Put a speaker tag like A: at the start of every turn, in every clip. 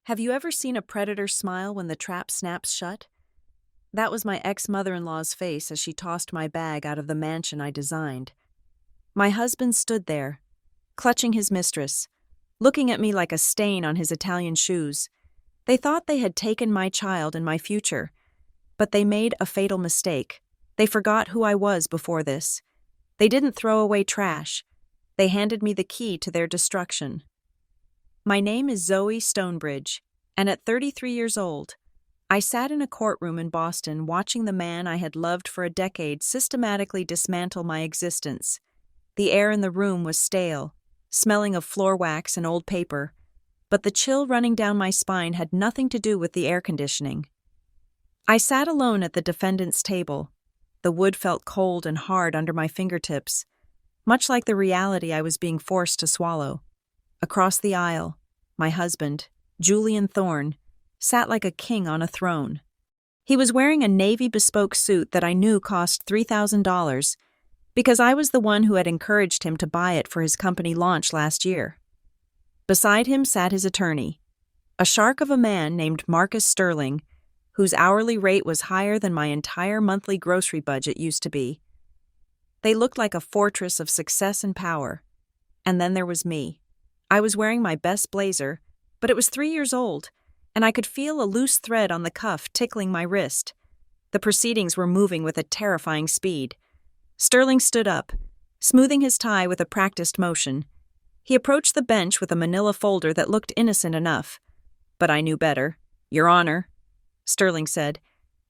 A: Have you ever seen a predator smile when the trap snaps shut? That was my ex-mother-in-law's face as she tossed my bag out of the mansion I designed. My husband stood there, clutching his mistress, looking at me like a stain on his Italian shoes. They thought they had taken my child and my future, but they made a fatal mistake. They forgot who I was before this. They didn't throw away trash. They handed me the key to their destruction. My name is Zoe Stonebridge, and at 33 years old, I sat in a courtroom in Boston watching the man I had loved for a decade systematically dismantle my existence. The air in the room was stale, smelling of floor wax and old paper, but the chill running down my spine had nothing to do with the air conditioning. I sat alone at the defendant's table. The wood felt cold and hard under my fingertips, much like the reality I was being forced to swallow. Across the aisle, my husband, Julian Thorne, sat like a king on a throne. He was wearing a navy bespoke suit that I knew cost $3,000 because I was the one who had encouraged him to buy it for his company launch last year. Beside him sat his attorney, a shark of a man named Marcus Sterling, whose hourly rate was higher than my entire monthly grocery budget used to be. They looked like a fortress of success and power. And then there was me. I was wearing my best blazer, but it was 3 years old, and I could feel a loose thread on the cuff tickling my wrist. The proceedings were moving with a terrifying speed. Sterling stood up, smoothing his tie with a practiced motion. He approached the bench with a manila folder that looked innocent enough. But I knew better. "Your Honor," Sterling said,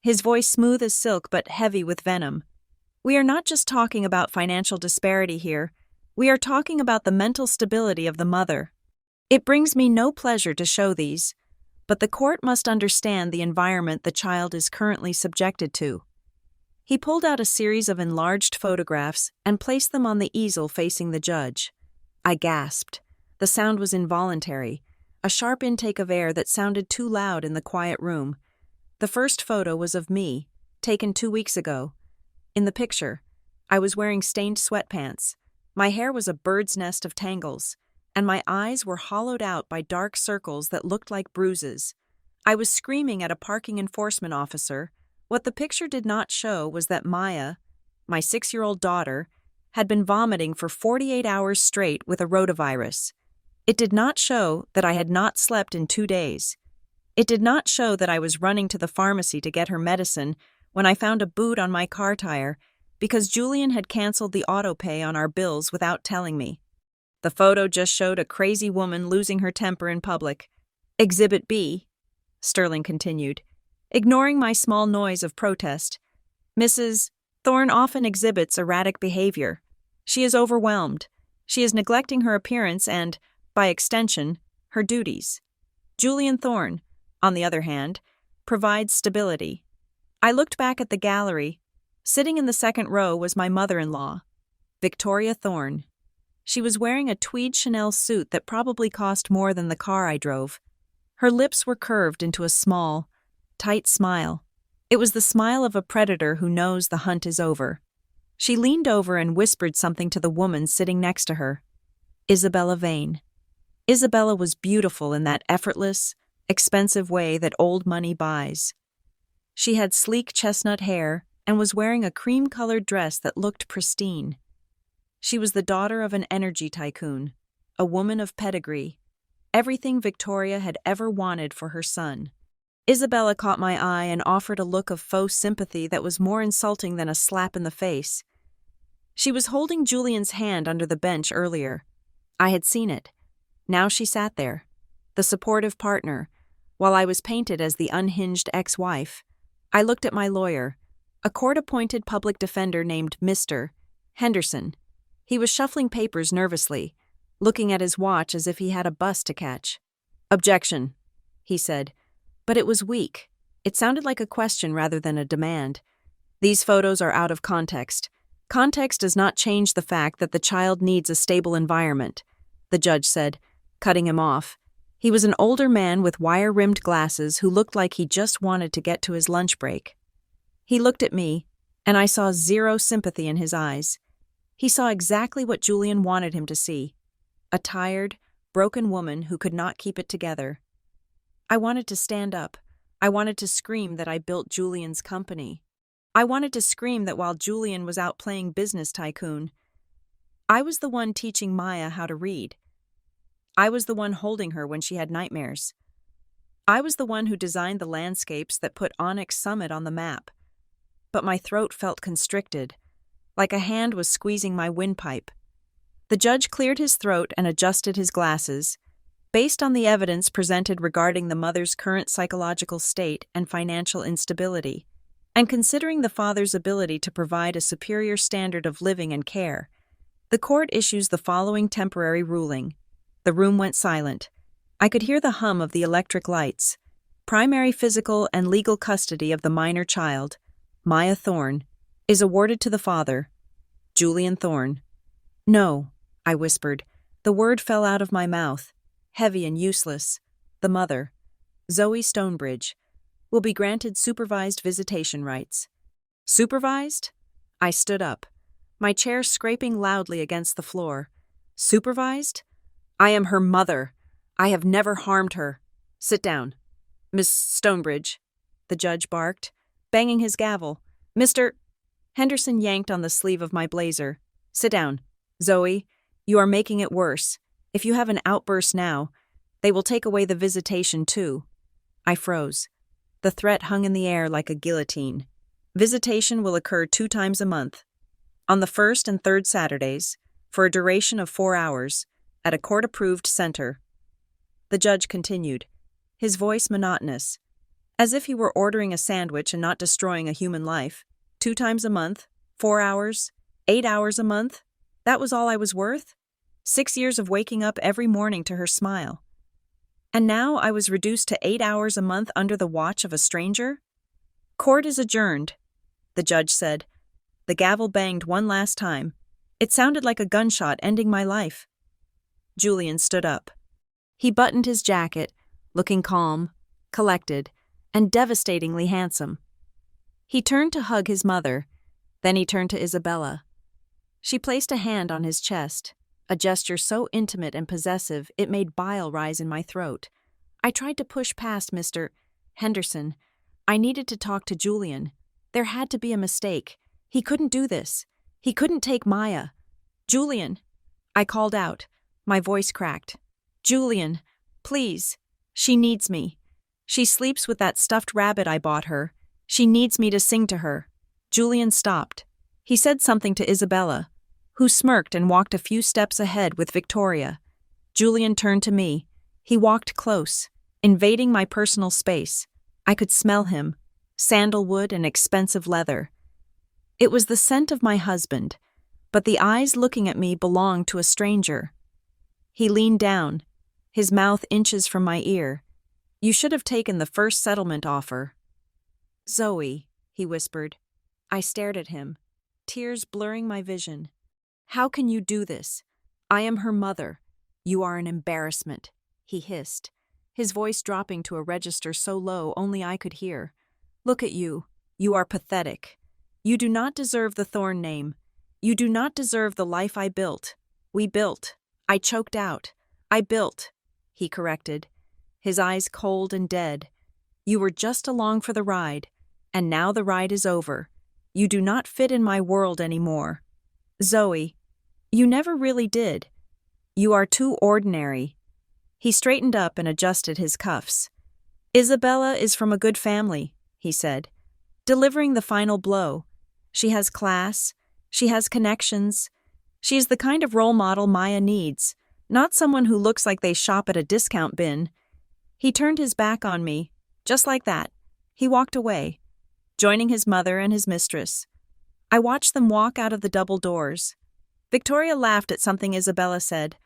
A: his voice smooth as silk but heavy with venom. "We are not just talking about financial disparity here. We are talking about the mental stability of the mother. It brings me no pleasure to show these, but the court must understand the environment the child is currently subjected to." He pulled out a series of enlarged photographs and placed them on the easel facing the judge. I gasped. The sound was involuntary, a sharp intake of air that sounded too loud in the quiet room. The first photo was of me, taken 2 weeks ago. In the picture, I was wearing stained sweatpants. My hair was a bird's nest of tangles, and my eyes were hollowed out by dark circles that looked like bruises. I was screaming at a parking enforcement officer. What the picture did not show was that Maya, my 6-year-old daughter, had been vomiting for 48 hours straight with a rotavirus. It did not show that I had not slept in 2 days. It did not show that I was running to the pharmacy to get her medicine when I found a boot on my car tire because Julian had canceled the auto pay on our bills without telling me. The photo just showed a crazy woman losing her temper in public. Exhibit B, Sterling continued, ignoring my small noise of protest. "Mrs. Thorne often exhibits erratic behavior. She is overwhelmed. She is neglecting her appearance and, by extension, her duties. Julian Thorne, on the other hand, provides stability." I looked back at the gallery. Sitting in the second row was my mother-in-law, Victoria Thorne. She was wearing a tweed Chanel suit that probably cost more than the car I drove. Her lips were curved into a small, tight smile. It was the smile of a predator who knows the hunt is over. She leaned over and whispered something to the woman sitting next to her. Isabella Vane. Isabella was beautiful in that effortless, expensive way that old money buys. She had sleek chestnut hair and was wearing a cream-colored dress that looked pristine. She was the daughter of an energy tycoon, a woman of pedigree, everything Victoria had ever wanted for her son. Isabella caught my eye and offered a look of faux sympathy that was more insulting than a slap in the face. She was holding Julian's hand under the bench earlier. I had seen it. Now she sat there, the supportive partner, while I was painted as the unhinged ex-wife. I looked at my lawyer, a court-appointed public defender named Mr. Henderson. He was shuffling papers nervously, looking at his watch as if he had a bus to catch. "Objection," he said, but it was weak. It sounded like a question rather than a demand. "These photos are out of context. Context does not change the fact that the child needs a stable environment," the judge said, cutting him off. He was an older man with wire-rimmed glasses who looked like he just wanted to get to his lunch break. He looked at me, and I saw zero sympathy in his eyes. He saw exactly what Julian wanted him to see, a tired, broken woman who could not keep it together. I wanted to stand up. I wanted to scream that I built Julian's company. I wanted to scream that while Julian was out playing business tycoon, I was the one teaching Maya how to read. I was the one holding her when she had nightmares. I was the one who designed the landscapes that put Onyx Summit on the map. But my throat felt constricted, like a hand was squeezing my windpipe. The judge cleared his throat and adjusted his glasses. Based on the evidence presented regarding the mother's current psychological state and financial instability, and considering the father's ability to provide a superior standard of living and care, the court issues the following temporary ruling. The room went silent. I could hear the hum of the electric lights. Primary physical and legal custody of the minor child, Maya Thorne, is awarded to the father, Julian Thorne. No, I whispered. The word fell out of my mouth, heavy and useless. The mother, Zoe Stonebridge, will be granted supervised visitation rights. Supervised? I stood up, my chair scraping loudly against the floor. Supervised? I am her mother. I have never harmed her. Sit down. Miss Stonebridge, the judge barked, banging his gavel. Mr. Henderson yanked on the sleeve of my blazer. Sit down. Zoe, you are making it worse. If you have an outburst now, they will take away the visitation too. I froze. The threat hung in the air like a guillotine. Visitation will occur 2 times a month, on the first and third Saturdays, for a duration of 4 hours, at a court-approved center. The judge continued, his voice monotonous, as if he were ordering a sandwich and not destroying a human life. 2 times a month, 4 hours, 8 hours a month. That was all I was worth? 6 years of waking up every morning to her smile. And now I was reduced to 8 hours a month under the watch of a stranger? Court is adjourned, the judge said. The gavel banged one last time. It sounded like a gunshot ending my life. Julian stood up. He buttoned his jacket, looking calm, collected, and devastatingly handsome. He turned to hug his mother, then he turned to Isabella. She placed a hand on his chest, a gesture so intimate and possessive it made bile rise in my throat. I tried to push past Mr. Henderson. I needed to talk to Julian. There had to be a mistake. He couldn't do this. He couldn't take Maya. Julian, I called out. My voice cracked. Julian, please. She needs me. She sleeps with that stuffed rabbit I bought her. She needs me to sing to her. Julian stopped. He said something to Isabella, who smirked and walked a few steps ahead with Victoria. Julian turned to me. He walked close, invading my personal space. I could smell him, sandalwood and expensive leather. It was the scent of my husband, but the eyes looking at me belonged to a stranger. He leaned down, his mouth inches from my ear. You should have taken the first settlement offer. Zoe, he whispered. I stared at him, tears blurring my vision. How can you do this? I am her mother. You are an embarrassment, he hissed, his voice dropping to a register so low only I could hear. Look at you. You are pathetic. You do not deserve the Thorne name. You do not deserve the life I built. We built. I choked out. I built, he corrected, his eyes cold and dead. You were just along for the ride, and now the ride is over. You do not fit in my world anymore. Zoe, you never really did. You are too ordinary. He straightened up and adjusted his cuffs. Isabella is from a good family, he said, delivering the final blow. She has class. She has connections. She is the kind of role model Maya needs, not someone who looks like they shop at a discount bin. He turned his back on me, just like that. He walked away, joining his mother and his mistress. I watched them walk out of the double doors. Victoria laughed at something Isabella said,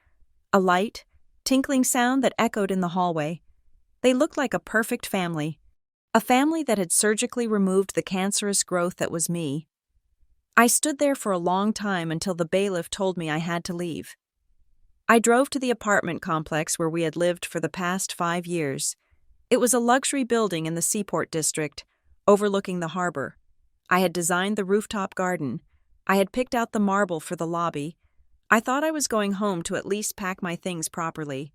A: a light, tinkling sound that echoed in the hallway. They looked like a perfect family, a family that had surgically removed the cancerous growth that was me. I stood there for a long time until the bailiff told me I had to leave. I drove to the apartment complex where we had lived for the past 5 years. It was a luxury building in the Seaport district, overlooking the harbor. I had designed the rooftop garden. I had picked out the marble for the lobby. I thought I was going home to at least pack my things properly.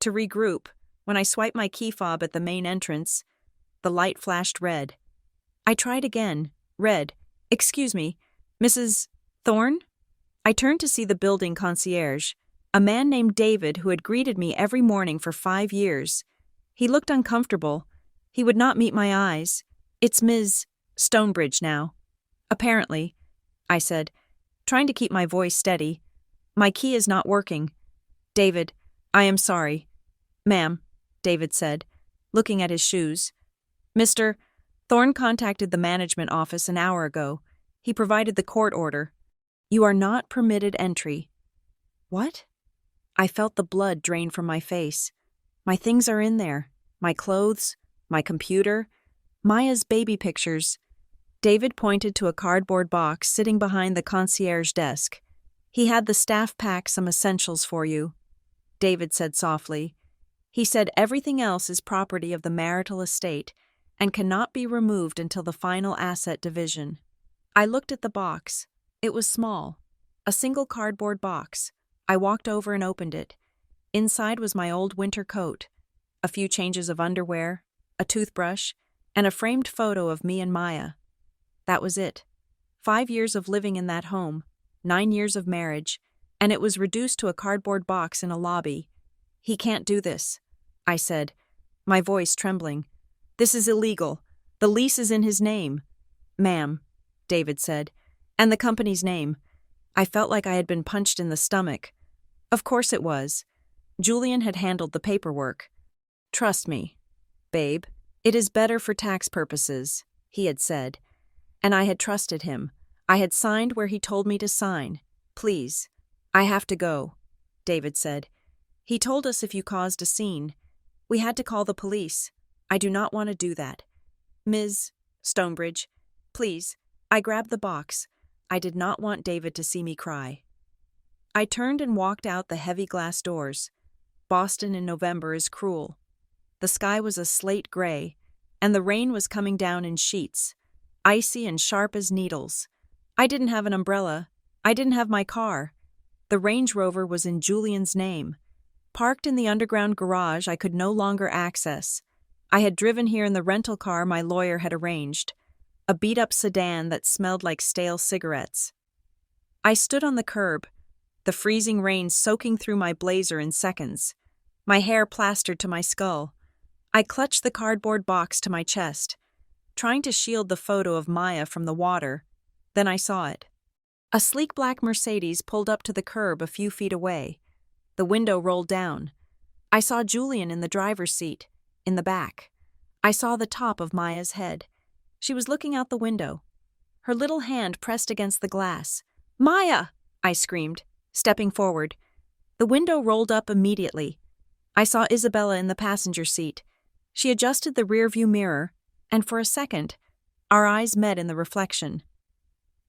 A: To regroup, When I swiped my key fob at the main entrance, the light flashed red. I tried again. Red. Excuse me, Mrs. Thorne? I turned to see the building concierge, a man named David who had greeted me every morning for 5 years. He looked uncomfortable. He would not meet my eyes. It's Ms. Stonebridge now. Apparently, I said, trying to keep my voice steady. My key is not working. David, I am sorry. Ma'am, David said, looking at his shoes. Mr. Thorne contacted the management office an hour ago. He provided the court order. You are not permitted entry. What? I felt the blood drain from my face. My things are in there. My clothes, my computer, Maya's baby pictures. David pointed to a cardboard box sitting behind the concierge desk. He had the staff pack some essentials for you, David said softly. He said everything else is property of the marital estate and cannot be removed until the final asset division. I looked at the box. It was small, a single cardboard box. I walked over and opened it. Inside was my old winter coat, a few changes of underwear, a toothbrush, and a framed photo of me and Maya. That was it. 5 years of living in that home, 9 years of marriage, and it was reduced to a cardboard box in a lobby. He can't do this, I said, my voice trembling. This is illegal. The lease is in his name. Ma'am, David said, and the company's name. I felt like I had been punched in the stomach. Of course it was. Julian had handled the paperwork. Trust me, babe, it is better for tax purposes, he had said. And I had trusted him. I had signed where he told me to sign. Please. I have to go, David said. He told us if you caused a scene. We had to call the police. I do not want to do that. Ms. Stonebridge, please. I grabbed the box. I did not want David to see me cry. I turned and walked out the heavy glass doors. Boston in November is cruel. The sky was a slate gray, and the rain was coming down in sheets, icy and sharp as needles. I didn't have an umbrella. I didn't have my car. The Range Rover was in Julian's name. Parked in the underground garage I could no longer access. I had driven here in the rental car my lawyer had arranged, a beat-up sedan that smelled like stale cigarettes. I stood on the curb, the freezing rain soaking through my blazer in seconds, my hair plastered to my skull. I clutched the cardboard box to my chest, trying to shield the photo of Maya from the water. Then I saw it. A sleek black Mercedes pulled up to the curb a few feet away. The window rolled down. I saw Julian in the driver's seat, in the back. I saw the top of Maya's head. She was looking out the window, her little hand pressed against the glass. Maya! I screamed, stepping forward. The window rolled up immediately. I saw Isabella in the passenger seat. She adjusted the rearview mirror, and for a second, our eyes met in the reflection.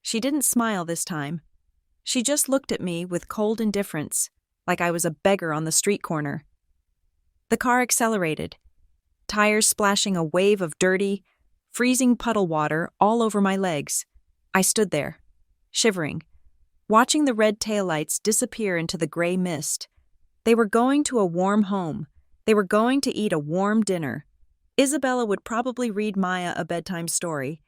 A: She didn't smile this time. She just looked at me with cold indifference, like I was a beggar on the street corner. The car accelerated, tires splashing a wave of dirty, freezing puddle water all over my legs. I stood there, shivering, watching the red taillights disappear into the gray mist. They were going to a warm home. They were going to eat a warm dinner. Isabella would probably read Maya a bedtime story.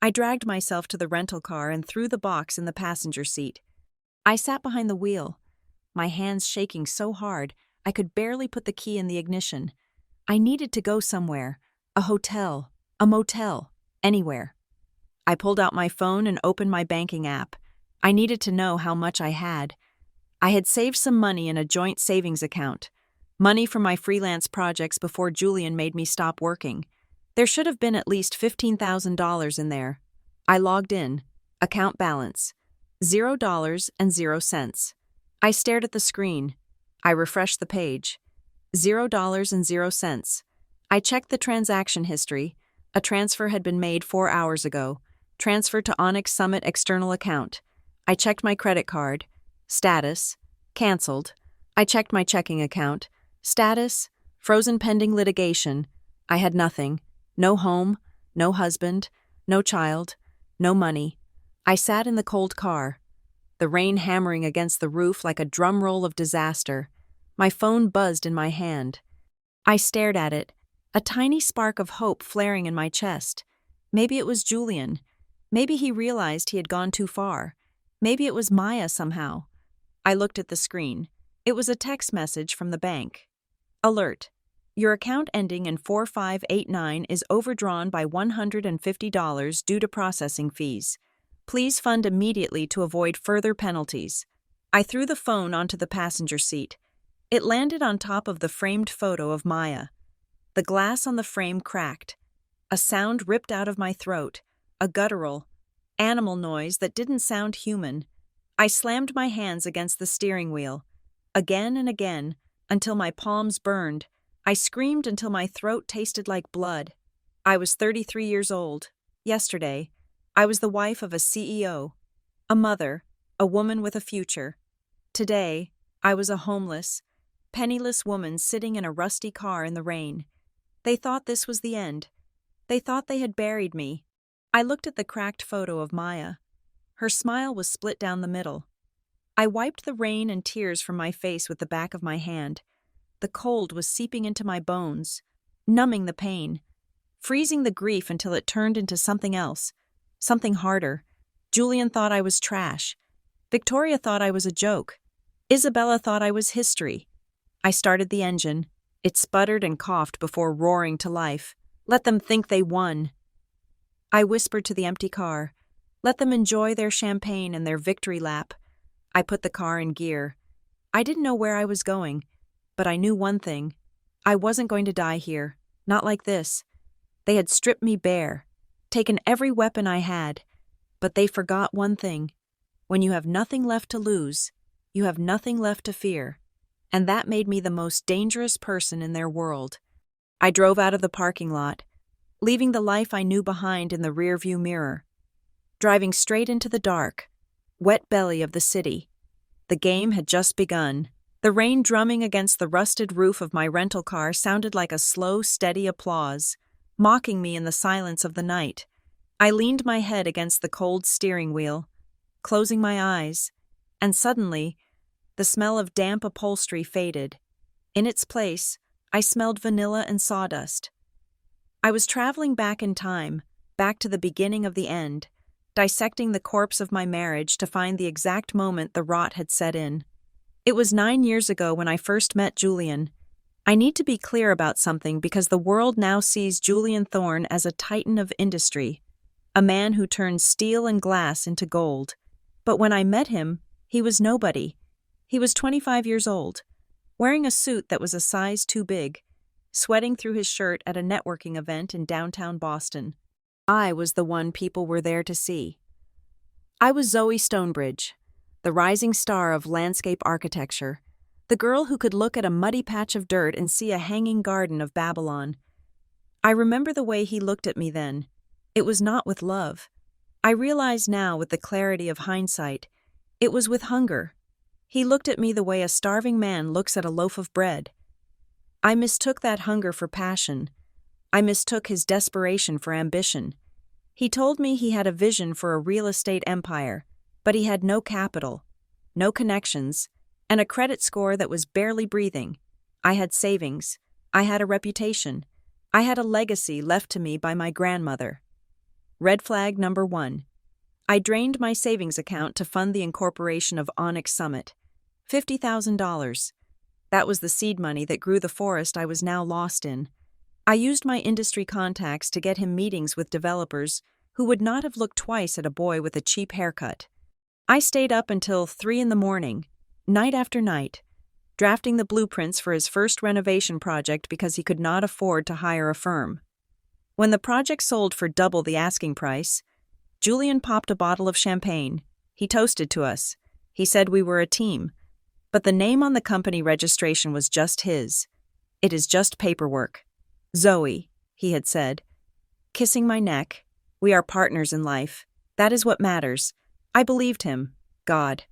A: I dragged myself to the rental car and threw the box in the passenger seat. I sat behind the wheel, my hands shaking so hard I could barely put the key in the ignition. I needed to go somewhere, a hotel, a motel, anywhere. I pulled out my phone and opened my banking app. I needed to know how much I had. I had saved some money in a joint savings account, money from my freelance projects before Julian made me stop working. There should have been at least $15,000 in there. I logged in. Account balance, $0.00. I stared at the screen. I refreshed the page. $0.00. I checked the transaction history. A transfer had been made 4 hours ago. Transfer to Onyx Summit external account. I checked my credit card. Status, canceled. I checked my checking account. Status, frozen pending litigation. I had nothing. No home, no husband, no child, no money. I sat in the cold car, the rain hammering against the roof like a drum roll of disaster. My phone buzzed in my hand. I stared at it, a tiny spark of hope flaring in my chest. Maybe it was Julian. Maybe he realized he had gone too far. Maybe it was Maya somehow. I looked at the screen. It was a text message from the bank. Alert. Your account ending in 4589 is overdrawn by $150 due to processing fees. Please fund immediately to avoid further penalties. I threw the phone onto the passenger seat. It landed on top of the framed photo of Maya. The glass on the frame cracked. A sound ripped out of my throat, a guttural, animal noise that didn't sound human. I slammed my hands against the steering wheel, again and again, until my palms burned. I screamed until my throat tasted like blood. I was 33 years old. Yesterday, I was the wife of a CEO, a mother, a woman with a future. Today, I was a homeless, penniless woman sitting in a rusty car in the rain. They thought this was the end. They thought they had buried me. I looked at the cracked photo of Maya. Her smile was split down the middle. I wiped the rain and tears from my face with the back of my hand. The cold was seeping into my bones, numbing the pain, freezing the grief until it turned into something else, something harder. Julian thought I was trash. Victoria thought I was a joke. Isabella thought I was history. I started the engine. It sputtered and coughed before roaring to life. Let them think they won. I whispered to the empty car. Let them enjoy their champagne and their victory lap. I put the car in gear. I didn't know where I was going, but I knew one thing. I wasn't going to die here, not like this. They had stripped me bare, taken every weapon I had, but they forgot one thing. When you have nothing left to lose, you have nothing left to fear. And that made me the most dangerous person in their world. I drove out of the parking lot, leaving the life I knew behind in the rearview mirror, driving straight into the dark, wet belly of the city. The game had just begun. The rain drumming against the rusted roof of my rental car sounded like a slow, steady applause, mocking me in the silence of the night. I leaned my head against the cold steering wheel, closing my eyes, and suddenly, the smell of damp upholstery faded. In its place, I smelled vanilla and sawdust. I was traveling back in time, back to the beginning of the end, dissecting the corpse of my marriage to find the exact moment the rot had set in. It was 9 years ago when I first met Julian. I need to be clear about something because the world now sees Julian Thorne as a titan of industry, a man who turned steel and glass into gold. But when I met him, he was nobody. He was 25 years old, wearing a suit that was a size too big, sweating through his shirt at a networking event in downtown Boston. I was the one people were there to see. I was Zoe Stonebridge, the rising star of landscape architecture, the girl who could look at a muddy patch of dirt and see a hanging garden of Babylon. I remember the way he looked at me then. It was not with love. I realize now with the clarity of hindsight, it was with hunger. He looked at me the way a starving man looks at a loaf of bread. I mistook that hunger for passion. I mistook his desperation for ambition. He told me he had a vision for a real estate empire, but he had no capital, no connections, and a credit score that was barely breathing. I had savings. I had a reputation. I had a legacy left to me by my grandmother. Red flag number 1. I drained my savings account to fund the incorporation of Onyx Summit. $50,000. That was the seed money that grew the forest I was now lost in. I used my industry contacts to get him meetings with developers who would not have looked twice at a boy with a cheap haircut. I stayed up until 3 a.m, night after night, drafting the blueprints for his first renovation project because he could not afford to hire a firm. When the project sold for double the asking price, Julian popped a bottle of champagne. He toasted to us. He said we were a team. But the name on the company registration was just his. It is just paperwork. Zoe, he had said, kissing my neck. We are partners in life. That is what matters. I believed him. God,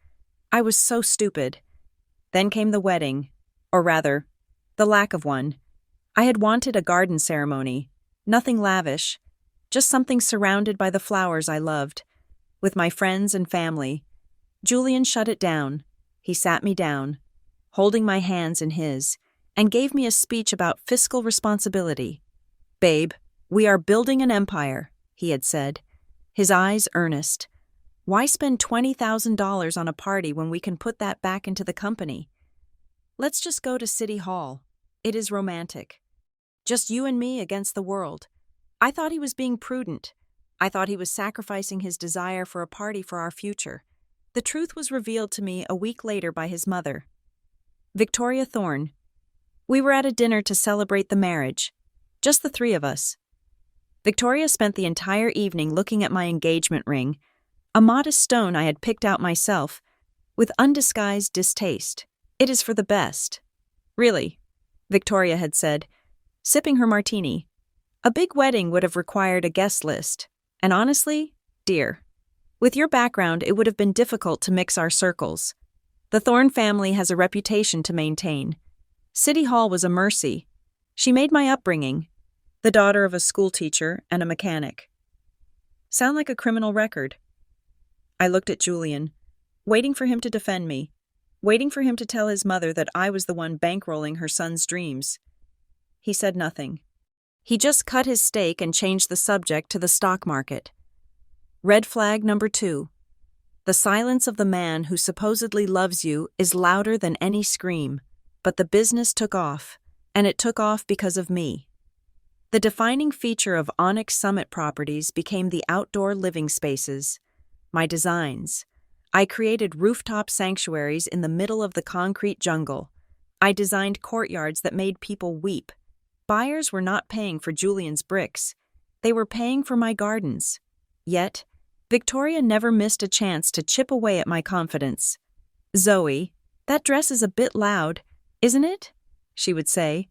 A: I was so stupid. Then came the wedding, or rather, the lack of one. I had wanted a garden ceremony, nothing lavish, just something surrounded by the flowers I loved, with my friends and family. Julian shut it down. He sat me down, holding my hands in his. and gave me a speech about fiscal responsibility. "Babe, we are building an empire," he had said, his eyes earnest. "Why spend $20,000 on a party when we can put that back into the company? Let's just go to City Hall. It is romantic. Just you and me against the world." I thought he was being prudent. I thought he was sacrificing his desire for a party for our future. The truth was revealed to me a week later by his mother, Victoria Thorne. We were at a dinner to celebrate the marriage, just the three of us. Victoria spent the entire evening looking at my engagement ring, a modest stone I had picked out myself, with undisguised distaste. "It is for the best." "Really," Victoria had said, sipping her martini. "A big wedding would have required a guest list, and honestly, dear, with your background it would have been difficult to mix our circles. The Thorne family has a reputation to maintain. City Hall was a mercy. She made my upbringing, the daughter of a schoolteacher and a mechanic. Sound like a criminal record?" I looked at Julian, waiting for him to defend me, waiting for him to tell his mother that I was the one bankrolling her son's dreams. He said nothing. He just cut his steak and changed the subject to the stock market. Red flag number 2. The silence of the man who supposedly loves you is louder than any scream, but the business took off, and it took off because of me. The defining feature of Onyx Summit Properties became the outdoor living spaces, my designs. I created rooftop sanctuaries in the middle of the concrete jungle. I designed courtyards that made people weep. Buyers were not paying for Julian's bricks. They were paying for my gardens. Yet, Victoria never missed a chance to chip away at my confidence. "Zoe, that dress is a bit loud, isn't it?" she would say.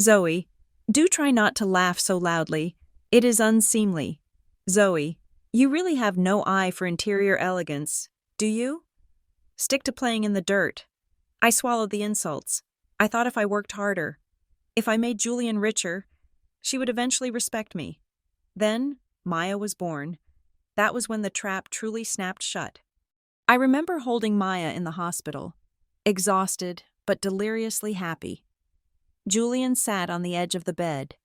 A: "Zoe, do try not to laugh so loudly. It is unseemly. Zoe, you really have no eye for interior elegance, do you? Stick to playing in the dirt." I swallowed the insults. I thought if I worked harder, if I made Julian richer, she would eventually respect me. Then, Maya was born. That was when the trap truly snapped shut. I remember holding Maya in the hospital, exhausted but deliriously happy. Julian sat on the edge of the bed.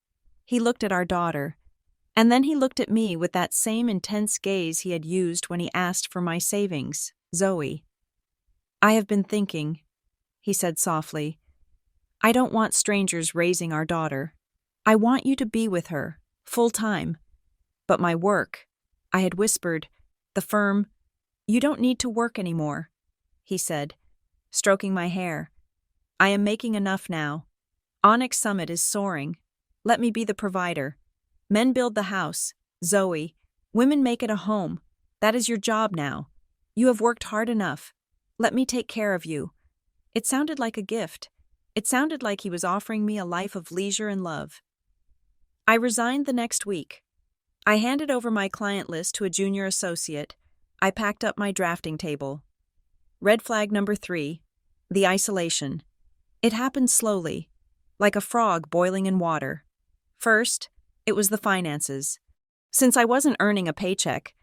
A: He looked at our daughter, and then he looked at me with that same intense gaze he had used when he asked for my savings, Zoe. "I have been thinking," he said softly. "I don't want strangers raising our daughter. I want you to be with her, full time. But my work," I had whispered, "the firm, you don't need to work anymore," he said, stroking my hair. "I am making enough now. Onyx Summit is soaring. Let me be the provider. Men build the house, Zoe. Women make it a home. That is your job now. You have worked hard enough. Let me take care of you." It sounded like a gift. It sounded like he was offering me a life of leisure and love. I resigned the next week. I handed over my client list to a junior associate. I packed up my drafting table. Red flag number 3, the isolation. It happened slowly, like a frog boiling in water. First, it was the finances. Since I wasn't earning a paycheck,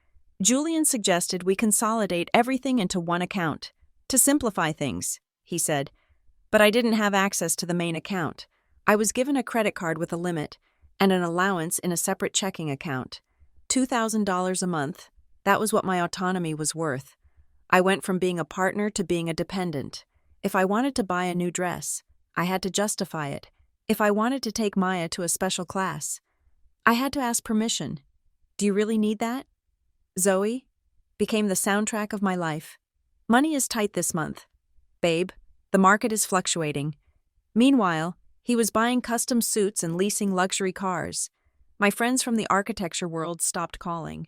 A: Julian suggested we consolidate everything into one account, to simplify things, he said. But I didn't have access to the main account. I was given a credit card with a limit and an allowance in a separate checking account. $2,000 a month. That was what my autonomy was worth. I went from being a partner to being a dependent. If I wanted to buy a new dress, I had to justify it. If I wanted to take Maya to a special class, I had to ask permission. "Do you really need that?" Zoe became the soundtrack of my life. Money is tight this month. Babe, the market is fluctuating. Meanwhile, he was buying custom suits and leasing luxury cars. My friends from the architecture world stopped calling.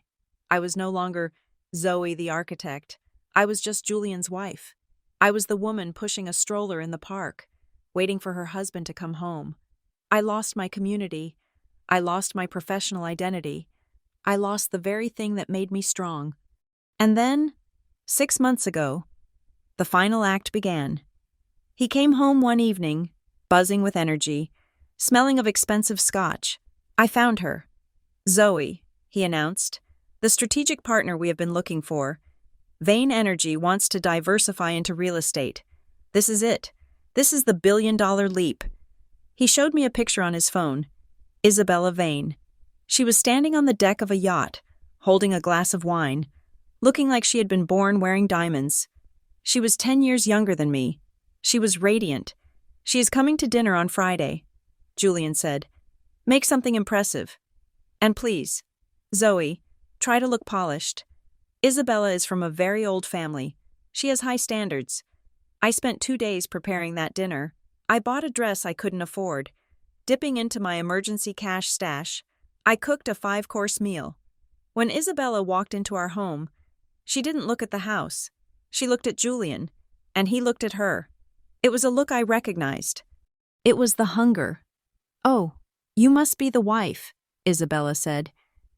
A: I was no longer Zoe the architect. I was just Julian's wife. I was the woman pushing a stroller in the park, waiting for her husband to come home. I lost my community. I lost my professional identity. I lost the very thing that made me strong. And then, 6 months ago, the final act began. He came home one evening, buzzing with energy, smelling of expensive scotch. "I found her. Zoe," he announced, "the strategic partner we have been looking for. Vane Energy wants to diversify into real estate. This is it. This is the billion-dollar leap. He showed me a picture on his phone. Isabella Vane. She was standing on the deck of a yacht, holding a glass of wine, looking like she had been born wearing diamonds. She was 10 years younger than me. She was radiant. She is coming to dinner on Friday, Julian said. Make something impressive. And please, Zoe, try to look polished. Isabella is from a very old family. She has high standards. I spent 2 days preparing that dinner. I bought a dress I couldn't afford. Dipping into my emergency cash stash, I cooked a 5-course meal. When Isabella walked into our home, she didn't look at the house. She looked at Julian, and he looked at her. It was a look I recognized. It was the hunger. Oh, you must be the wife, Isabella said,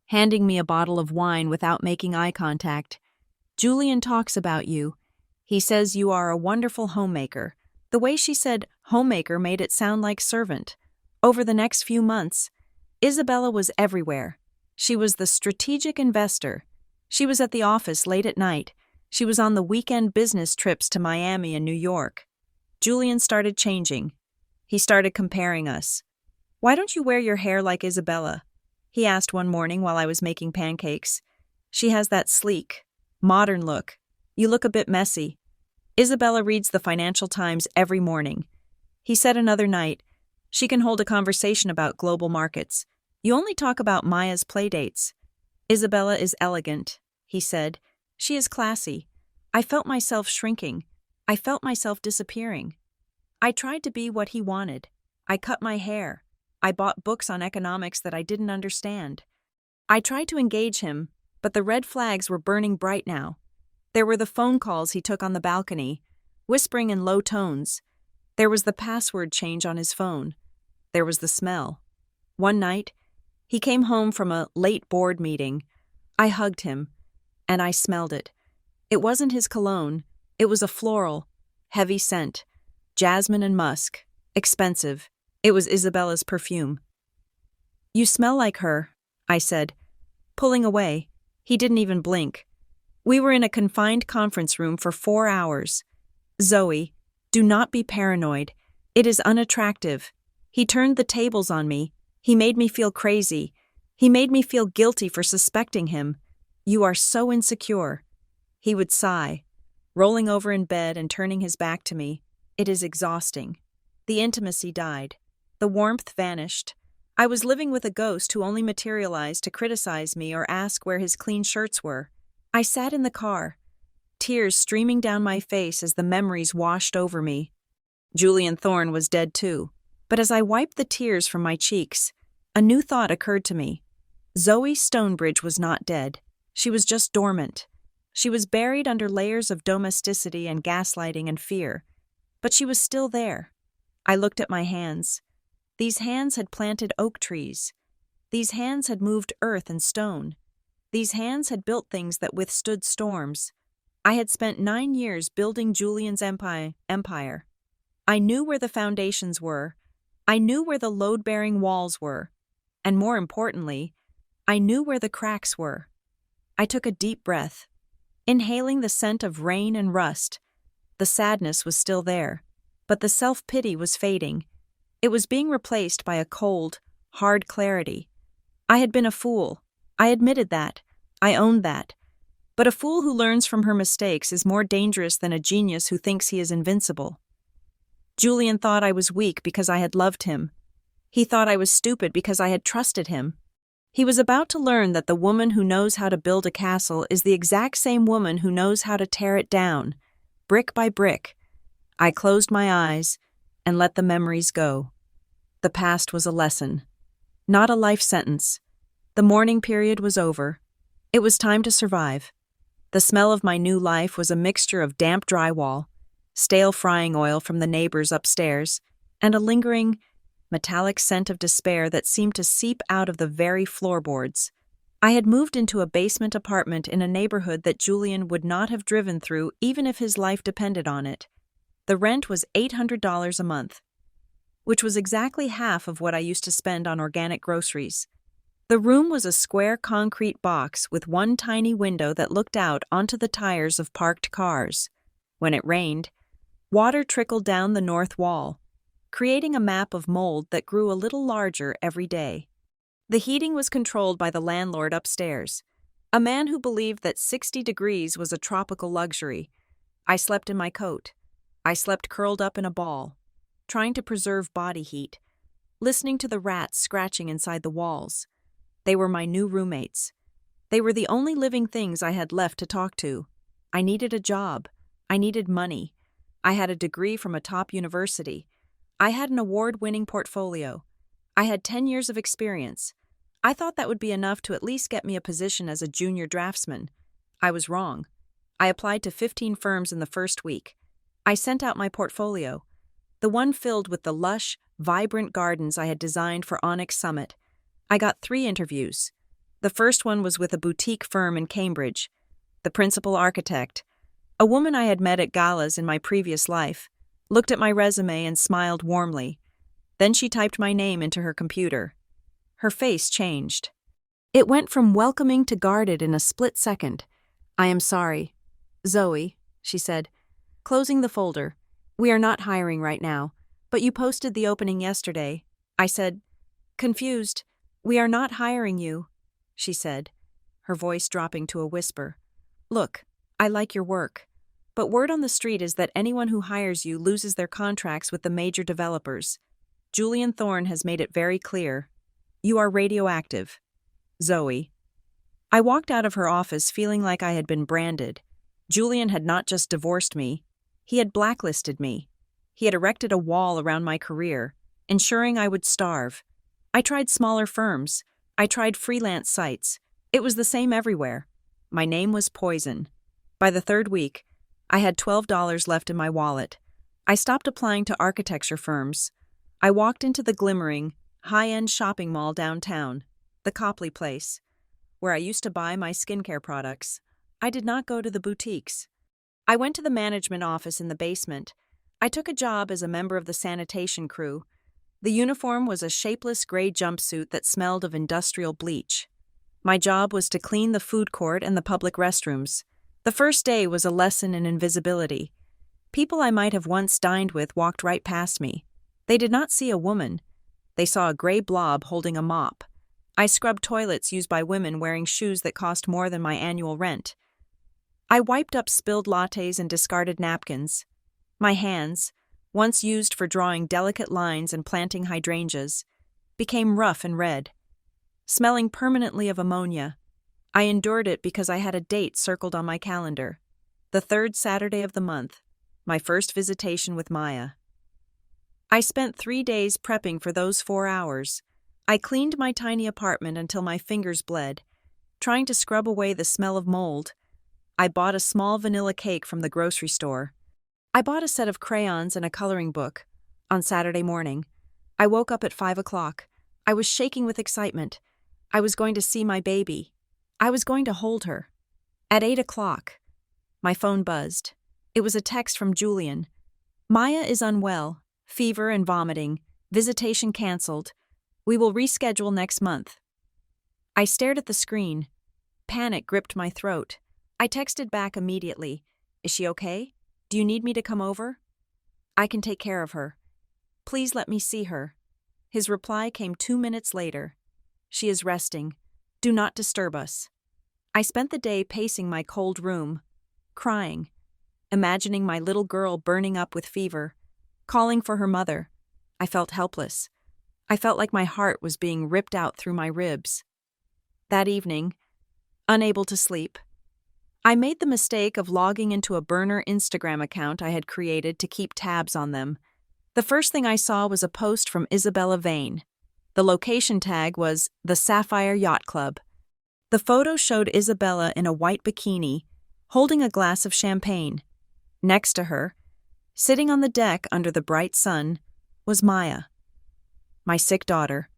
A: handing me a bottle of wine without making eye contact. Julian talks about you. He says you are a wonderful homemaker. The way she said homemaker made it sound like servant. Over the next few months, Isabella was everywhere. She was the strategic investor. She was at the office late at night. She was on the weekend business trips to Miami and New York. Julian started changing. He started comparing us. Why don't you wear your hair like Isabella? He asked one morning while I was making pancakes. She has that sleek, modern look. You look a bit messy. Isabella reads the Financial Times every morning. He said another night, she can hold a conversation about global markets. You only talk about Maya's playdates. Isabella is elegant, he said. She is classy. I felt myself shrinking. I felt myself disappearing. I tried to be what he wanted. I cut my hair. I bought books on economics that I didn't understand. I tried to engage him, but the red flags were burning bright now. There were the phone calls he took on the balcony, whispering in low tones. There was the password change on his phone. There was the smell. One night, he came home from a late board meeting. I hugged him, and I smelled it. It wasn't his cologne. It was a floral, heavy scent, jasmine and musk, expensive. It was Isabella's perfume. You smell like her, I said. Pulling away, he didn't even blink. We were in a confined conference room for 4 hours. Zoe, do not be paranoid. It is unattractive. He turned the tables on me. He made me feel crazy. He made me feel guilty for suspecting him. You are so insecure. He would sigh, rolling over in bed and turning his back to me. It is exhausting. The intimacy died. The warmth vanished. I was living with a ghost who only materialized to criticize me or ask where his clean shirts were. I sat in the car, tears streaming down my face as the memories washed over me. Julian Thorne was dead too, but as I wiped the tears from my cheeks, a new thought occurred to me. Zoe Stonebridge was not dead. She was just dormant. She was buried under layers of domesticity and gaslighting and fear, but she was still there. I looked at my hands. These hands had planted oak trees. These hands had moved earth and stone. These hands had built things that withstood storms. I had spent 9 years building Julian's empire. I knew where the foundations were. I knew where the load-bearing walls were. And more importantly, I knew where the cracks were. I took a deep breath, inhaling the scent of rain and rust. The sadness was still there, but the self-pity was fading. It was being replaced by a cold, hard clarity. I had been a fool. I admitted that. I owned that. But a fool who learns from her mistakes is more dangerous than a genius who thinks he is invincible. Julian thought I was weak because I had loved him. He thought I was stupid because I had trusted him. He was about to learn that the woman who knows how to build a castle is the exact same woman who knows how to tear it down, brick by brick. I closed my eyes and let the memories go. The past was a lesson, not a life sentence. The mourning period was over. It was time to survive. The smell of my new life was a mixture of damp drywall, stale frying oil from the neighbors upstairs, and a lingering, metallic scent of despair that seemed to seep out of the very floorboards. I had moved into a basement apartment in a neighborhood that Julian would not have driven through even if his life depended on it. The rent was $800 a month, which was exactly half of what I used to spend on organic groceries. The room was a square concrete box with one tiny window that looked out onto the tires of parked cars. When it rained, water trickled down the north wall. creating a map of mold that grew a little larger every day. The heating was controlled by the landlord upstairs, a man who believed that 60 degrees was a tropical luxury. I slept in my coat. I slept curled up in a ball, trying to preserve body heat, listening to the rats scratching inside the walls. They were my new roommates. They were the only living things I had left to talk to. I needed a job. I needed money. I had a degree from a top university. I had an award-winning portfolio. I had 10 years of experience. I thought that would be enough to at least get me a position as a junior draftsman. I was wrong. I applied to 15 firms in the first week. I sent out my portfolio, the one filled with the lush, vibrant gardens I had designed for Onyx Summit. I got 3 interviews. The first one was with a boutique firm in Cambridge. The principal architect, a woman I had met at galas in my previous life, looked at my resume and smiled warmly. Then she typed my name into her computer. Her face changed. It went from welcoming to guarded in a split second. "I am sorry. Zoe," she said, closing the folder. "We are not hiring right now, but you posted the opening yesterday." I said, confused. "We are not hiring you," she said, her voice dropping to a whisper. "Look, I like your work, but word on the street is that anyone who hires you loses their contracts with the major developers. Julian Thorne has made it very clear. You are radioactive. Zoe." I walked out of her office feeling like I had been branded. Julian had not just divorced me, he had blacklisted me. He had erected a wall around my career, ensuring I would starve. I tried smaller firms. I tried freelance sites. It was the same everywhere. My name was poison. By the 3rd week, I had $12 left in my wallet. I stopped applying to architecture firms. I walked into the glimmering, high-end shopping mall downtown, the Copley Place, where I used to buy my skincare products. I did not go to the boutiques. I went to the management office in the basement. I took a job as a member of the sanitation crew. The uniform was a shapeless gray jumpsuit that smelled of industrial bleach. My job was to clean the food court and the public restrooms. The first day was a lesson in invisibility. People I might have once dined with walked right past me. They did not see a woman. They saw a gray blob holding a mop. I scrubbed toilets used by women wearing shoes that cost more than my annual rent. I wiped up spilled lattes and discarded napkins. My hands, once used for drawing delicate lines and planting hydrangeas, became rough and red, smelling permanently of ammonia. I endured it because I had a date circled on my calendar. The 3rd Saturday of the month, my first visitation with Maya. I spent 3 days prepping for those 4 hours. I cleaned my tiny apartment until my fingers bled, trying to scrub away the smell of mold. I bought a small vanilla cake from the grocery store. I bought a set of crayons and a coloring book. On Saturday morning, I woke up at 5 o'clock. I was shaking with excitement. I was going to see my baby. I was going to hold her. At 8 o'clock, my phone buzzed. It was a text from Julian. "Maya is unwell, fever and vomiting. Visitation canceled. We will reschedule next month." I stared at the screen. Panic gripped my throat. I texted back immediately. "Is she okay? Do you need me to come over?" "I can take care of her. Please let me see her." His reply came 2 minutes later. "She is resting. Do not disturb us." I spent the day pacing my cold room, crying, imagining my little girl burning up with fever, calling for her mother. I felt helpless. I felt like my heart was being ripped out through my ribs. That evening, unable to sleep, I made the mistake of logging into a burner Instagram account I had created to keep tabs on them. The first thing I saw was a post from Isabella Vane. The location tag was the Sapphire Yacht Club. The photo showed Isabella in a white bikini, holding a glass of champagne. Next to her, sitting on the deck under the bright sun, was Maya, my sick daughter.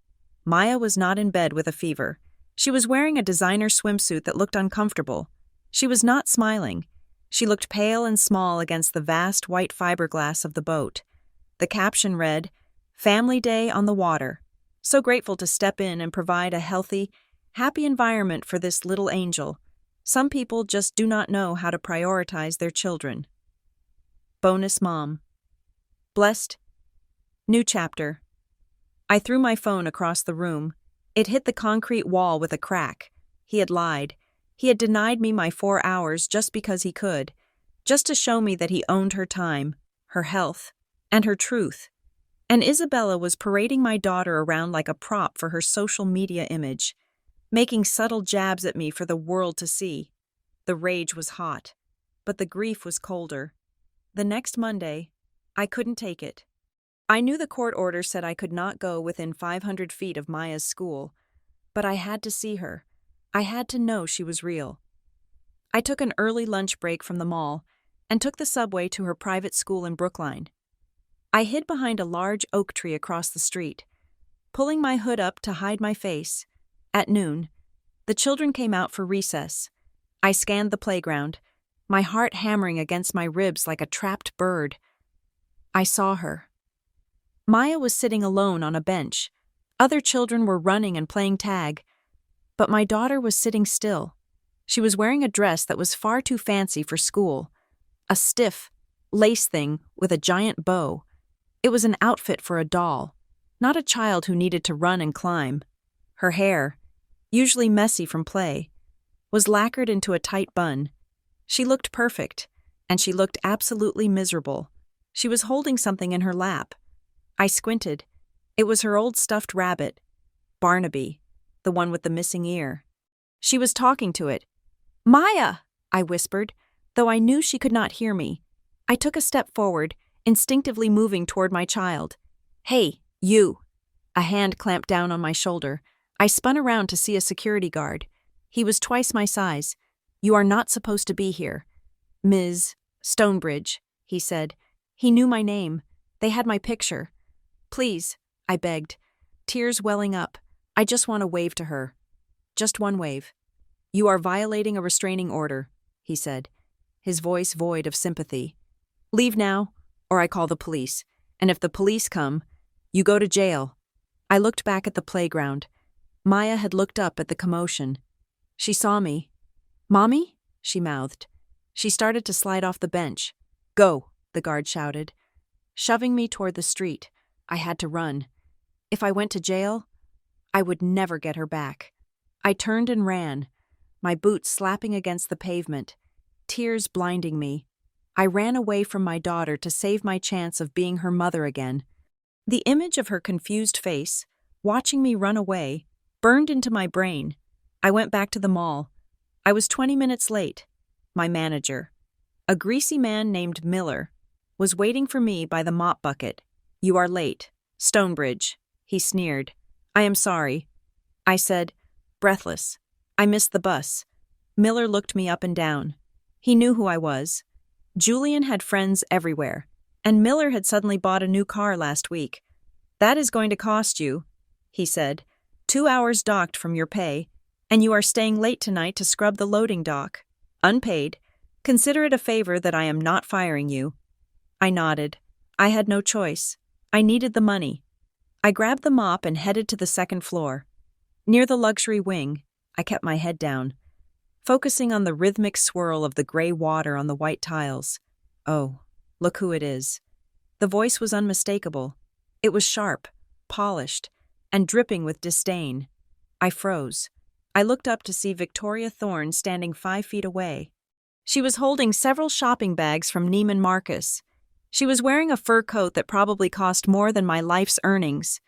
A: Maya was not in bed with a fever. She was wearing a designer swimsuit that looked uncomfortable. She was not smiling. She looked pale and small against the vast white fiberglass of the boat. The caption read, "Family Day on the Water. So grateful to step in and provide a healthy, happy environment for this little angel. Some people just do not know how to prioritize their children." Bonus mom. Blessed New chapter. I threw my phone across the room. It hit the concrete wall with a crack. He had lied. He had denied me my 4 hours just because he could, just to show me that he owned her time, her health, and her truth. And Isabella was parading my daughter around like a prop for her social media image, making subtle jabs at me for the world to see. The rage was hot, but the grief was colder. The next Monday, I couldn't take it. I knew the court order said I could not go within 500 feet of Maya's school, but I had to see her. I had to know she was real. I took an early lunch break from the mall and took the subway to her private school in Brookline. I hid behind a large oak tree across the street, pulling my hood up to hide my face. At noon, the children came out for recess. I scanned the playground, my heart hammering against my ribs like a trapped bird. I saw her. Maya was sitting alone on a bench. Other children were running and playing tag. But my daughter was sitting still. She was wearing a dress that was far too fancy for school. A stiff, lace thing with a giant bow. It was an outfit for a doll, not a child who needed to run and climb. Her hair, usually messy from play, was lacquered into a tight bun. She looked perfect, and she looked absolutely miserable. She was holding something in her lap. I squinted. It was her old stuffed rabbit, Barnaby, the one with the missing ear. She was talking to it. "Maya!" I whispered, though I knew she could not hear me. I took a step forward, instinctively moving toward my child. "Hey, you!" A hand clamped down on my shoulder. I spun around to see a security guard. He was twice my size. "You are not supposed to be here." "Ms. Stonebridge," he said. He knew my name. They had my picture. "Please," I begged, tears welling up. "I just want to wave to her. Just one wave." "You are violating a restraining order," he said, his voice void of sympathy. "Leave now, or I call the police. And if the police come, you go to jail." I looked back at the playground. Maya had looked up at the commotion. She saw me. "Mommy?" she mouthed. She started to slide off the bench. "Go," the guard shouted, shoving me toward the street. I had to run. If I went to jail, I would never get her back. I turned and ran, my boots slapping against the pavement, tears blinding me. I ran away from my daughter to save my chance of being her mother again. The image of her confused face, watching me run away, burned into my brain. I went back to the mall. I was 20 minutes late. My manager, a greasy man named Miller, was waiting for me by the mop bucket. "You are late, Stonebridge," he sneered. "I am sorry," I said, breathless. "I missed the bus." Miller looked me up and down. He knew who I was. Julian had friends everywhere, and Miller had suddenly bought a new car last week. "That is going to cost you," he said, 2 hours docked from your pay, and you are staying late tonight to scrub the loading dock. Unpaid. Consider it a favor that I am not firing you." I nodded. I had no choice. I needed the money. I grabbed the mop and headed to the second floor. Near the luxury wing, I kept my head down, focusing on the rhythmic swirl of the gray water on the white tiles. "Oh, look who it is." The voice was unmistakable. It was sharp, polished, and dripping with disdain. I froze. I looked up to see Victoria Thorne standing 5 feet away. She was holding several shopping bags from Neiman Marcus. She was wearing a fur coat that probably cost more than my life's earnings.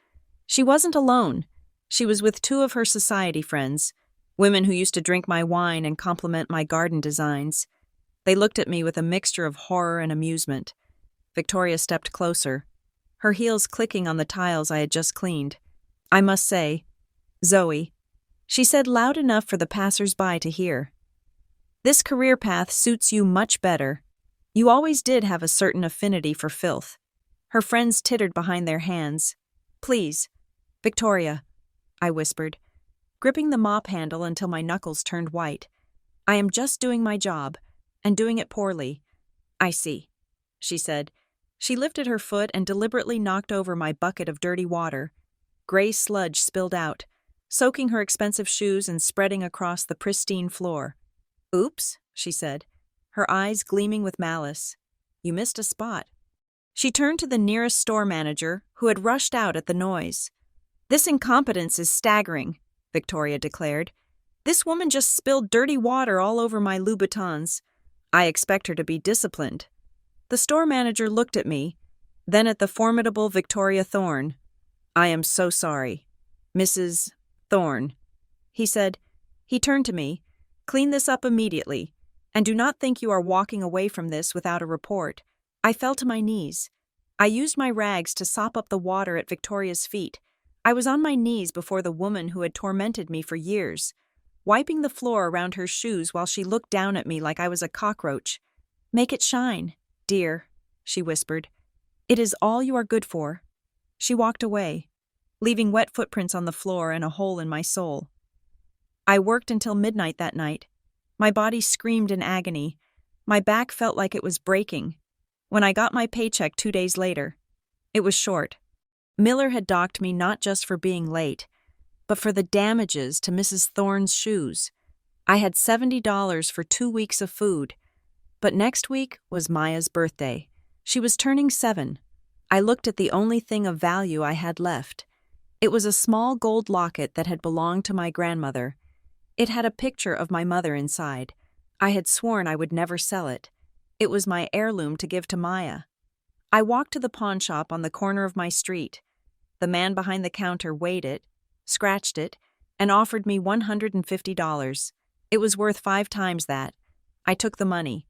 A: She wasn't alone. She was with 2 of her society friends, women who used to drink my wine and compliment my garden designs. They looked at me with a mixture of horror and amusement. Victoria stepped closer, her heels clicking on the tiles I had just cleaned. "I must say, Zoe," she said loud enough for the passers-by to hear, "this career path suits you much better. You always did have a certain affinity for filth." Her friends tittered behind their hands. "Please, Victoria," I whispered, gripping the mop handle until my knuckles turned white. "I am just doing my job, and doing it poorly." "I see," she said. She lifted her foot and deliberately knocked over my bucket of dirty water. Gray sludge spilled out, soaking her expensive shoes and spreading across the pristine floor. "Oops," she said, her eyes gleaming with malice. "You missed a spot." She turned to the nearest store manager, who had rushed out at the noise. "This incompetence is staggering," Victoria declared. "This woman just spilled dirty water all over my Louboutins. I expect her to be disciplined." The store manager looked at me, then at the formidable Victoria Thorne. "I am so sorry. Mrs. Thorne," he said. He turned to me. "Clean this up immediately, and do not think you are walking away from this without a report." I fell to my knees. I used my rags to sop up the water at Victoria's feet. I was on my knees before the woman who had tormented me for years, wiping the floor around her shoes while she looked down at me like I was a cockroach. "Make it shine, dear," she whispered. "It is all you are good for." She walked away, leaving wet footprints on the floor and a hole in my soul. I worked until midnight that night. My body screamed in agony. My back felt like it was breaking. When I got my paycheck 2 days later, it was short. Miller had docked me not just for being late, but for the damages to Mrs. Thorne's shoes. I had $70 for 2 weeks of food. But next week was Maya's birthday. She was turning 7. I looked at the only thing of value I had left. It was a small gold locket that had belonged to my grandmother. It had a picture of my mother inside. I had sworn I would never sell it. It was my heirloom to give to Maya. I walked to the pawn shop on the corner of my street. The man behind the counter weighed it, scratched it, and offered me $150. It was worth 5 times that. I took the money.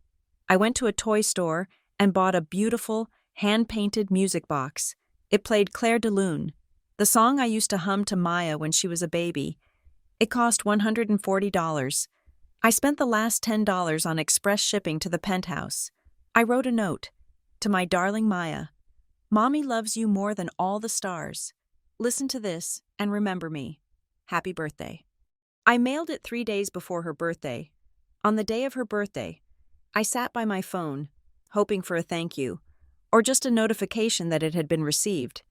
A: I went to a toy store and bought a beautiful, hand-painted music box. It played Claire de Lune, the song I used to hum to Maya when she was a baby. It cost $140. I spent the last $10 on express shipping to the penthouse. I wrote a note. To my darling Maya, "Mommy loves you more than all the stars. Listen to this and remember me. Happy birthday." I mailed it 3 days before her birthday. On the day of her birthday, I sat by my phone, hoping for a thank you, or just a notification that it had been received.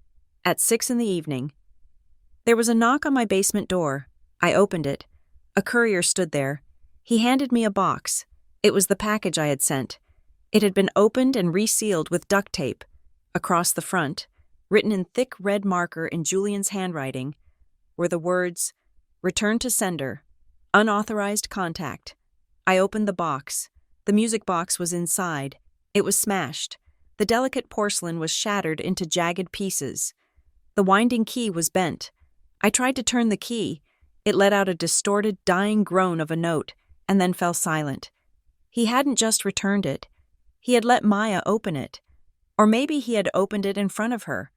A: At 6 in the evening, there was a knock on my basement door. I opened it. A courier stood there. He handed me a box. It was the package I had sent. It had been opened and resealed with duct tape. Across the front, written in thick red marker in Julian's handwriting, were the words, "Return to sender. Unauthorized contact." I opened the box. The music box was inside. It was smashed. The delicate porcelain was shattered into jagged pieces. The winding key was bent. I tried to turn the key. It let out a distorted, dying groan of a note, and then fell silent. He hadn't just returned it. He had let Maya open it. Or maybe he had opened it in front of her,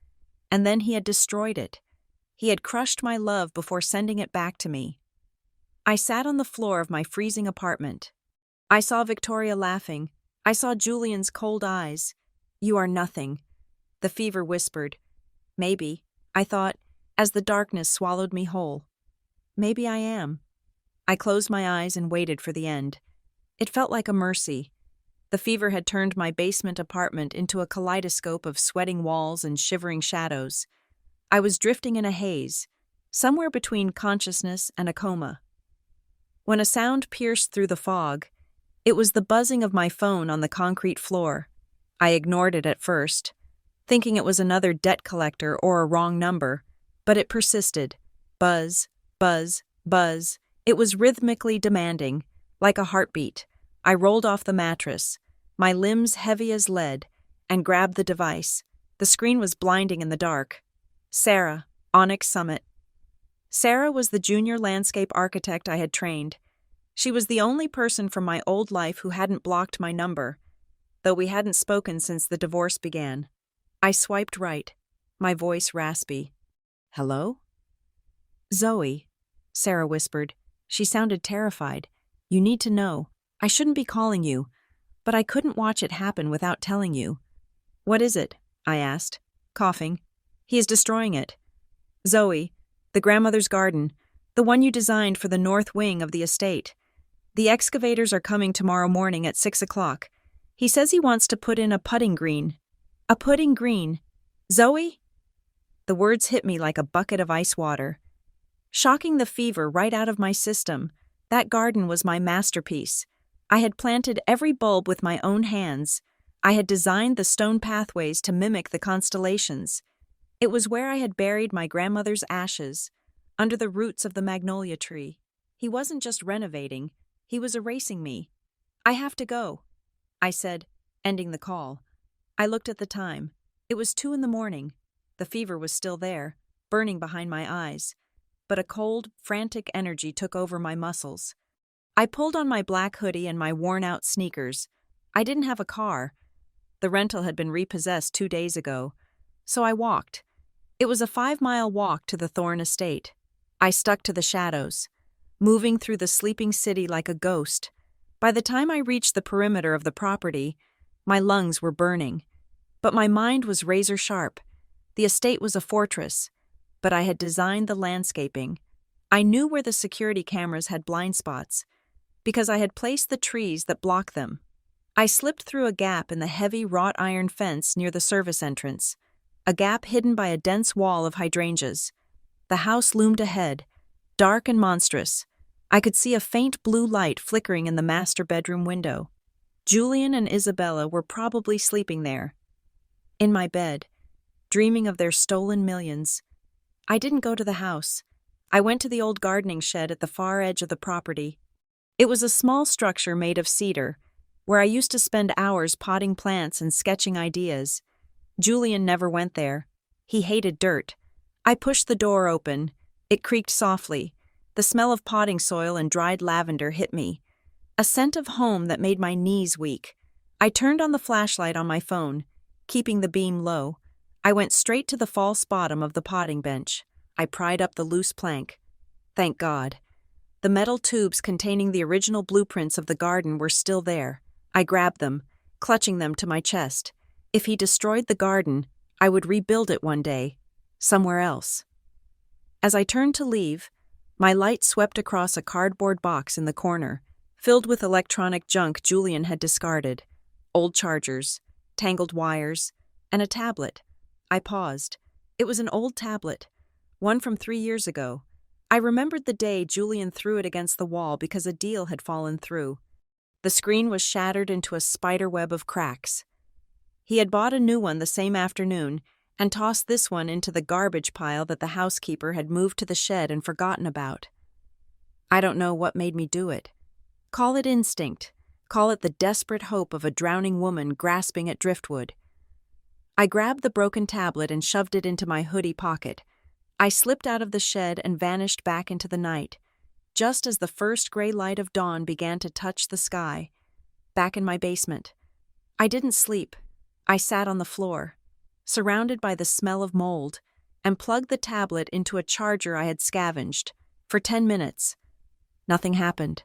A: and then he had destroyed it. He had crushed my love before sending it back to me. I sat on the floor of my freezing apartment. I saw Victoria laughing. I saw Julian's cold eyes. "You are nothing," the fever whispered. "Maybe," I thought, as the darkness swallowed me whole. "Maybe I am." I closed my eyes and waited for the end. It felt like a mercy. The fever had turned my basement apartment into a kaleidoscope of sweating walls and shivering shadows. I was drifting in a haze, somewhere between consciousness and a coma. When a sound pierced through the fog, it was the buzzing of my phone on the concrete floor. I ignored it at first, thinking it was another debt collector or a wrong number, but it persisted. Buzz, buzz, buzz. It was rhythmically demanding, like a heartbeat. I rolled off the mattress, my limbs heavy as lead, and grabbed the device. The screen was blinding in the dark. Sarah, Onyx Summit. Sarah was the junior landscape architect I had trained. She was the only person from my old life who hadn't blocked my number, though we hadn't spoken since the divorce began. I swiped right, my voice raspy. "Hello?" "Zoe," Sarah whispered. She sounded terrified. "You need to know. I shouldn't be calling you, but I couldn't watch it happen without telling you." "What is it?" I asked, coughing. "He is destroying it." "Zoe, the grandmother's garden, the one you designed for the north wing of the estate. The excavators are coming tomorrow morning at 6 o'clock. He says he wants to put in a putting green." "A putting green? Zoe?" The words hit me like a bucket of ice water. Shocking the fever right out of my system, that garden was my masterpiece. I had planted every bulb with my own hands. I had designed the stone pathways to mimic the constellations. It was where I had buried my grandmother's ashes, under the roots of the magnolia tree. He wasn't just renovating, he was erasing me. "I have to go," I said, ending the call. I looked at the time. It was 2 a.m. The fever was still there, burning behind my eyes, but a cold, frantic energy took over my muscles. I pulled on my black hoodie and my worn-out sneakers. I didn't have a car. The rental had been repossessed 2 days ago, so I walked. It was a 5-mile walk to the Thorne estate. I stuck to the shadows, moving through the sleeping city like a ghost. By the time I reached the perimeter of the property, my lungs were burning. But my mind was razor sharp. The estate was a fortress, but I had designed the landscaping. I knew where the security cameras had blind spots, because I had placed the trees that blocked them. I slipped through a gap in the heavy wrought iron fence near the service entrance, a gap hidden by a dense wall of hydrangeas. The house loomed ahead, dark and monstrous. I could see a faint blue light flickering in the master bedroom window. Julian and Isabella were probably sleeping there. In my bed, dreaming of their stolen millions. I didn't go to the house. I went to the old gardening shed at the far edge of the property. It was a small structure made of cedar, where I used to spend hours potting plants and sketching ideas. Julian never went there. He hated dirt. I pushed the door open. It creaked softly. The smell of potting soil and dried lavender hit me. A scent of home that made my knees weak. I turned on the flashlight on my phone, keeping the beam low. I went straight to the false bottom of the potting bench. I pried up the loose plank. Thank God. The metal tubes containing the original blueprints of the garden were still there. I grabbed them, clutching them to my chest. If he destroyed the garden, I would rebuild it one day, somewhere else. As I turned to leave, my light swept across a cardboard box in the corner, filled with electronic junk Julian had discarded. Old chargers, tangled wires, and a tablet. I paused. It was an old tablet, one from 3 years ago. I remembered the day Julian threw it against the wall because a deal had fallen through. The screen was shattered into a spiderweb of cracks. He had bought a new one the same afternoon and tossed this one into the garbage pile that the housekeeper had moved to the shed and forgotten about. I don't know what made me do it. Call it instinct. Call it the desperate hope of a drowning woman grasping at driftwood. I grabbed the broken tablet and shoved it into my hoodie pocket. I slipped out of the shed and vanished back into the night, just as the first gray light of dawn began to touch the sky. Back in my basement. I didn't sleep. I sat on the floor, surrounded by the smell of mold, and plugged the tablet into a charger I had scavenged. For 10 minutes. Nothing happened.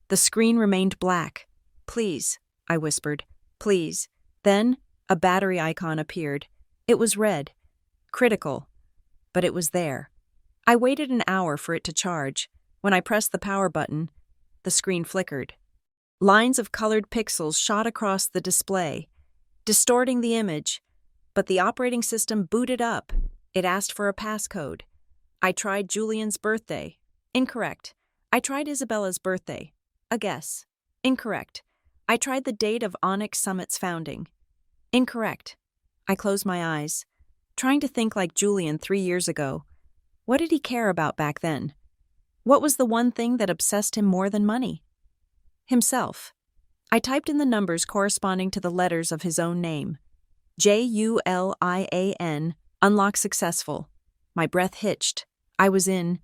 A: The screen remained black. "Please," I whispered. "Please." Then, a battery icon appeared. It was red. Critical. But it was there. I waited an hour for it to charge. When I pressed the power button, the screen flickered. Lines of colored pixels shot across the display, distorting the image, but the operating system booted up. It asked for a passcode. I tried Julian's birthday. Incorrect. I tried Isabella's birthday. A guess. Incorrect. I tried the date of Onyx Summit's founding. Incorrect. I closed my eyes, trying to think like Julian 3 years ago. What did he care about back then? What was the one thing that obsessed him more than money? Himself. I typed in the numbers corresponding to the letters of his own name. Julian, unlock successful. My breath hitched. I was in.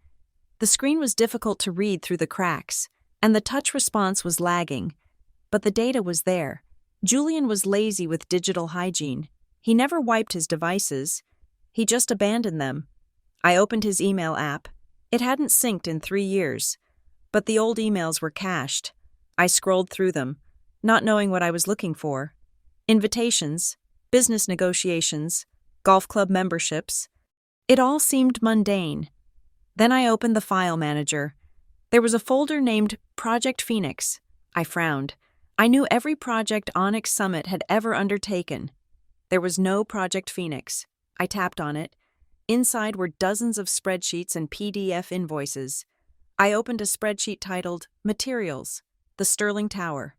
A: The screen was difficult to read through the cracks, and the touch response was lagging. But the data was there. Julian was lazy with digital hygiene. He never wiped his devices. He just abandoned them. I opened his email app. It hadn't synced in 3 years, but the old emails were cached. I scrolled through them, not knowing what I was looking for. Invitations, business negotiations, golf club memberships. It all seemed mundane. Then I opened the file manager. There was a folder named Project Phoenix. I frowned. I knew every project Onyx Summit had ever undertaken. There was no Project Phoenix. I tapped on it. Inside were dozens of spreadsheets and PDF invoices. I opened a spreadsheet titled Materials, the Sterling Tower.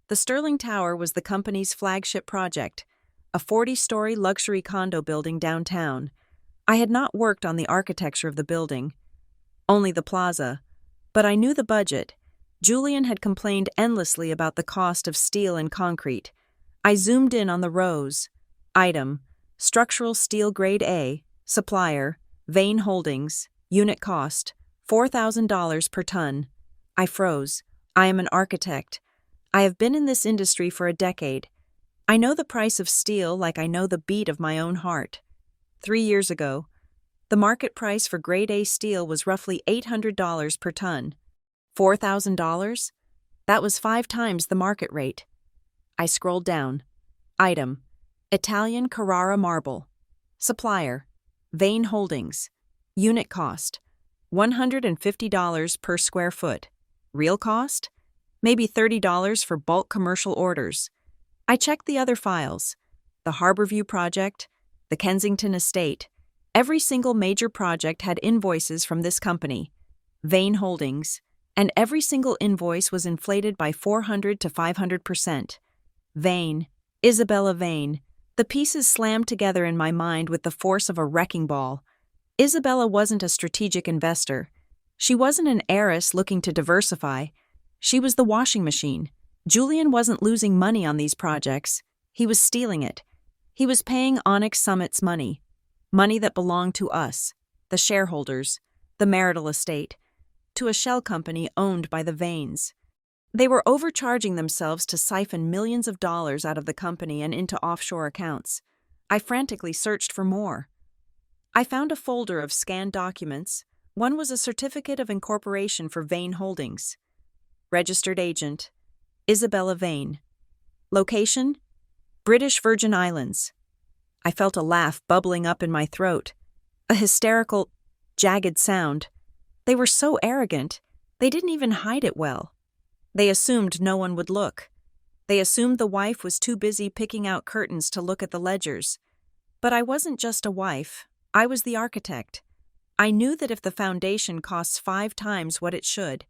A: The Sterling Tower was the company's flagship project, a 40-story luxury condo building downtown. I had not worked on the architecture of the building, only the plaza, but I knew the budget. Julian had complained endlessly about the cost of steel and concrete. I zoomed in on the rows. Item: structural steel grade A, supplier, Vane Holdings, unit cost, $4,000 per ton. I froze. I am an architect. I have been in this industry for a decade. I know the price of steel like I know the beat of my own heart. 3 years ago, the market price for grade A steel was roughly $800 per ton. $4,000? That was 5 times the market rate. I scrolled down. Item: Italian Carrara marble. Supplier: Vane Holdings. Unit cost: $150 per square foot. Real cost? Maybe $30 for bulk commercial orders. I checked the other files. The Harborview project, the Kensington estate. Every single major project had invoices from this company, Vane Holdings, and every single invoice was inflated by 400 to 500%. Vane, Isabella Vane. The pieces slammed together in my mind with the force of a wrecking ball. Isabella wasn't a strategic investor. She wasn't an heiress looking to diversify. She was the washing machine. Julian wasn't losing money on these projects. He was stealing it. He was paying Onyx Summit's money. Money that belonged to us, the shareholders, the marital estate, to a shell company owned by the Vanes. They were overcharging themselves to siphon millions of dollars out of the company and into offshore accounts. I frantically searched for more. I found a folder of scanned documents. One was a certificate of incorporation for Vane Holdings. Registered agent: Isabella Vane. Location: British Virgin Islands. I felt a laugh bubbling up in my throat. A hysterical, jagged sound. They were so arrogant. They didn't even hide it well. They assumed no one would look. They assumed the wife was too busy picking out curtains to look at the ledgers. But I wasn't just a wife. I was the architect. I knew that if the foundation costs 5 times what it should,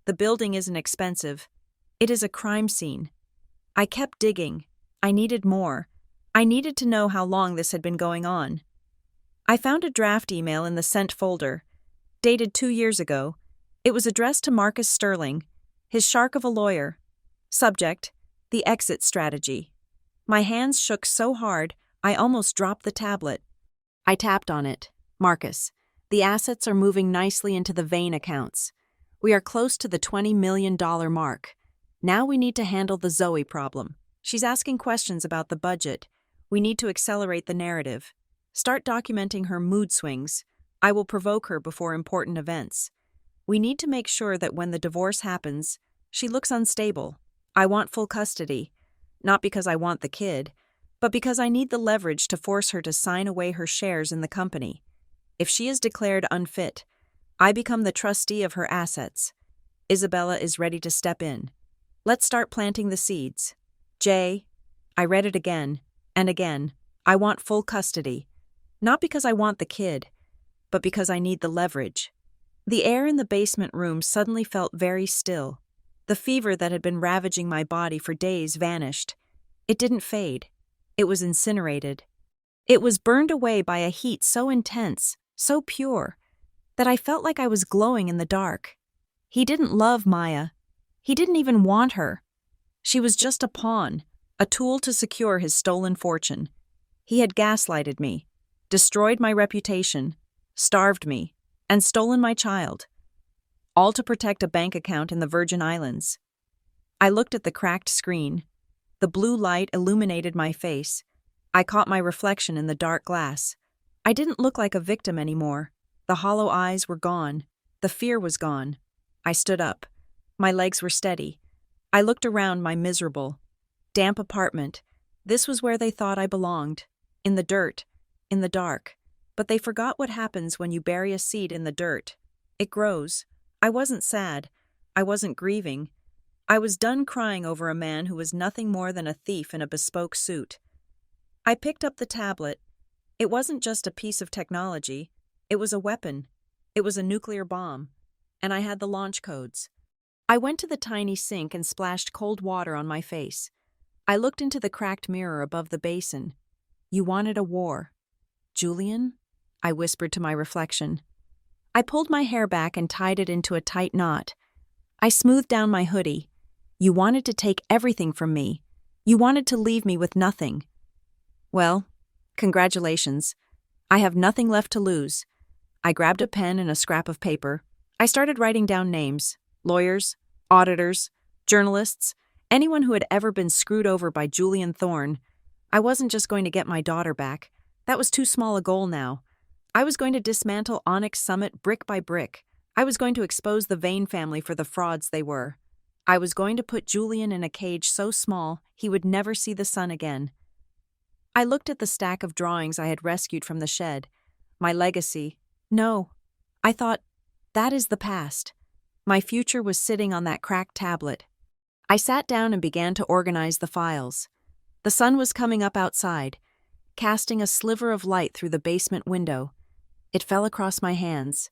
A: the building isn't expensive. It is a crime scene. I kept digging. I needed more. I needed to know how long this had been going on. I found a draft email in the sent folder, dated 2 years ago. It was addressed to Marcus Sterling, his shark of a lawyer. Subject: the exit strategy. My hands shook so hard, I almost dropped the tablet. I tapped on it. Marcus, the assets are moving nicely into the Vane accounts. We are close to the $20 million mark. Now we need to handle the Zoe problem. She's asking questions about the budget. We need to accelerate the narrative. Start documenting her mood swings. I will provoke her before important events. We need to make sure that when the divorce happens, she looks unstable. I want full custody, not because I want the kid, but because I need the leverage to force her to sign away her shares in the company. If she is declared unfit, I become the trustee of her assets. Isabella is ready to step in. Let's start planting the seeds. Jay, I read it again and again. I want full custody. Not because I want the kid, but because I need the leverage. The air in the basement room suddenly felt very still. The fever that had been ravaging my body for days vanished. It didn't fade. It was incinerated. It was burned away by a heat so intense, so pure, that I felt like I was glowing in the dark. He didn't love Maya. He didn't even want her. She was just a pawn, a tool to secure his stolen fortune. He had gaslighted me, destroyed my reputation, starved me, and stolen my child, all to protect a bank account in the Virgin Islands. I looked at the cracked screen. The blue light illuminated my face. I caught my reflection in the dark glass. I didn't look like a victim anymore. The hollow eyes were gone. The fear was gone. I stood up. My legs were steady. I looked around my miserable, damp apartment. This was where they thought I belonged. In the dirt, in the dark. But they forgot what happens when you bury a seed in the dirt. It grows. I wasn't sad. I wasn't grieving. I was done crying over a man who was nothing more than a thief in a bespoke suit. I picked up the tablet. It wasn't just a piece of technology. It was a weapon. It was a nuclear bomb. And I had the launch codes. I went to the tiny sink and splashed cold water on my face. I looked into the cracked mirror above the basin. You wanted a war. Julian? I whispered to my reflection. I pulled my hair back and tied it into a tight knot. I smoothed down my hoodie. You wanted to take everything from me. You wanted to leave me with nothing. Well, congratulations. I have nothing left to lose. I grabbed a pen and a scrap of paper. I started writing down names: lawyers, auditors, journalists, anyone who had ever been screwed over by Julian Thorne. I wasn't just going to get my daughter back. That was too small a goal now. I was going to dismantle Onyx Summit brick by brick. I was going to expose the Vane family for the frauds they were. I was going to put Julian in a cage so small he would never see the sun again. I looked at the stack of drawings I had rescued from the shed. My legacy. No. I thought, that is the past. My future was sitting on that cracked tablet. I sat down and began to organize the files. The sun was coming up outside, casting a sliver of light through the basement window. It fell across my hands.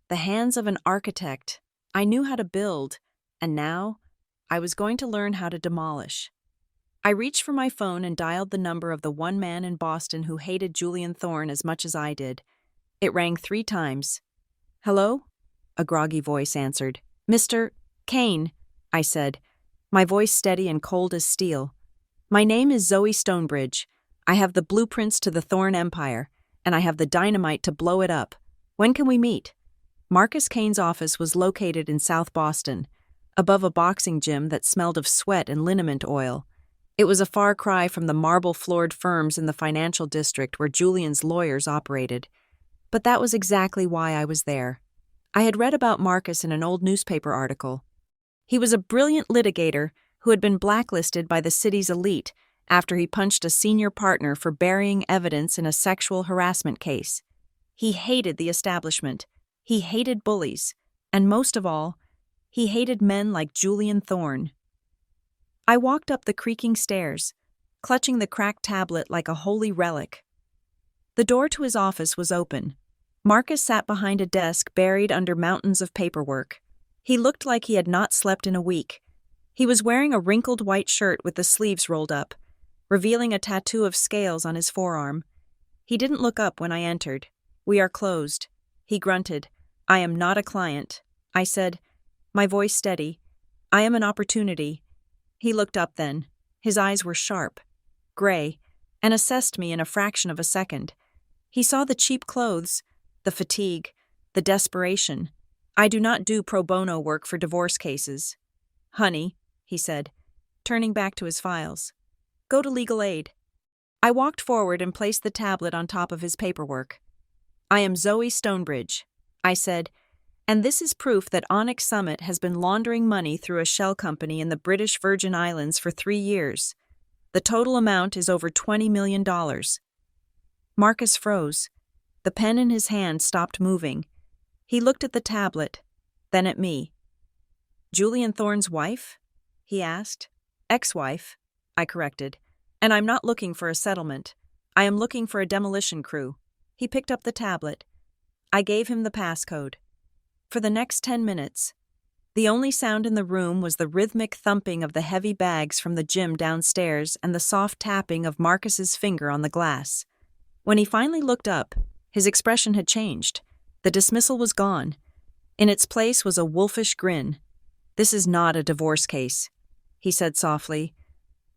A: The hands of an architect. I knew how to build, and now I was going to learn how to demolish. I reached for my phone and dialed the number of the one man in Boston who hated Julian Thorne as much as I did. It rang 3 times. "Hello?" A groggy voice answered. "Mr. Kane," I said, my voice steady and cold as steel. "My name is Zoe Stonebridge. I have the blueprints to the Thorne Empire, and I have the dynamite to blow it up. When can we meet?" Marcus Kane's office was located in South Boston, above a boxing gym that smelled of sweat and liniment oil. It was a far cry from the marble-floored firms in the financial district where Julian's lawyers operated. But that was exactly why I was there. I had read about Marcus in an old newspaper article. He was a brilliant litigator who had been blacklisted by the city's elite after he punched a senior partner for burying evidence in a sexual harassment case. He hated the establishment. He hated bullies. And most of all, he hated men like Julian Thorne. I walked up the creaking stairs, clutching the cracked tablet like a holy relic. The door to his office was open. Marcus sat behind a desk buried under mountains of paperwork. He looked like he had not slept in a week. He was wearing a wrinkled white shirt with the sleeves rolled up, revealing a tattoo of scales on his forearm. He didn't look up when I entered. "We are closed." He grunted. "I am not a client." I said, my voice steady, "I am an opportunity." He looked up then. His eyes were sharp, gray, and assessed me in a fraction of a second. He saw the cheap clothes, the fatigue, the desperation. "I do not do pro bono work for divorce cases." "Honey," he said, turning back to his files, "go to legal aid." I walked forward and placed the tablet on top of his paperwork. "I am Zoe Stonebridge," I said, "and this is proof that Onyx Summit has been laundering money through a shell company in the British Virgin Islands for 3 years. The total amount is over $20 million. Marcus froze. The pen in his hand stopped moving. He looked at the tablet, then at me. "Julian Thorne's wife?" he asked. "Ex-wife," I corrected. "And I'm not looking for a settlement. I am looking for a demolition crew." He picked up the tablet. I gave him the passcode. For the next 10 minutes, the only sound in the room was the rhythmic thumping of the heavy bags from the gym downstairs and the soft tapping of Marcus's finger on the glass. When he finally looked up, his expression had changed. The dismissal was gone. In its place was a wolfish grin. "This is not a divorce case," he said softly.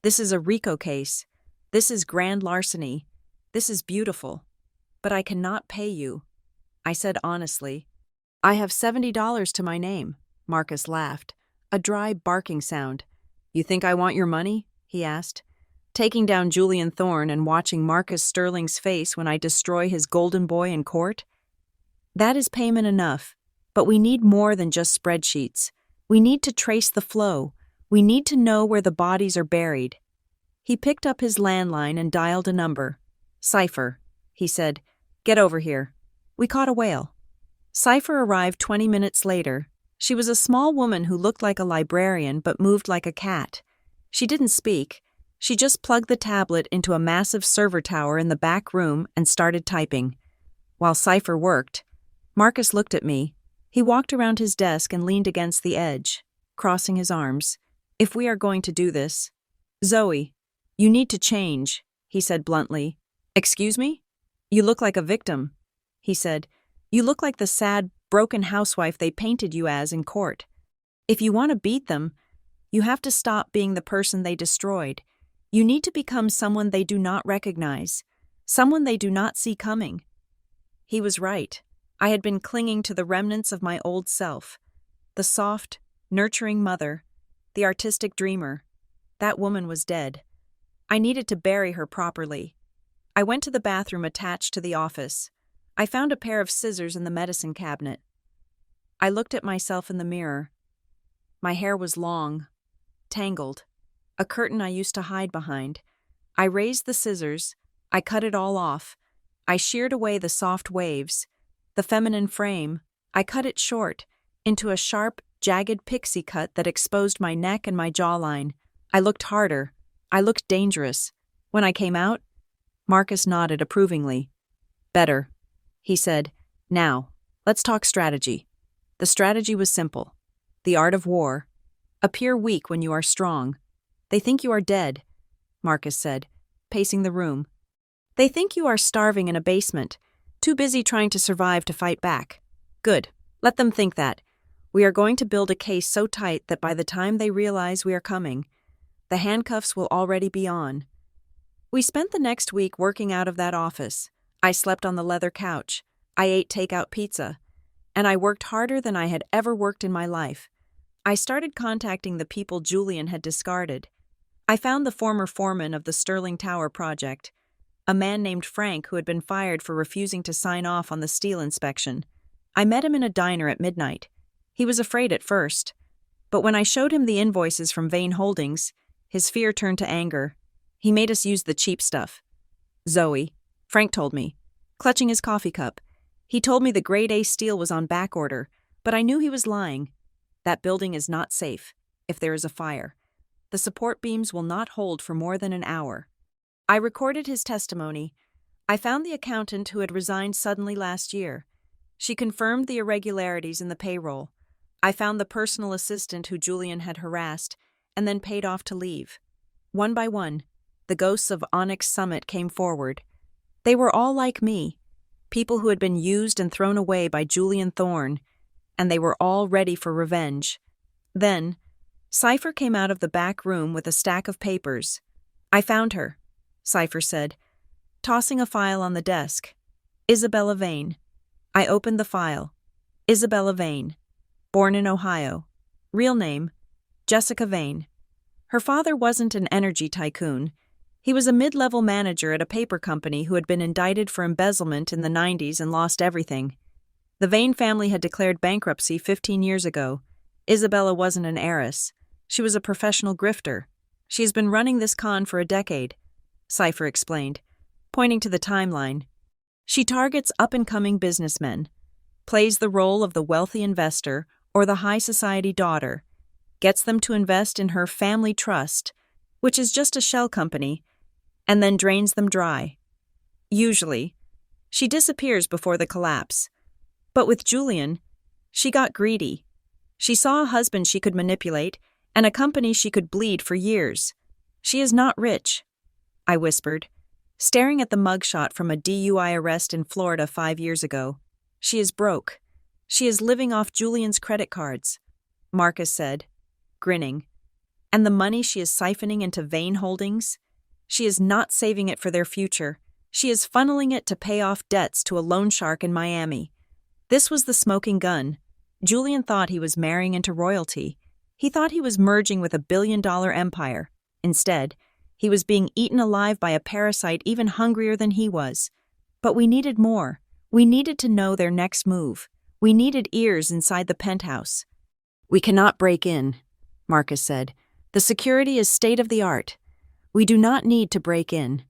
A: "This is a RICO case. This is grand larceny. This is beautiful. But I cannot pay you." I said honestly. "I have $70 to my name." Marcus laughed, a dry barking sound. "You think I want your money?" he asked. "Taking down Julian Thorne and watching Marcus Sterling's face when I destroy his golden boy in court? That is payment enough, but we need more than just spreadsheets. We need to trace the flow. We need to know where the bodies are buried." He picked up his landline and dialed a number. "Cypher," he said. "Get over here." We caught a whale. Cypher arrived 20 minutes later. She was a small woman who looked like a librarian but moved like a cat. She didn't speak. She just plugged the tablet into a massive server tower in the back room and started typing. While Cypher worked, Marcus looked at me. He walked around his desk and leaned against the edge, crossing his arms. "If we are going to do this—" "Zoe, you need to change," he said bluntly. "Excuse me? You look like a victim." he said. You look like the sad, broken housewife they painted you as in court. If you want to beat them, you have to stop being the person they destroyed. You need to become someone they do not recognize, someone they do not see coming. He was right. I had been clinging to the remnants of my old self. The soft, nurturing mother, the artistic dreamer. That woman was dead. I needed to bury her properly. I went to the bathroom attached to the office. I found a pair of scissors in the medicine cabinet. I looked at myself in the mirror. My hair was long, tangled, a curtain I used to hide behind. I raised the scissors. I cut it all off. I sheared away the soft waves, the feminine frame. I cut it short, into a sharp, jagged pixie cut that exposed my neck and my jawline. I looked harder. I looked dangerous. When I came out, Marcus nodded approvingly. Better, he said. Now, let's talk strategy. The strategy was simple. The art of war. Appear weak when you are strong. They think you are dead, Marcus said, pacing the room. They think you are starving in a basement, too busy trying to survive to fight back. Good. Let them think that. We are going to build a case so tight that by the time they realize we are coming, the handcuffs will already be on. We spent the next week working out of that office. I slept on the leather couch. I ate takeout pizza. And I worked harder than I had ever worked in my life. I started contacting the people Julian had discarded. I found the former foreman of the Sterling Tower project, a man named Frank who had been fired for refusing to sign off on the steel inspection. I met him in a diner at midnight. He was afraid at first, but when I showed him the invoices from Vane Holdings, his fear turned to anger. He made us use the cheap stuff. Zoe, Frank told me, clutching his coffee cup. He told me the grade A steel was on back order, but I knew he was lying. That building is not safe if there is a fire. The support beams will not hold for more than an hour. I recorded his testimony. I found the accountant who had resigned suddenly last year. She confirmed the irregularities in the payroll. I found the personal assistant who Julian had harassed and then paid off to leave. One by one, the ghosts of Onyx Summit came forward. They were all like me, people who had been used and thrown away by Julian Thorne, and they were all ready for revenge. Then, Cypher came out of the back room with a stack of papers. I found her, Cypher said, tossing a file on the desk. Isabella Vane. I opened the file. Isabella Vane. Born in Ohio. Real name, Jessica Vane. Her father wasn't an energy tycoon. He was a mid-level manager at a paper company who had been indicted for embezzlement in the 90s and lost everything. The Vane family had declared bankruptcy 15 years ago. Isabella wasn't an heiress. She was a professional grifter. She has been running this con for a decade, Cypher explained, pointing to the timeline. She targets up-and-coming businessmen, plays the role of the wealthy investor or the high society daughter, gets them to invest in her family trust, which is just a shell company, and then drains them dry. Usually, she disappears before the collapse. But with Julian, she got greedy. She saw a husband she could manipulate and a company she could bleed for years. She is not rich, I whispered, staring at the mugshot from a DUI arrest in Florida 5 years ago. She is broke. She is living off Julian's credit cards, Marcus said, grinning. And the money she is siphoning into Vane Holdings? She is not saving it for their future. She is funneling it to pay off debts to a loan shark in Miami. This was the smoking gun. Julian thought he was marrying into royalty. He thought he was merging with a billion-dollar empire. Instead, he was being eaten alive by a parasite even hungrier than he was. But we needed more. We needed to know their next move. We needed ears inside the penthouse. We cannot break in, Marcus said. The security is state-of-the-art. We do not need to break in,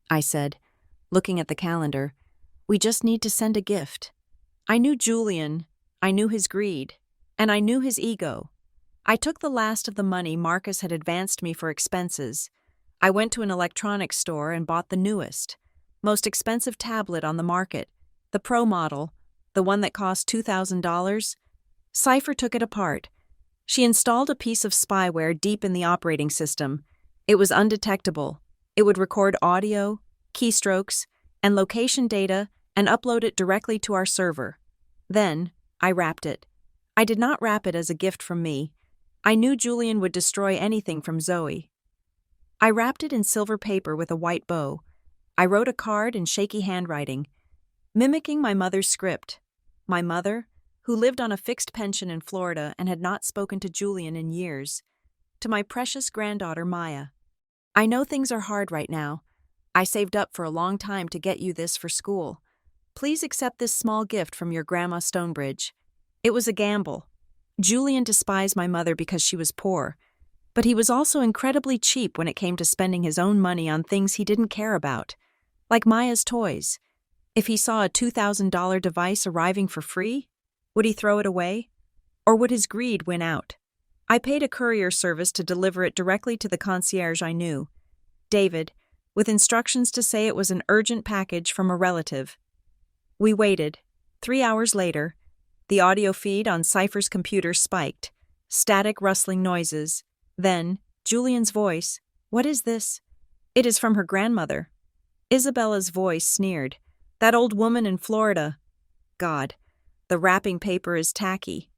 A: I said, looking at the calendar. We just need to send a gift. I knew Julian, I knew his greed, and I knew his ego. I took the last of the money Marcus had advanced me for expenses. I went to an electronics store and bought the newest, most expensive tablet on the market, the Pro model, the one that cost $2,000. Cypher took it apart. She installed a piece of spyware deep in the operating system. It was undetectable. It would record audio, keystrokes, and location data and upload it directly to our server. Then, I wrapped it. I did not wrap it as a gift from me. I knew Julian would destroy anything from Zoe. I wrapped it in silver paper with a white bow. I wrote a card in shaky handwriting, mimicking my mother's script. My mother, who lived on a fixed pension in Florida and had not spoken to Julian in years. To my precious granddaughter, Maya. I know things are hard right now. I saved up for a long time to get you this for school. Please accept this small gift from your Grandma Stonebridge. It was a gamble. Julian despised my mother because she was poor, but he was also incredibly cheap when it came to spending his own money on things he didn't care about, like Maya's toys. If he saw a $2,000 device arriving for free, would he throw it away? Or would his greed win out? I paid a courier service to deliver it directly to the concierge I knew, David, with instructions to say it was an urgent package from a relative. We waited. 3 hours later, the audio feed on Cypher's computer spiked, static rustling noises. Then, Julian's voice, "What is this?" "It is from her grandmother." Isabella's voice sneered, "That old woman in Florida." God, the wrapping paper is tacky.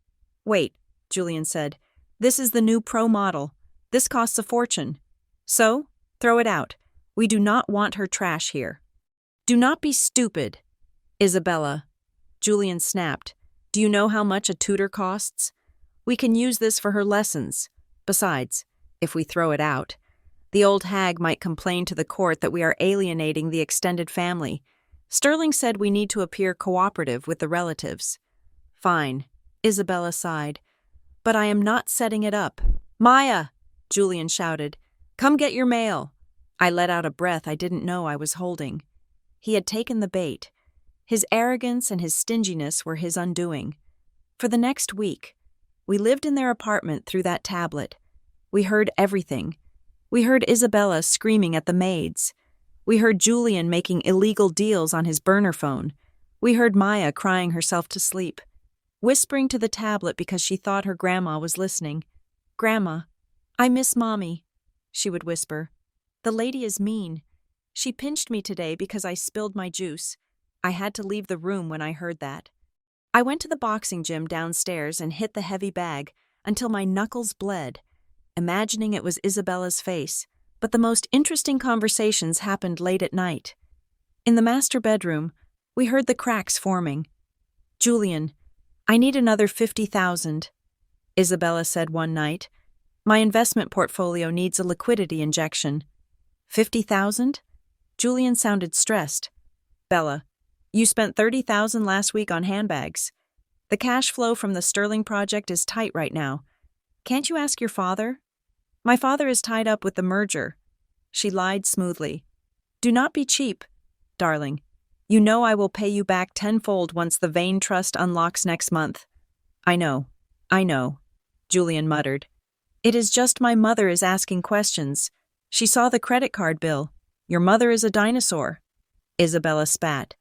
A: "Wait," Julian said. "This is the new Pro model. This costs a fortune. So, throw it out. We do not want her trash here." "Do not be stupid, Isabella," Julian snapped. "Do you know how much a tutor costs? We can use this for her lessons. Besides, if we throw it out, the old hag might complain to the court that we are alienating the extended family. Sterling said we need to appear cooperative with the relatives." "Fine," Isabella sighed. "But I am not setting it up." "Maya!" Julian shouted. "Come get your mail." I let out a breath I didn't know I was holding. He had taken the bait. His arrogance and his stinginess were his undoing. For the next week, we lived in their apartment through that tablet. We heard everything. We heard Isabella screaming at the maids. We heard Julian making illegal deals on his burner phone. We heard Maya crying herself to sleep, whispering to the tablet because she thought her grandma was listening. "Grandma, I miss Mommy," she would whisper. "The lady is mean. She pinched me today because I spilled my juice. I had to leave the room when I heard that." I went to the boxing gym downstairs and hit the heavy bag until my knuckles bled, imagining it was Isabella's face. But the most interesting conversations happened late at night. In the master bedroom, we heard the cracks forming. "Julian, I need another 50,000, Isabella said one night. "My investment portfolio needs a liquidity injection." 50,000? Julian sounded stressed. "Bella, you spent 30,000 last week on handbags. The cash flow from the Sterling project is tight right now. Can't you ask your father?" "My father is tied up with the merger." She lied smoothly. "Do not be cheap, darling. You know I will pay you back tenfold once the Vane Trust unlocks next month." I know, Julian muttered. "It is just my mother is asking questions. She saw the credit card bill. Your mother is a dinosaur." Isabella spat.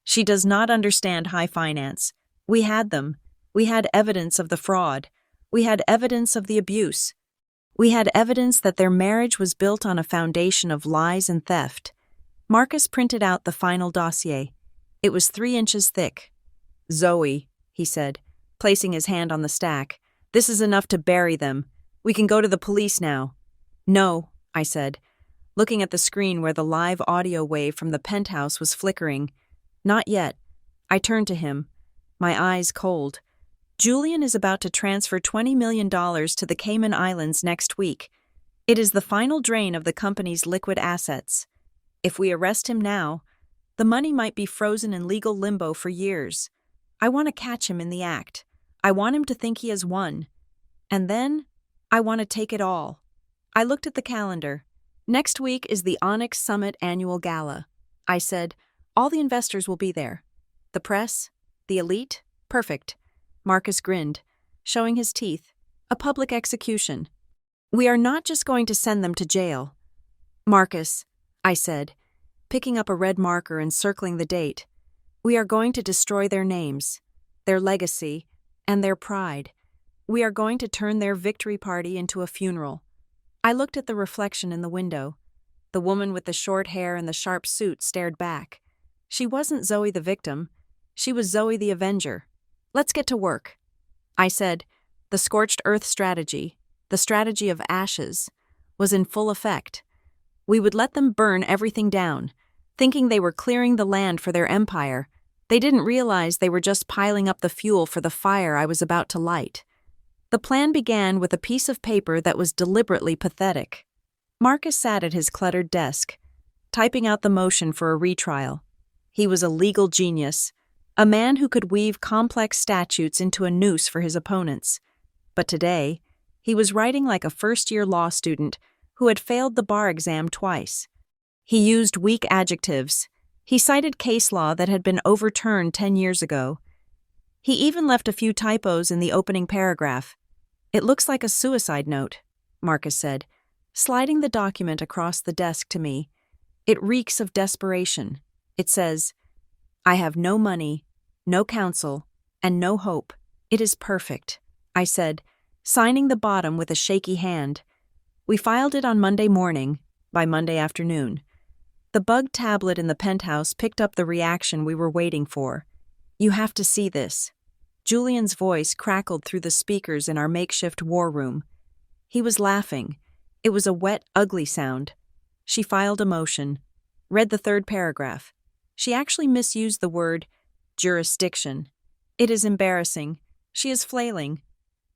A: "She does not understand high finance. We had them. We had evidence of the fraud. We had evidence of the abuse. We had evidence that their marriage was built on a foundation of lies and theft." Marcus printed out the final dossier. It was 3 inches thick. "Zoe," he said, placing his hand on the stack, "this is enough to bury them. We can go to the police now." "No," I said, looking at the screen where the live audio wave from the penthouse was flickering. "Not yet." I turned to him, my eyes cold. "Julian is about to transfer $20 million to the Cayman Islands next week. It is the final drain of the company's liquid assets. If we arrest him now, the money might be frozen in legal limbo for years. I want to catch him in the act. I want him to think he has won. And then, I want to take it all." I looked at the calendar. "Next week is the Onyx Summit annual gala." I said, "All the investors will be there. The press, the elite, perfect." Marcus grinned, showing his teeth. "A public execution. We are not just going to send them to jail." "Marcus," I said, picking up a red marker and circling the date, "we are going to destroy their names, their legacy, and their pride. We are going to turn their victory party into a funeral." I looked at the reflection in the window. The woman with the short hair and the sharp suit stared back. She wasn't Zoe the victim. She was Zoe the Avenger. Let's get to work. I said, the scorched earth strategy, the strategy of ashes, was in full effect. We would let them burn everything down, thinking they were clearing the land for their empire. They didn't realize they were just piling up the fuel for the fire I was about to light. The plan began with a piece of paper that was deliberately pathetic. Marcus sat at his cluttered desk, typing out the motion for a retrial. He was a legal genius, a man who could weave complex statutes into a noose for his opponents. But today, he was writing like a first-year law student who had failed the bar exam twice. He used weak adjectives. He cited case law that had been overturned 10 years ago. He even left a few typos in the opening paragraph. It looks like a suicide note, Marcus said, sliding the document across the desk to me. It reeks of desperation. It says, I have no money, no counsel, and no hope. It is perfect, I said, signing the bottom with a shaky hand. We filed it on Monday morning, by Monday afternoon. The bug tablet in the penthouse picked up the reaction we were waiting for. You have to see this. Julian's voice crackled through the speakers in our makeshift war room. He was laughing. It was a wet, ugly sound. She filed a motion, read the third paragraph. She actually misused the word jurisdiction. It is embarrassing. She is flailing.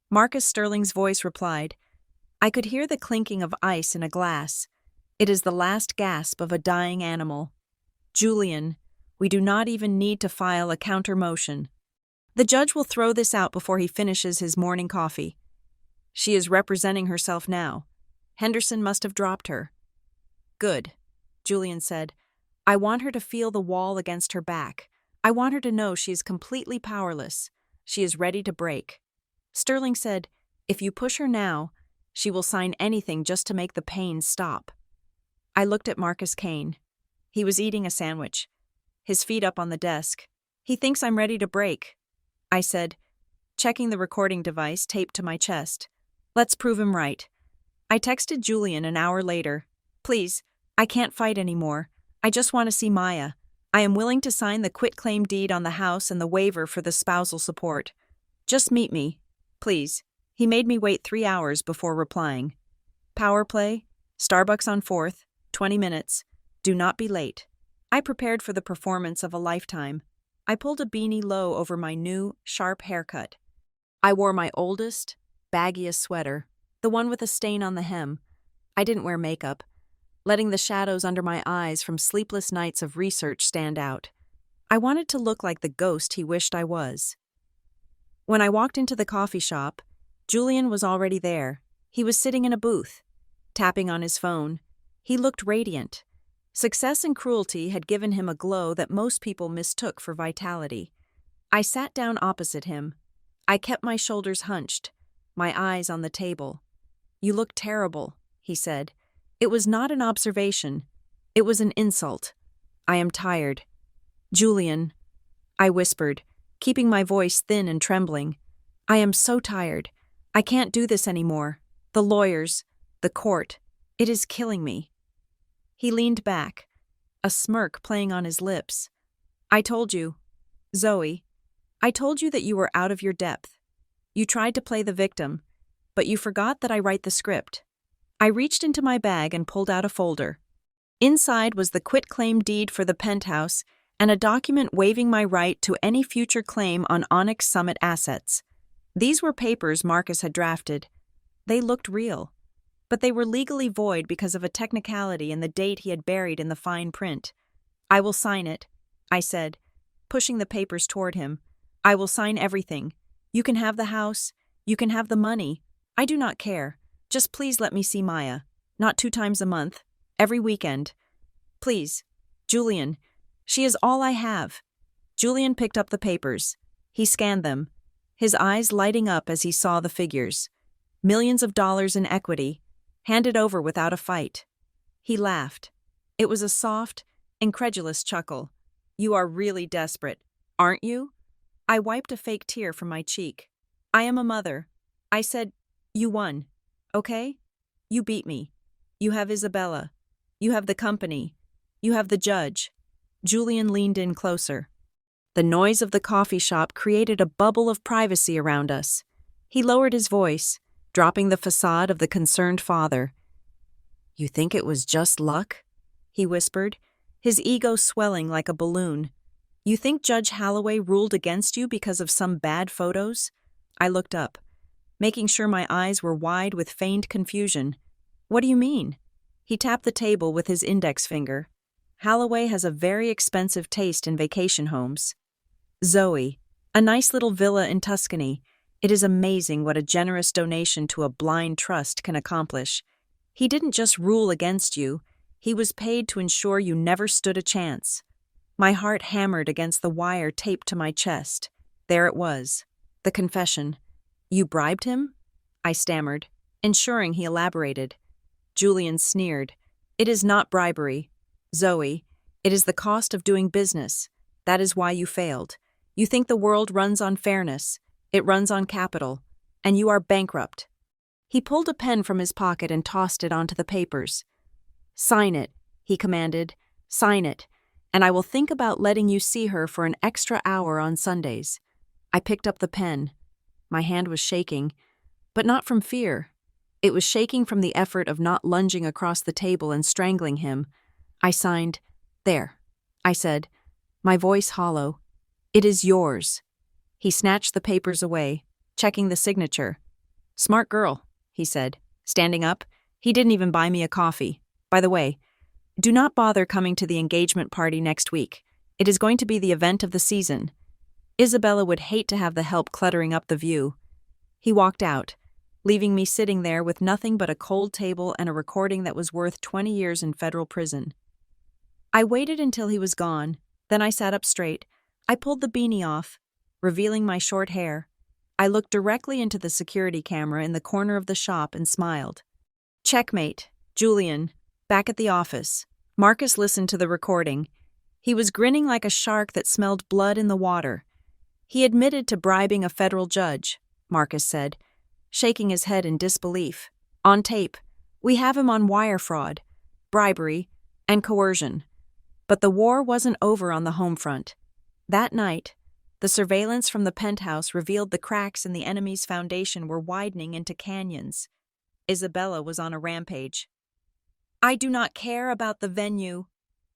A: Marcus Sterling's voice replied, I could hear the clinking of ice in a glass. It is the last gasp of a dying animal. Julian, we do not even need to file a counter motion. The judge will throw this out before he finishes his morning coffee. She is representing herself now. Henderson must have dropped her. Good, Julian said. I want her to feel the wall against her back. I want her to know she is completely powerless. She is ready to break. Sterling said, if you push her now, she will sign anything just to make the pain stop. I looked at Marcus Kane. He was eating a sandwich, his feet up on the desk. He thinks I'm ready to break, I said, checking the recording device taped to my chest. Let's prove him right. I texted Julian an hour later. Please, I can't fight anymore. I just want to see Maya. I am willing to sign the quitclaim deed on the house and the waiver for the spousal support. Just meet me, please. He made me wait 3 hours before replying. Power play, Starbucks on 4th, 20 minutes. Do not be late. I prepared for the performance of a lifetime. I pulled a beanie low over my new, sharp haircut. I wore my oldest, baggiest sweater, the one with a stain on the hem. I didn't wear makeup, letting the shadows under my eyes from sleepless nights of research stand out. I wanted to look like the ghost he wished I was. When I walked into the coffee shop, Julian was already there. He was sitting in a booth, tapping on his phone. He looked radiant. Success and cruelty had given him a glow that most people mistook for vitality. I sat down opposite him. I kept my shoulders hunched, my eyes on the table. You look terrible, he said. It was not an observation. It was an insult. I am tired. Julian, I whispered, keeping my voice thin and trembling. I am so tired. I can't do this anymore. The lawyers, the court, it is killing me. He leaned back, a smirk playing on his lips. I told you, Zoe, I told you that you were out of your depth. You tried to play the victim, but you forgot that I write the script. I reached into my bag and pulled out a folder. Inside was the quitclaim deed for the penthouse and a document waiving my right to any future claim on Onyx Summit assets. These were papers Marcus had drafted. They looked real, but they were legally void because of a technicality in the date he had buried in the fine print. I will sign it, I said, pushing the papers toward him. I will sign everything. You can have the house. You can have the money. I do not care. Just please let me see Maya. Not 2 times a month. Every weekend. Please. Julian. She is all I have. Julian picked up the papers. He scanned them, his eyes lighting up as he saw the figures. Millions of dollars in equity, handed over without a fight. He laughed. It was a soft, incredulous chuckle. You are really desperate, aren't you? I wiped a fake tear from my cheek. I am a mother. I said, you won. Okay? You beat me. You have Isabella. You have the company. You have the judge. Julian leaned in closer. The noise of the coffee shop created a bubble of privacy around us. He lowered his voice, dropping the facade of the concerned father. "You think it was just luck?" he whispered, his ego swelling like a balloon. "You think Judge Holloway ruled against you because of some bad photos?" I looked up, making sure my eyes were wide with feigned confusion. "What do you mean?" He tapped the table with his index finger. "Holloway has a very expensive taste in vacation homes. Zoe, a nice little villa in Tuscany. It is amazing what a generous donation to a blind trust can accomplish. He didn't just rule against you, he was paid to ensure you never stood a chance." My heart hammered against the wire taped to my chest. There it was, the confession. "You bribed him?" I stammered, ensuring he elaborated. Julian sneered. "It is not bribery. Zoe, it is the cost of doing business. That is why you failed. You think the world runs on fairness. It runs on capital. And you are bankrupt." He pulled a pen from his pocket and tossed it onto the papers. "Sign it," he commanded. "Sign it, and I will think about letting you see her for an extra hour on Sundays." I picked up the pen. My hand was shaking, but not from fear. It was shaking from the effort of not lunging across the table and strangling him. I signed, "There," I said, my voice hollow. "It is yours." He snatched the papers away, checking the signature. "Smart girl," he said, standing up. He didn't even buy me a coffee. "By the way, do not bother coming to the engagement party next week. It is going to be the event of the season. Isabella would hate to have the help cluttering up the view." He walked out, leaving me sitting there with nothing but a cold table and a recording that was worth 20 years in federal prison. I waited until he was gone, then I sat up straight. I pulled the beanie off, revealing my short hair. I looked directly into the security camera in the corner of the shop and smiled. Checkmate, Julian, back at the office. Marcus listened to the recording. He was grinning like a shark that smelled blood in the water. "He admitted to bribing a federal judge," Marcus said, shaking his head in disbelief. "On tape. We have him on wire fraud, bribery, and coercion." But the war wasn't over on the home front. That night, the surveillance from the penthouse revealed the cracks in the enemy's foundation were widening into canyons. Isabella was on a rampage. "I do not care about the venue,"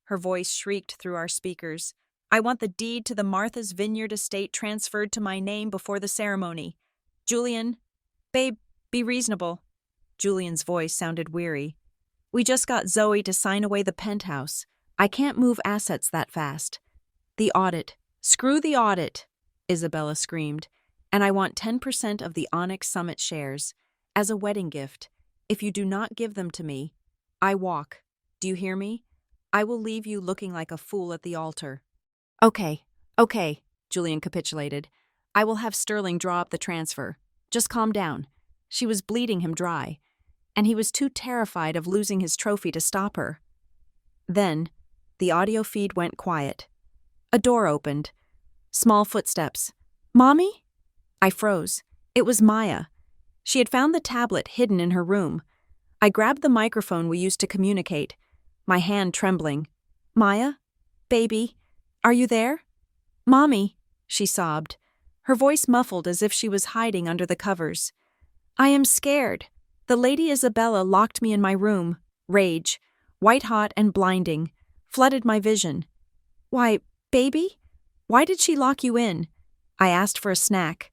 A: her voice shrieked through our speakers. "I want the deed to the Martha's Vineyard estate transferred to my name before the ceremony. Julian, babe, be reasonable." Julian's voice sounded weary. "We just got Zoe to sign away the penthouse. I can't move assets that fast." "The audit. Screw the audit," Isabella screamed. "And I want 10% of the Onyx Summit shares. As a wedding gift. If you do not give them to me, I walk. Do you hear me? I will leave you looking like a fool at the altar." Okay, Julian capitulated. "I will have Sterling draw up the transfer. Just calm down." She was bleeding him dry, and he was too terrified of losing his trophy to stop her. Then, the audio feed went quiet. A door opened. Small footsteps. "Mommy?" I froze. It was Maya. She had found the tablet hidden in her room. I grabbed the microphone we used to communicate, my hand trembling. "Maya? Baby? Are you there?" "Mommy," she sobbed, her voice muffled as if she was hiding under the covers. "I am scared. The Lady Isabella locked me in my room." Rage, white-hot and blinding, flooded my vision. "Why, baby? Why did she lock you in?" I asked for a snack.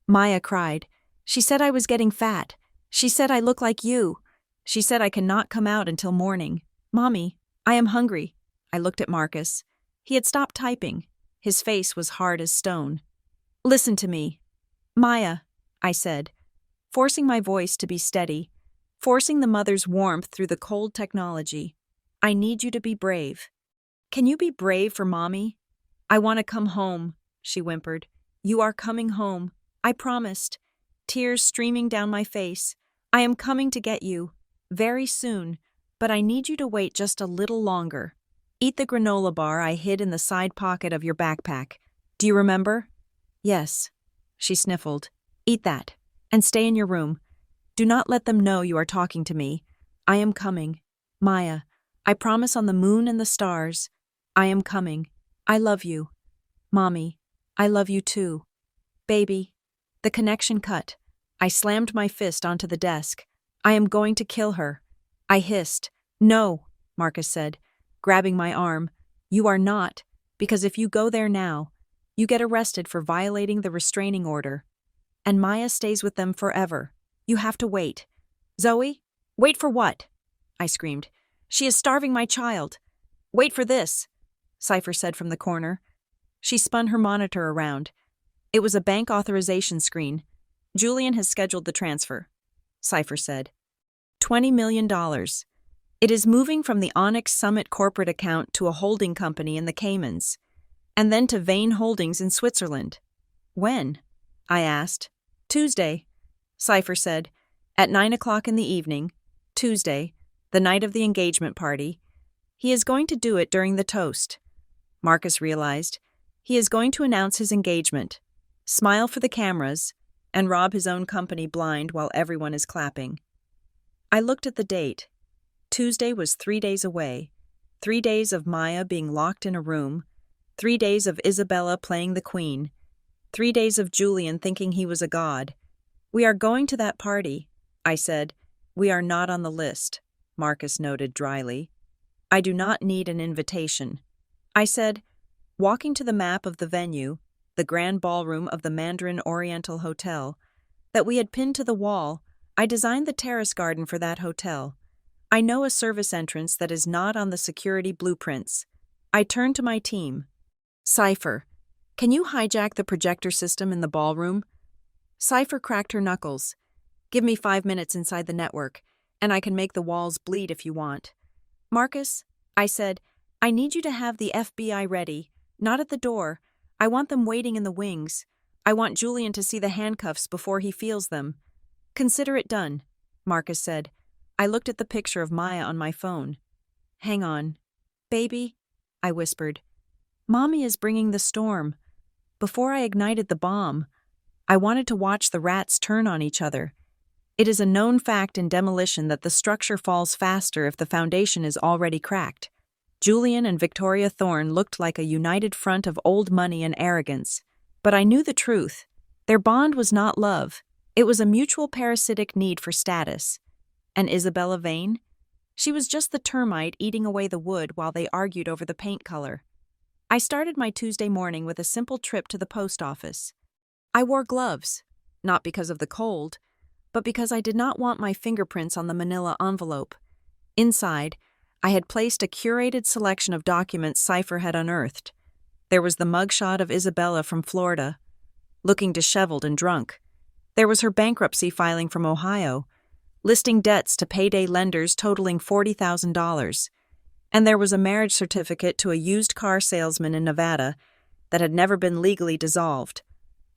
A: Maya cried. "She said I was getting fat. She said I look like you. She said I cannot come out until morning. Mommy, I am hungry." I looked at Marcus. He had stopped typing. His face was hard as stone. "Listen to me." "Maya," I said, forcing my voice to be steady, forcing the mother's warmth through the cold technology. "I need you to be brave. Can you be brave for Mommy?" "I want to come home," she whimpered. "You are coming home. I promised." Tears streaming down my face. "I am coming to get you. Very soon. But I need you to wait just a little longer. Eat the granola bar I hid in the side pocket of your backpack. Do you remember?" "Yes," she sniffled. "Eat that. And stay in your room. Do not let them know you are talking to me. I am coming. Maya, I promise on the moon and the stars. I am coming. I love you. Mommy, I love you too. Baby. The connection cut. I slammed my fist onto the desk. I am going to kill her. I hissed. No, Marcus said, grabbing my arm. You are not, because if you go there now, you get arrested for violating the restraining order. And Maya stays with them forever. You have to wait. Zoe? Wait for what? I screamed. She is starving my child. Wait for this, Cypher said from the corner. She spun her monitor around. It was a bank authorization screen. Julian has scheduled the transfer, Cypher said. $20 million. It is moving from the Onyx Summit corporate account to a holding company in the Caymans, and then to Vane Holdings in Switzerland. When? I asked. Tuesday, Cypher said. At 9 o'clock in the evening, Tuesday, the night of the engagement party. He is going to do it during the toast. Marcus realized. He is going to announce his engagement, smile for the cameras, and rob his own company blind while everyone is clapping. I looked at the date. Tuesday was 3 days away. 3 days of Maya being locked in a room. 3 days of Isabella playing the queen. 3 days of Julian thinking he was a god. We are going to that party, I said. We are not on the list, Marcus noted dryly. I do not need an invitation. I said, walking to the map of the venue, the grand ballroom of the Mandarin Oriental Hotel, that we had pinned to the wall. I designed the terrace garden for that hotel. I know a service entrance that is not on the security blueprints. I turned to my team. Cypher, can you hijack the projector system in the ballroom? Cypher cracked her knuckles. Give me 5 minutes inside the network, and I can make the walls bleed if you want. Marcus, I said, I need you to have the FBI ready, not at the door. I want them waiting in the wings. I want Julian to see the handcuffs before he feels them. Consider it done, Marcus said. I looked at the picture of Maya on my phone. Hang on. Baby, I whispered. Mommy is bringing the storm. Before I ignited the bomb, I wanted to watch the rats turn on each other. It is a known fact in demolition that the structure falls faster if the foundation is already cracked. Julian and Victoria Thorne looked like a united front of old money and arrogance. But I knew the truth. Their bond was not love. It was a mutual parasitic need for status. And Isabella Vane? She was just the termite eating away the wood while they argued over the paint color. I started my Tuesday morning with a simple trip to the post office. I wore gloves, not because of the cold, but because I did not want my fingerprints on the manila envelope. Inside, I had placed a curated selection of documents Cypher had unearthed. There was the mugshot of Isabella from Florida, looking disheveled and drunk. There was her bankruptcy filing from Ohio, listing debts to payday lenders totaling $40,000. And there was a marriage certificate to a used car salesman in Nevada that had never been legally dissolved.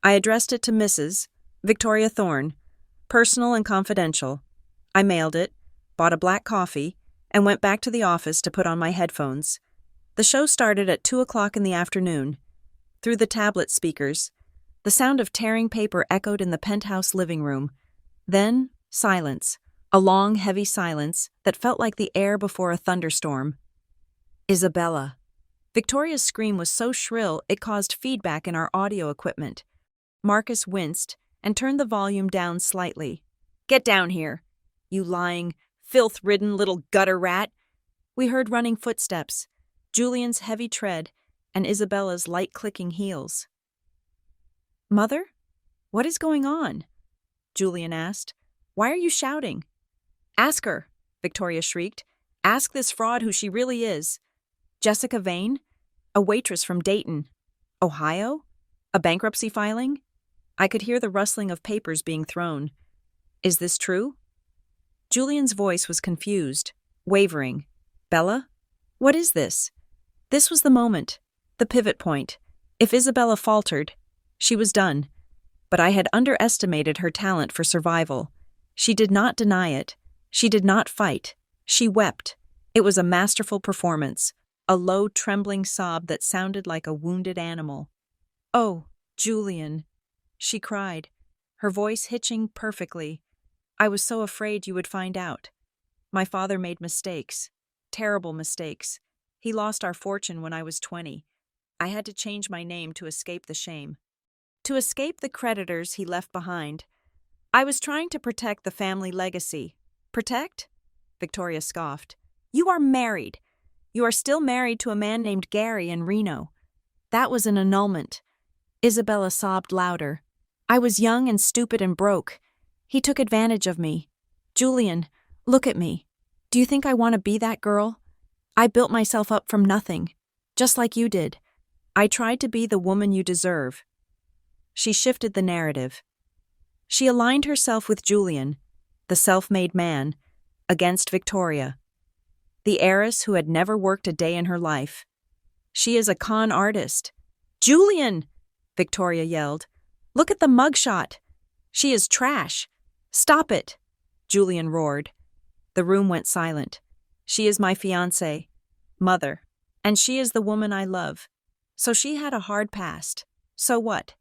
A: I addressed it to Mrs. Victoria Thorne, personal and confidential. I mailed it, bought a black coffee, and went back to the office to put on my headphones. The show started at 2 o'clock in the afternoon. Through the tablet speakers, the sound of tearing paper echoed in the penthouse living room. Then, silence. A long, heavy silence that felt like the air before a thunderstorm. Isabella. Victoria's scream was so shrill it caused feedback in our audio equipment. Marcus winced and turned the volume down slightly. Get down here, you lying, filth-ridden little gutter rat. We heard running footsteps, Julian's heavy tread, and Isabella's light clicking heels. Mother? What is going on? Julian asked. Why are you shouting? Ask her, Victoria shrieked. Ask this fraud who she really is. Jessica Vane? A waitress from Dayton. Ohio? A bankruptcy filing? I could hear the rustling of papers being thrown. Is this true? Julian's voice was confused, wavering. Bella? What is this? This was the moment, the pivot point. If Isabella faltered, she was done. But I had underestimated her talent for survival. She did not deny it. She did not fight. She wept. It was a masterful performance, a low, trembling sob that sounded like a wounded animal. Oh, Julian, she cried, her voice hitching perfectly. I was so afraid you would find out. My father made mistakes, terrible mistakes. He lost our fortune when I was 20. I had to change my name to escape the shame. To escape the creditors he left behind. I was trying to protect the family legacy. Protect? Victoria scoffed. You are married. You are still married to a man named Gary in Reno. That was an annulment. Isabella sobbed louder. I was young and stupid and broke. He took advantage of me. Julian, look at me. Do you think I want to be that girl? I built myself up from nothing, just like you did. I tried to be the woman you deserve. She shifted the narrative. She aligned herself with Julian, the self-made man, against Victoria, the heiress who had never worked a day in her life. She is a con artist. Julian! Victoria yelled. Look at the mugshot. She is trash. Stop it! Julian roared. The room went silent. She is my fiancée, mother, and she is the woman I love. So she had a hard past. So what?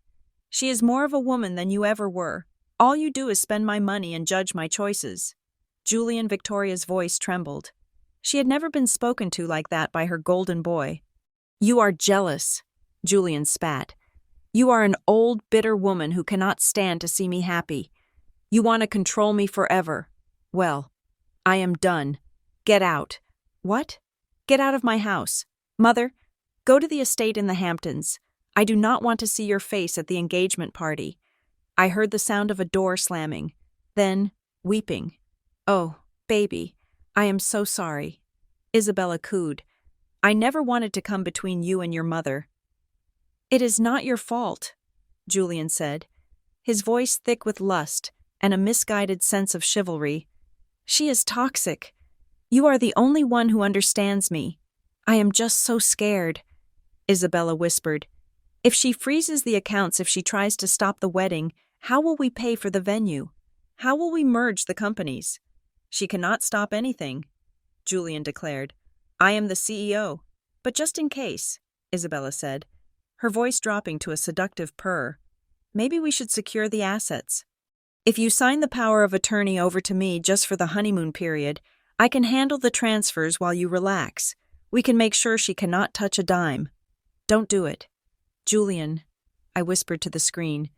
A: She is more of a woman than you ever were. All you do is spend my money and judge my choices. Julian Victoria's voice trembled. She had never been spoken to like that by her golden boy. You are jealous, Julian spat. You are an old, bitter woman who cannot stand to see me happy. You want to control me forever. Well, I am done. Get out. What? Get out of my house. Mother, go to the estate in the Hamptons. I do not want to see your face at the engagement party. I heard the sound of a door slamming. Then, weeping. Oh, baby, I am so sorry. Isabella cooed. I never wanted to come between you and your mother. It is not your fault, Julian said, his voice thick with lust and a misguided sense of chivalry. She is toxic. You are the only one who understands me. I am just so scared, Isabella whispered. If she freezes the accounts, if she tries to stop the wedding, how will we pay for the venue? How will we merge the companies? She cannot stop anything, Julian declared. I am the CEO. But just in case, Isabella said, her voice dropping to a seductive purr. Maybe we should secure the assets. If you sign the power of attorney over to me just for the honeymoon period, I can handle the transfers while you relax. We can make sure she cannot touch a dime. Don't do it. Julian, I whispered to the screen.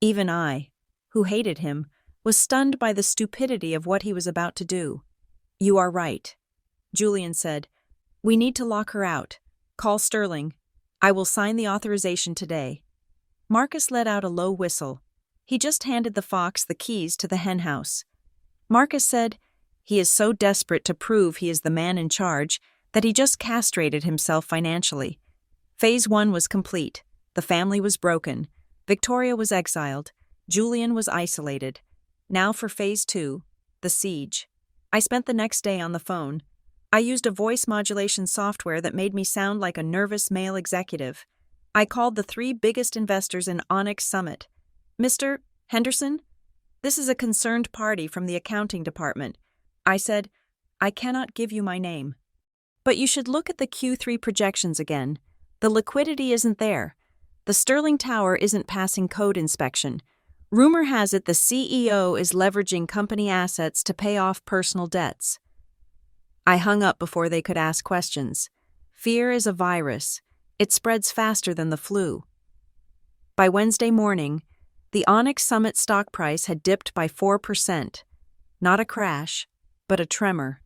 A: Even I, who hated him, was stunned by the stupidity of what he was about to do. You are right. Julian said, we need to lock her out. Call Sterling. I will sign the authorization today. Marcus let out a low whistle. He just handed the fox the keys to the henhouse. Marcus said, he is so desperate to prove he is the man in charge that he just castrated himself financially. Phase 1 was complete. The family was broken. Victoria was exiled. Julian was isolated. Now for Phase 2, the siege. I spent the next day on the phone. I used a voice modulation software that made me sound like a nervous male executive. I called the 3 biggest investors in Onyx Summit. Mr. Henderson, this is a concerned party from the accounting department. I said, I cannot give you my name. But you should look at the Q3 projections again. The liquidity isn't there. The Sterling Tower isn't passing code inspection. Rumor has it the CEO is leveraging company assets to pay off personal debts. I hung up before they could ask questions. Fear is a virus. It spreads faster than the flu. By Wednesday morning, the Onyx Summit stock price had dipped by 4%. Not a crash, but a tremor.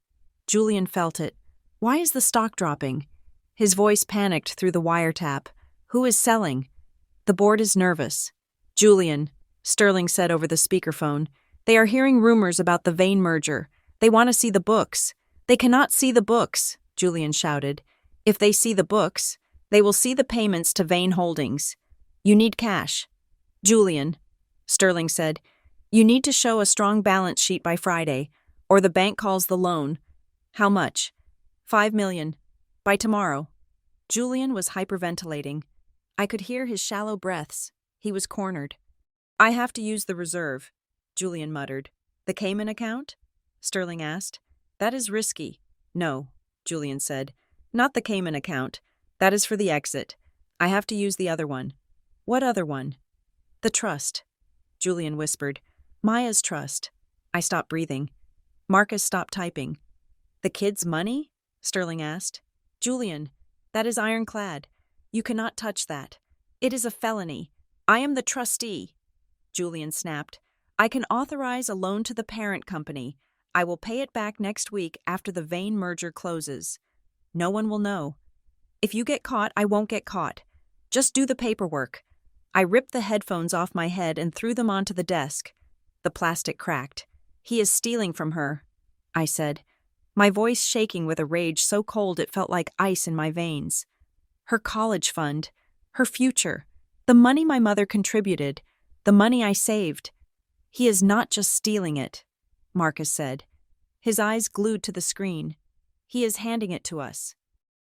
A: Julian felt it. Why is the stock dropping? His voice panicked through the wiretap. Who is selling? The board is nervous. Julian, Sterling said over the speakerphone, they are hearing rumors about the Vane merger. They want to see the books. They cannot see the books, Julian shouted. If they see the books, they will see the payments to Vane Holdings. You need cash. Julian, Sterling said, you need to show a strong balance sheet by Friday, or the bank calls the loan. How much? 5 million. By tomorrow. Julian was hyperventilating. I could hear his shallow breaths. He was cornered. I have to use the reserve, Julian muttered. The Cayman account? Sterling asked. That is risky. No, Julian said. Not the Cayman account. That is for the exit. I have to use the other one. What other one? The trust, Julian whispered. Maya's trust. I stopped breathing. Marcus stopped typing. The kids' money? Sterling asked. Julian, that is ironclad. You cannot touch that. It is a felony. I am the trustee. Julian snapped. I can authorize a loan to the parent company. I will pay it back next week after the Vane merger closes. No one will know. If you get caught, I won't get caught. Just do the paperwork. I ripped the headphones off my head and threw them onto the desk. The plastic cracked. He is stealing from her, I said, my voice shaking with a rage so cold it felt like ice in my veins. Her college fund, her future, the money my mother contributed, the money I saved. He is not just stealing it, Marcus said, his eyes glued to the screen. He is handing it to us.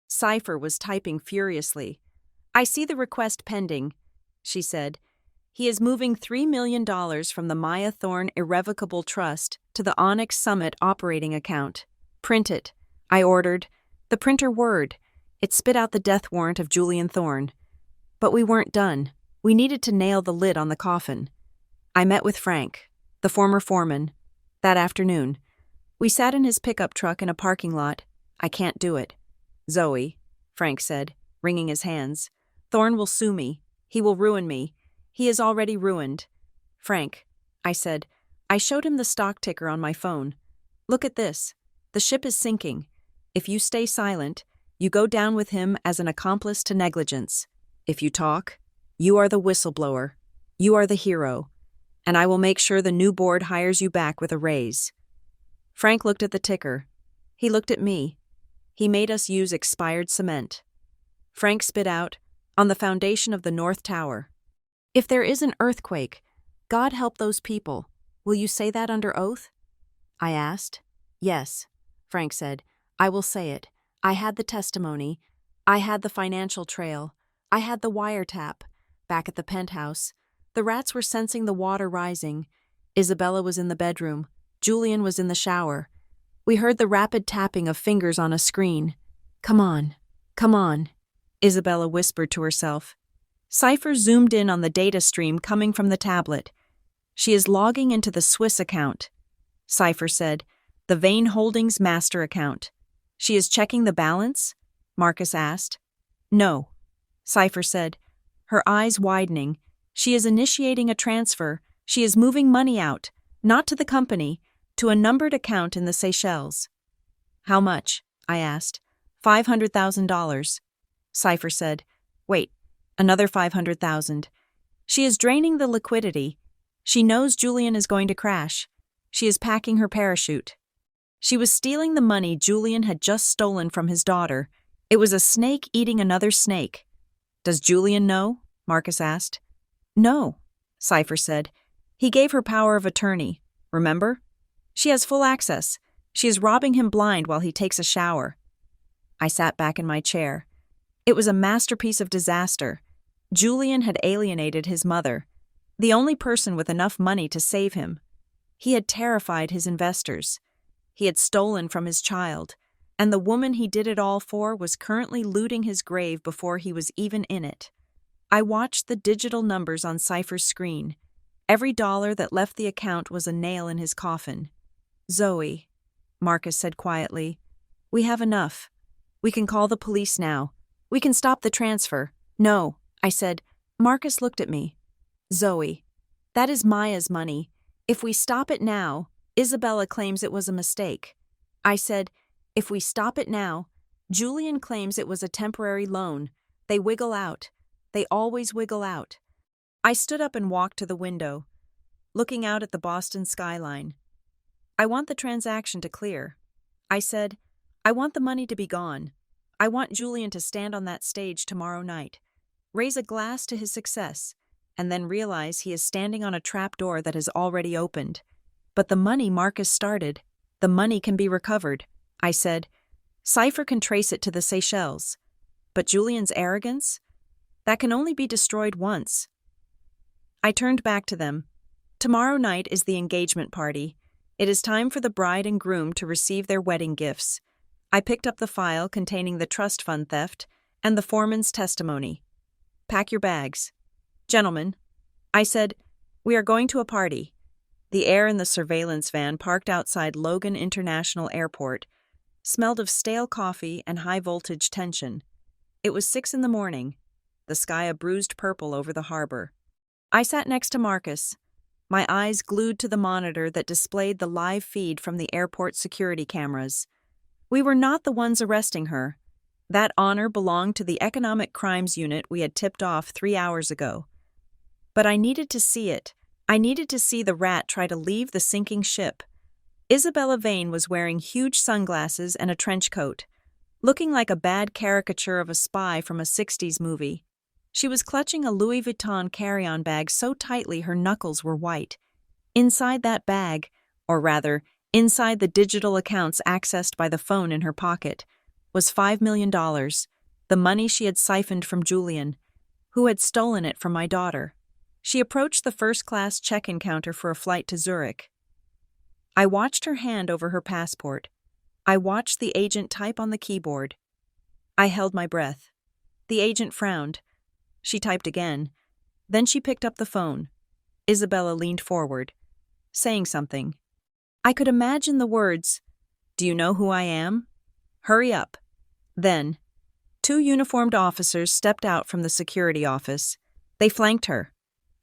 A: Cypher was typing furiously. I see the request pending, she said. He is moving $3 million from the Maya Thorne Irrevocable Trust to the Onyx Summit operating account. Print it, I ordered. The printer whirred. It spit out the death warrant of Julian Thorne. But we weren't done. We needed to nail the lid on the coffin. I met with Frank, the former foreman, that afternoon. We sat in his pickup truck in a parking lot. I can't do it. Zoe, Frank said, wringing his hands. Thorne will sue me. He will ruin me. He is already ruined. Frank, I said. I showed him the stock ticker on my phone. Look at this. The ship is sinking. If you stay silent, you go down with him as an accomplice to negligence. If you talk, you are the whistleblower. You are the hero. And I will make sure the new board hires you back with a raise. Frank looked at the ticker. He looked at me. He made us use expired cement. Frank spit out, on the foundation of the North Tower. If there is an earthquake, God help those people. Will you say that under oath? I asked. Yes, Frank said. I will say it. I had the testimony. I had the financial trail. I had the wiretap. Back at the penthouse, the rats were sensing the water rising. Isabella was in the bedroom. Julian was in the shower. We heard the rapid tapping of fingers on a screen. Come on, come on, Isabella whispered to herself. Cypher zoomed in on the data stream coming from the tablet. She is logging into the Swiss account. Cypher said, the Vane Holdings master account. She is checking the balance? Marcus asked. No, Cypher said, her eyes widening. She is initiating a transfer. She is moving money out, not to the company, to a numbered account in the Seychelles. How much? I asked. $500,000. Cypher said, wait, another $500,000. She is draining the liquidity. She knows Julian is going to crash. She is packing her parachute. She was stealing the money Julian had just stolen from his daughter. It was a snake eating another snake. Does Julian know? Marcus asked. No, Cypher said. He gave her power of attorney. Remember? She has full access. She is robbing him blind while he takes a shower. I sat back in my chair. It was a masterpiece of disaster. Julian had alienated his mother, the only person with enough money to save him. He had terrified his investors. He had stolen from his child, and the woman he did it all for was currently looting his grave before he was even in it. I watched the digital numbers on Cypher's screen. Every dollar that left the account was a nail in his coffin. Zoe, Marcus said quietly, we have enough. We can call the police now. We can stop the transfer. No, I said. Marcus looked at me. Zoe, that is Maya's money. If we stop it now, Isabella claims it was a mistake. I said, if we stop it now, Julian claims it was a temporary loan. They wiggle out. They always wiggle out. I stood up and walked to the window, looking out at the Boston skyline. I want the transaction to clear. I said, I want the money to be gone. I want Julian to stand on that stage tomorrow night, raise a glass to his success, and then realize he is standing on a trapdoor that has already opened. But the money Marcus started, the money can be recovered. I said, Cypher can trace it to the Seychelles. But Julian's arrogance? That can only be destroyed once. I turned back to them. Tomorrow night is the engagement party. It is time for the bride and groom to receive their wedding gifts. I picked up the file containing the trust fund theft and the foreman's testimony. Pack your bags. Gentlemen, I said, we are going to a party. The air in the surveillance van parked outside Logan International Airport. smelled of stale coffee and high-voltage tension. It was 6 in the morning, the sky a bruised purple over the harbor. I sat next to Marcus, my eyes glued to the monitor that displayed the live feed from the airport security cameras. We were not the ones arresting her. That honor belonged to the Economic Crimes Unit we had tipped off 3 hours ago. But I needed to see it. I needed to see the rat try to leave the sinking ship. Isabella Vane was wearing huge sunglasses and a trench coat, looking like a bad caricature of a spy from a 60s movie. She was clutching a Louis Vuitton carry-on bag so tightly her knuckles were white. Inside that bag, or rather, inside the digital accounts accessed by the phone in her pocket, was $5 million, the money she had siphoned from Julian, who had stolen it from my daughter. She approached the first-class check-in counter for a flight to Zurich. I watched her hand over her passport. I watched the agent type on the keyboard. I held my breath. The agent frowned. She typed again. Then she picked up the phone. Isabella leaned forward, saying something. I could imagine the words, "Do you know who I am? Hurry up." Then, 2 uniformed officers stepped out from the security office. They flanked her.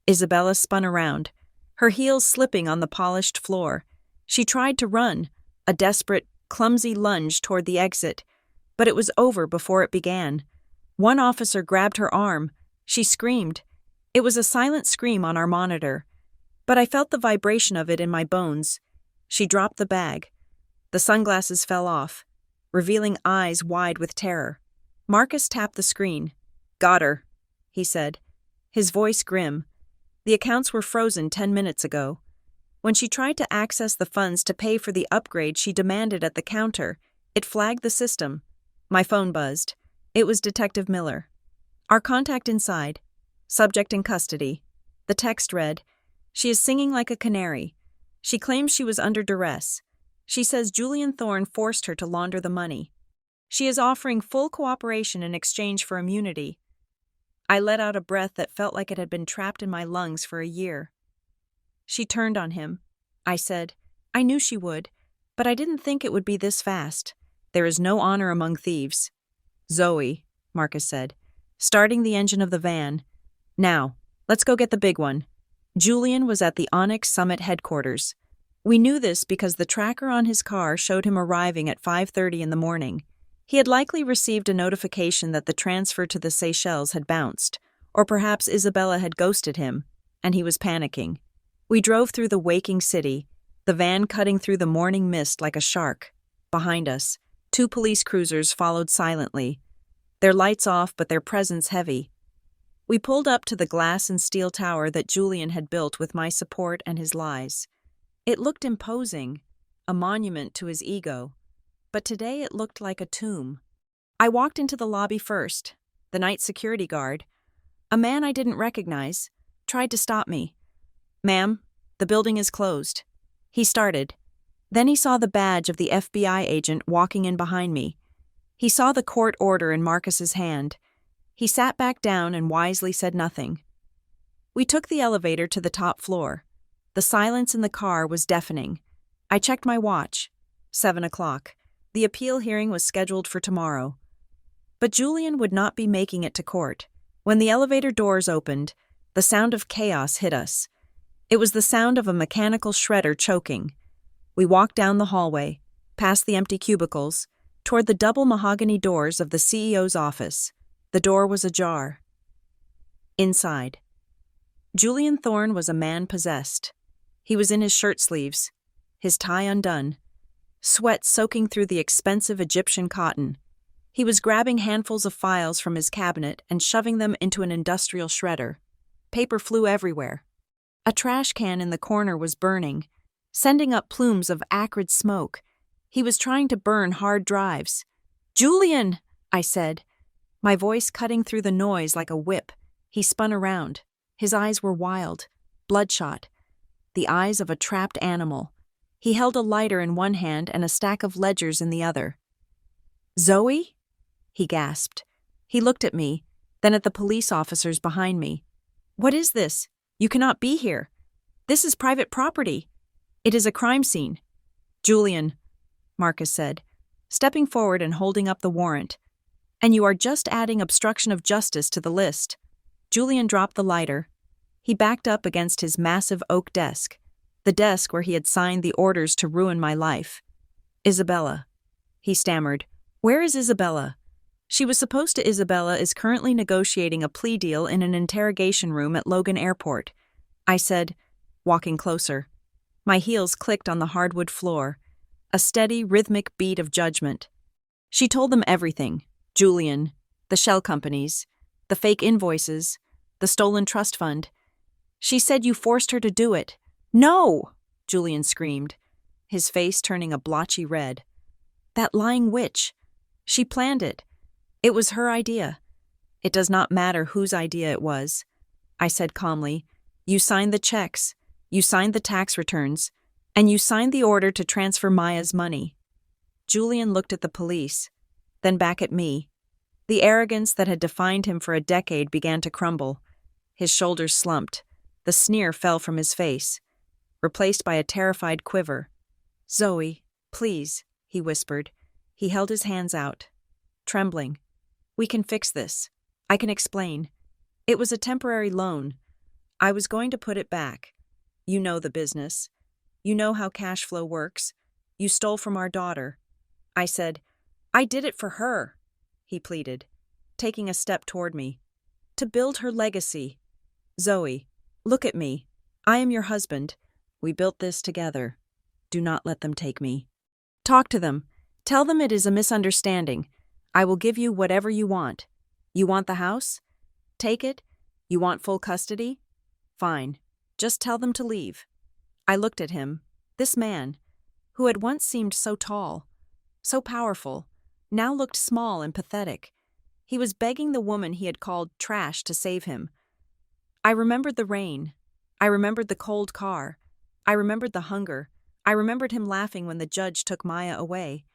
A: Isabella spun around, her heels slipping on the polished floor. She tried to run, a desperate, clumsy lunge toward the exit, but it was over before it began. One officer grabbed her arm. She screamed. It was a silent scream on our monitor, but I felt the vibration of it in my bones. She dropped the bag. The sunglasses fell off, revealing eyes wide with terror. Marcus tapped the screen. "Got her," he said, his voice grim. The accounts were frozen 10 minutes ago. When she tried to access the funds to pay for the upgrade she demanded at the counter, it flagged the system. My phone buzzed. It was Detective Miller. "Our contact inside. Subject in custody." The text read, "She is singing like a canary. She claims she was under duress. She says Julian Thorne forced her to launder the money. She is offering full cooperation in exchange for immunity." I let out a breath that felt like it had been trapped in my lungs for a year. "She turned on him," I said. "I knew she would, but I didn't think it would be this fast. There is no honor among thieves." "Zoe," Marcus said, starting the engine of the van. "Now, let's go get the big one." Julian was at the Onyx Summit headquarters. We knew this because the tracker on his car showed him arriving at 5:30 in the morning. He had likely received a notification that the transfer to the Seychelles had bounced, or perhaps Isabella had ghosted him, and he was panicking. We drove through the waking city, the van cutting through the morning mist like a shark. Behind us, 2 police cruisers followed silently, their lights off but their presence heavy. We pulled up to the glass and steel tower that Julian had built with my support and his lies. It looked imposing, a monument to his ego, but today it looked like a tomb. I walked into the lobby first. The night security guard, a man I didn't recognize, tried to stop me. "Ma'am, the building is closed." He started. Then he saw the badge of the FBI agent walking in behind me. He saw the court order in Marcus's hand. He sat back down and wisely said nothing. We took the elevator to the top floor. The silence in the car was deafening. I checked my watch. 7 o'clock. The appeal hearing was scheduled for tomorrow. But Julian would not be making it to court. When the elevator doors opened, the sound of chaos hit us. It was the sound of a mechanical shredder choking. We walked down the hallway, past the empty cubicles, toward the double mahogany doors of the CEO's office. The door was ajar. Inside, Julian Thorne was a man possessed. He was in his shirt sleeves, his tie undone, sweat soaking through the expensive Egyptian cotton. He was grabbing handfuls of files from his cabinet and shoving them into an industrial shredder. Paper flew everywhere. A trash can in the corner was burning, sending up plumes of acrid smoke. He was trying to burn hard drives. "Julian!" I said, my voice cutting through the noise like a whip. He spun around. His eyes were wild, bloodshot, the eyes of a trapped animal. He held a lighter in one hand and a stack of ledgers in the other. "Zoe?" he gasped. He looked at me, then at the police officers behind me. "What is this? You cannot be here. This is private property. It is a crime scene." "Julian," Marcus said, stepping forward and holding up the warrant. "And you are just adding obstruction of justice to the list." Julian dropped the lighter. He backed up against his massive oak desk, the desk where he had signed the orders to ruin my life. "Isabella," he stammered. "Where is Isabella?" "She was supposed to. Isabella is currently negotiating a plea deal in an interrogation room at Logan Airport," I said, walking closer. My heels clicked on the hardwood floor, a steady, rhythmic beat of judgment. "She told them everything. Julian, the shell companies, the fake invoices, the stolen trust fund. She said you forced her to do it." "No!" Julian screamed, his face turning a blotchy red. "That lying witch. She planned it. It was her idea." "It does not matter whose idea it was," I said calmly. "You signed the checks, you signed the tax returns, and you signed the order to transfer Maya's money." Julian looked at the police, then back at me. The arrogance that had defined him for a decade began to crumble. His shoulders slumped. The sneer fell from his face, replaced by a terrified quiver. "Zoe, please," he whispered. He held his hands out, trembling. "We can fix this. I can explain. It was a temporary loan. I was going to put it back. You know the business. You know how cash flow works. You stole from our daughter." I said, "I did it for her," he pleaded, taking a step toward me. "To build her legacy. Zoe, look at me. I am your husband. We built this together. Do not let them take me. Talk to them. Tell them it is a misunderstanding. I will give you whatever you want. You want the house? Take it. You want full custody? Fine. Just tell them to leave." I looked at him. This man, who had once seemed so tall, so powerful, now looked small and pathetic. He was begging the woman he had called trash to save him. I remembered the rain. I remembered the cold car. I remembered the hunger. I remembered him laughing when the judge took Maya away.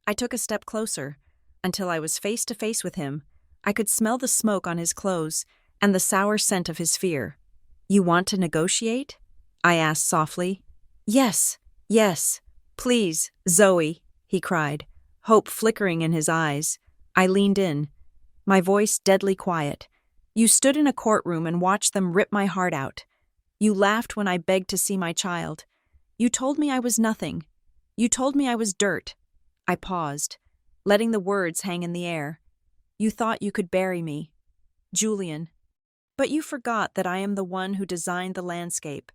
A: I took a step closer, until I was face to face with him. I could smell the smoke on his clothes and the sour scent of his fear. "You want to negotiate?" I asked softly. Yes, please, Zoe," he cried, hope flickering in his eyes. I leaned in, my voice deadly quiet. "You stood in a courtroom and watched them rip my heart out. You laughed when I begged to see my child. You told me I was nothing. You told me I was dirt." I paused, letting the words hang in the air. "You thought you could bury me. Julian. But you forgot that I am the one who designed the landscape.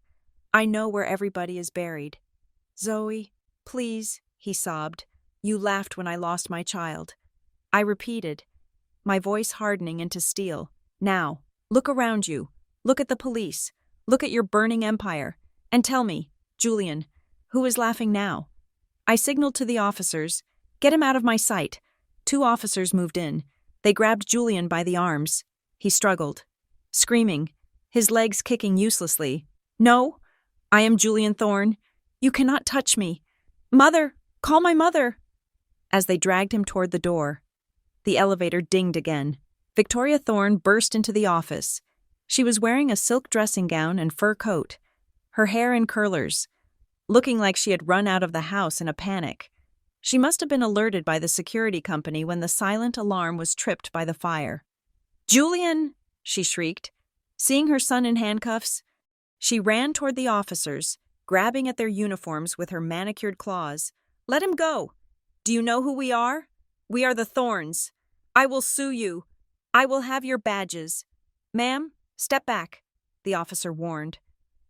A: I know where everybody is buried. Zoe, please," he sobbed. "You laughed when I lost my child." I repeated, my voice hardening into steel. "Now, look around you. Look at the police. Look at your burning empire. And tell me, Julian, who is laughing now?" I signaled to the officers. "Get him out of my sight." 2 officers moved in. They grabbed Julian by the arms. He struggled, screaming, his legs kicking uselessly. "No, I am Julian Thorne. You cannot touch me. Mother, call my mother." As they dragged him toward the door, the elevator dinged again. Victoria Thorne burst into the office. She was wearing a silk dressing gown and fur coat, her hair in curlers, looking like she had run out of the house in a panic. She must have been alerted by the security company when the silent alarm was tripped by the fire. "Julian!" she shrieked. Seeing her son in handcuffs, she ran toward the officers, grabbing at their uniforms with her manicured claws. "Let him go! Do you know who we are? We are the Thornes. I will sue you. I will have your badges." "Ma'am, step back," the officer warned.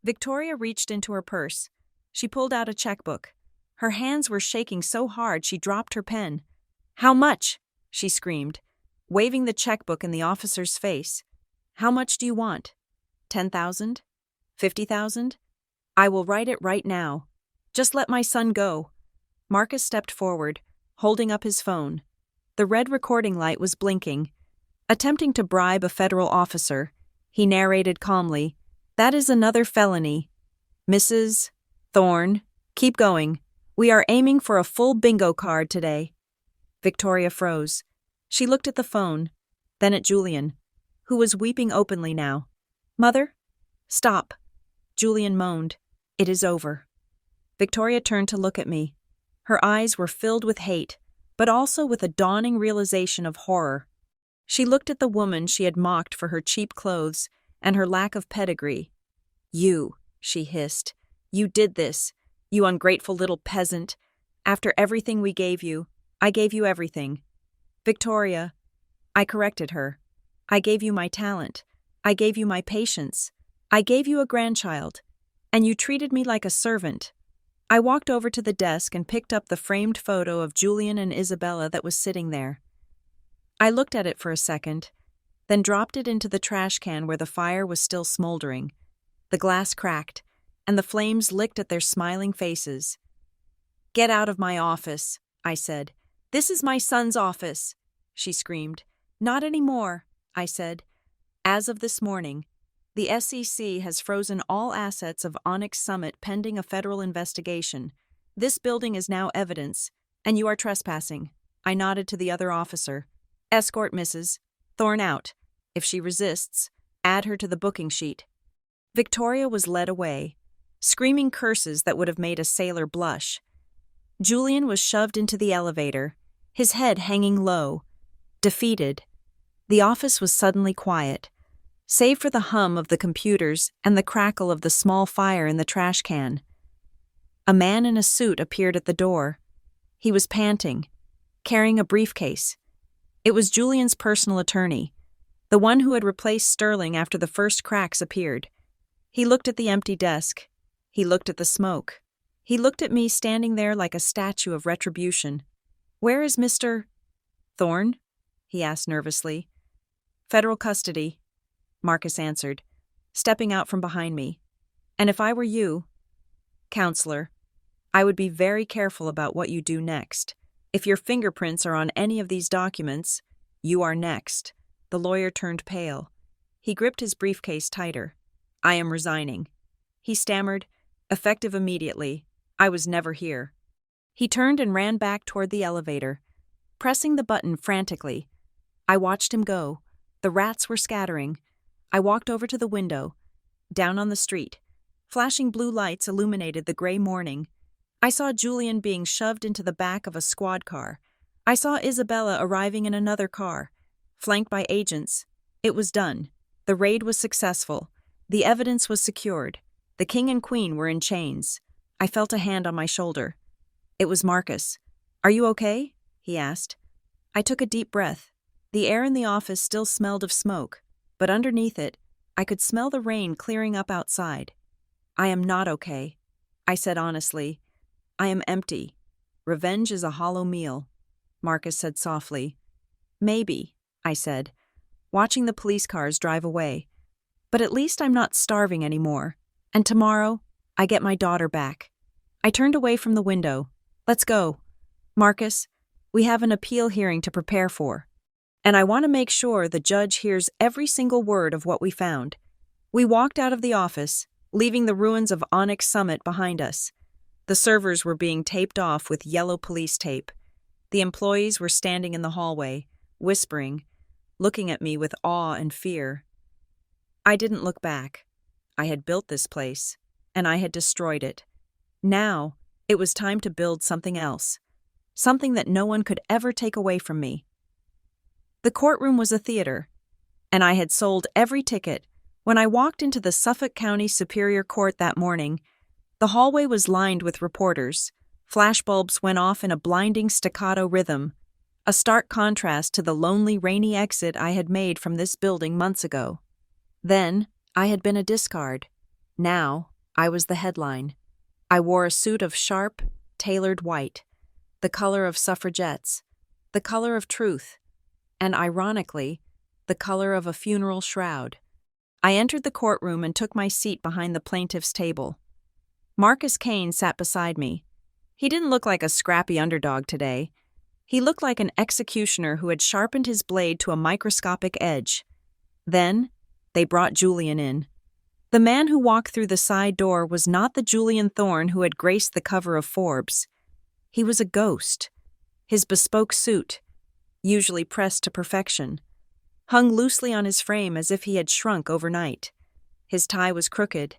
A: Victoria reached into her purse. She pulled out a checkbook. Her hands were shaking so hard she dropped her pen. "How much?" she screamed, waving the checkbook in the officer's face. "How much do you want? 10,000? 50,000? I will write it right now. Just let my son go." Marcus stepped forward, holding up his phone. The red recording light was blinking. Attempting to bribe a federal officer, he narrated calmly, "That is another felony. Mrs. Thorne, keep going. We are aiming for a full bingo card today." Victoria froze. She looked at the phone, then at Julian, who was weeping openly now. "Mother? Stop." Julian moaned. "It is over." Victoria turned to look at me. Her eyes were filled with hate, but also with a dawning realization of horror. She looked at the woman she had mocked for her cheap clothes and her lack of pedigree. "You," she hissed. "You did this, you ungrateful little peasant. After everything we gave you, I gave you everything. Victoria," I corrected her. "I gave you my talent. I gave you my patience. I gave you a grandchild. And you treated me like a servant." I walked over to the desk and picked up the framed photo of Julian and Isabella that was sitting there. I looked at it for a second, then dropped it into the trash can where the fire was still smoldering. The glass cracked, and the flames licked at their smiling faces. "Get out of my office," I said. "This is my son's office," she screamed. "Not anymore," I said. "As of this morning, the SEC has frozen all assets of Onyx Summit pending a federal investigation. This building is now evidence, and you are trespassing." I nodded to the other officer. "Escort Mrs. Thorne out. If she resists, add her to the booking sheet." Victoria was led away, screaming curses that would have made a sailor blush. Julian was shoved into the elevator, his head hanging low, defeated. The office was suddenly quiet, save for the hum of the computers and the crackle of the small fire in the trash can. A man in a suit appeared at the door. He was panting, carrying a briefcase. It was Julian's personal attorney, the one who had replaced Sterling after the first cracks appeared. He looked at the empty desk. He looked at the smoke. He looked at me standing there like a statue of retribution. "Where is Mr. Thorne?" he asked nervously. "Federal custody," Marcus answered, stepping out from behind me. "And if I were you, counselor, I would be very careful about what you do next. If your fingerprints are on any of these documents, you are next." The lawyer turned pale. He gripped his briefcase tighter. "I am resigning," he stammered, "effective immediately. I was never here." He turned and ran back toward the elevator, pressing the button frantically. I watched him go. The rats were scattering. I walked over to the window. Down on the street, flashing blue lights illuminated the gray morning. I saw Julian being shoved into the back of a squad car. I saw Isabella arriving in another car, flanked by agents. It was done. The raid was successful. The evidence was secured. The king and queen were in chains. I felt a hand on my shoulder. It was Marcus. "Are you okay?" he asked. I took a deep breath. The air in the office still smelled of smoke, but underneath it, I could smell the rain clearing up outside. "I am not okay," I said honestly. "I am empty. Revenge is a hollow meal," Marcus said softly. "Maybe," I said, watching the police cars drive away. "But at least I'm not starving anymore. And tomorrow, I get my daughter back." I turned away from the window. "Let's go. Marcus, we have an appeal hearing to prepare for. And I want to make sure the judge hears every single word of what we found." We walked out of the office, leaving the ruins of Onyx Summit behind us. The servers were being taped off with yellow police tape. The employees were standing in the hallway, whispering, looking at me with awe and fear. I didn't look back. I had built this place, and I had destroyed it. Now, it was time to build something else, something that no one could ever take away from me. The courtroom was a theater, and I had sold every ticket. When I walked into the Suffolk County Superior Court that morning, the hallway was lined with reporters. Flashbulbs went off in a blinding staccato rhythm, a stark contrast to the lonely, rainy exit I had made from this building months ago. Then, I had been a discard. Now, I was the headline. I wore a suit of sharp, tailored white, the color of suffragettes, the color of truth, and ironically, the color of a funeral shroud. I entered the courtroom and took my seat behind the plaintiff's table. Marcus Kane sat beside me. He didn't look like a scrappy underdog today. He looked like an executioner who had sharpened his blade to a microscopic edge. Then, they brought Julian in. The man who walked through the side door was not the Julian Thorne who had graced the cover of Forbes. He was a ghost. His bespoke suit, usually pressed to perfection, hung loosely on his frame as if he had shrunk overnight. His tie was crooked.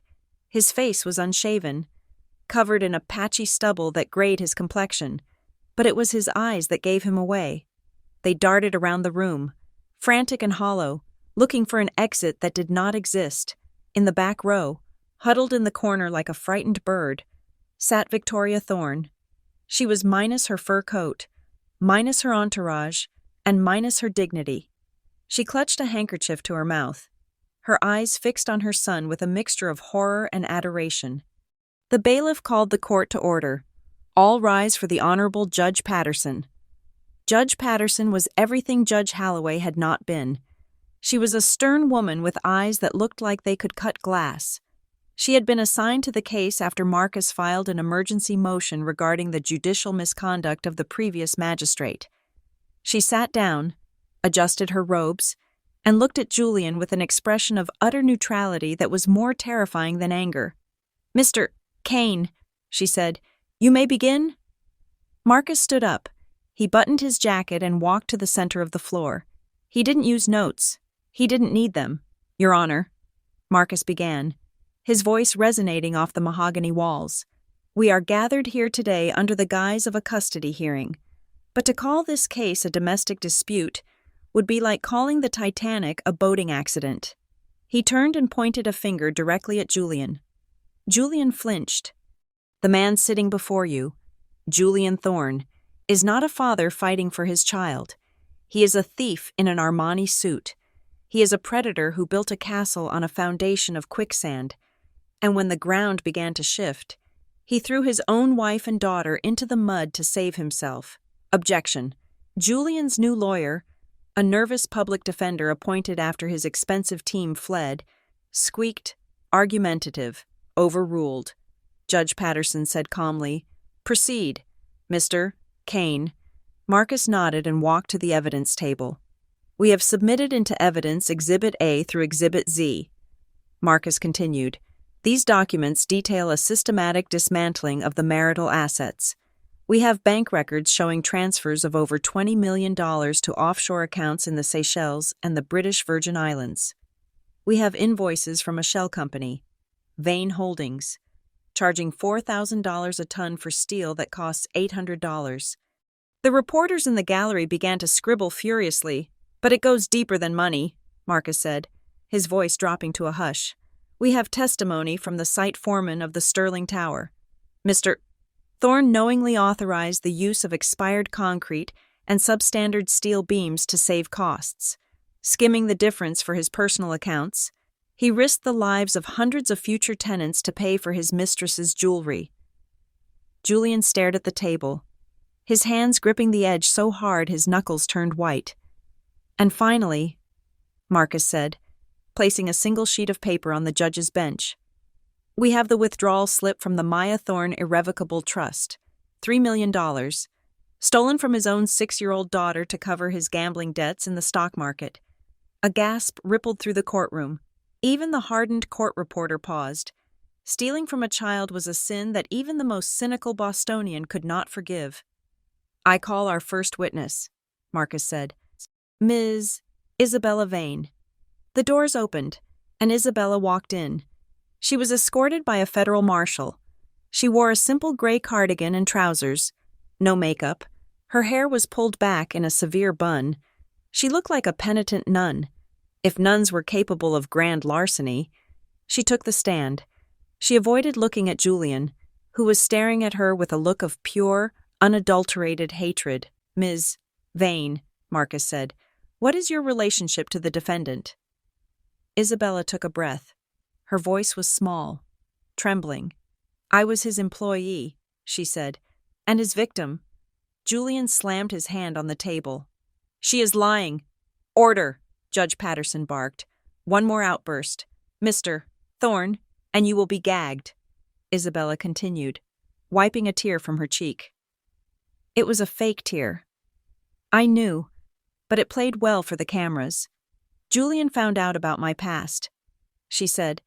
A: His face was unshaven, covered in a patchy stubble that grayed his complexion. But it was his eyes that gave him away. They darted around the room, frantic and hollow, looking for an exit that did not exist. In the back row, huddled in the corner like a frightened bird, sat Victoria Thorne. She was minus her fur coat, minus her entourage, and minus her dignity. She clutched a handkerchief to her mouth, her eyes fixed on her son with a mixture of horror and adoration. The bailiff called the court to order. All rise for the Honorable Judge Patterson. Judge Patterson was everything Judge Halloway had not been. She was a stern woman with eyes that looked like they could cut glass. She had been assigned to the case after Marcus filed an emergency motion regarding the judicial misconduct of the previous magistrate. She sat down, adjusted her robes, and looked at Julian with an expression of utter neutrality that was more terrifying than anger. "Mr. Kane," she said, "you may begin." Marcus stood up. He buttoned his jacket and walked to the center of the floor. He didn't use notes. He didn't need them. "Your Honor," Marcus began, his voice resonating off the mahogany walls. "We are gathered here today under the guise of a custody hearing. But to call this case a domestic dispute would be like calling the Titanic a boating accident." He turned and pointed a finger directly at Julian. Julian flinched. "The man sitting before you, Julian Thorne, is not a father fighting for his child. He is a thief in an Armani suit. He is a predator who built a castle on a foundation of quicksand, and when the ground began to shift, he threw his own wife and daughter into the mud to save himself." Objection. Julian's new lawyer, a nervous public defender appointed after his expensive team fled, squeaked, argumentative, overruled. Judge Patterson said calmly, "Proceed, Mr. Kane." Marcus nodded and walked to the evidence table. "We have submitted into evidence Exhibit A through Exhibit Z." Marcus continued, "These documents detail a systematic dismantling of the marital assets. We have bank records showing transfers of over $20 million to offshore accounts in the Seychelles and the British Virgin Islands. We have invoices from a shell company, Vane Holdings, charging $4,000 a ton for steel that costs $800. The reporters in the gallery began to scribble furiously. "But it goes deeper than money," Marcus said, his voice dropping to a hush. "We have testimony from the site foreman of the Sterling Tower. Mr. Thorne knowingly authorized the use of expired concrete and substandard steel beams to save costs. Skimming the difference for his personal accounts, he risked the lives of hundreds of future tenants to pay for his mistress's jewelry." Julian stared at the table, his hands gripping the edge so hard his knuckles turned white. "And finally," Marcus said, placing a single sheet of paper on the judge's bench, "we have the withdrawal slip from the Maya Thorne Irrevocable Trust, $3 million, stolen from his own 6-year-old daughter to cover his gambling debts in the stock market." A gasp rippled through the courtroom. Even the hardened court reporter paused. Stealing from a child was a sin that even the most cynical Bostonian could not forgive. "I call our first witness," Marcus said. "Ms. Isabella Vane." The doors opened, and Isabella walked in. She was escorted by a federal marshal. She wore a simple gray cardigan and trousers, no makeup. Her hair was pulled back in a severe bun. She looked like a penitent nun, if nuns were capable of grand larceny. She took the stand. She avoided looking at Julian, who was staring at her with a look of pure, unadulterated hatred. "Ms. Vane," Marcus said, "what is your relationship to the defendant?" Isabella took a breath. Her voice was small, trembling. "I was his employee," she said, "and his victim." Julian slammed his hand on the table. "She is lying." "Order," Judge Patterson barked. "One more outburst. Mr. Thorne, and you will be gagged," Isabella continued, wiping a tear from her cheek. It was a fake tear. I knew, but it played well for the cameras. "Julian found out about my past," she said,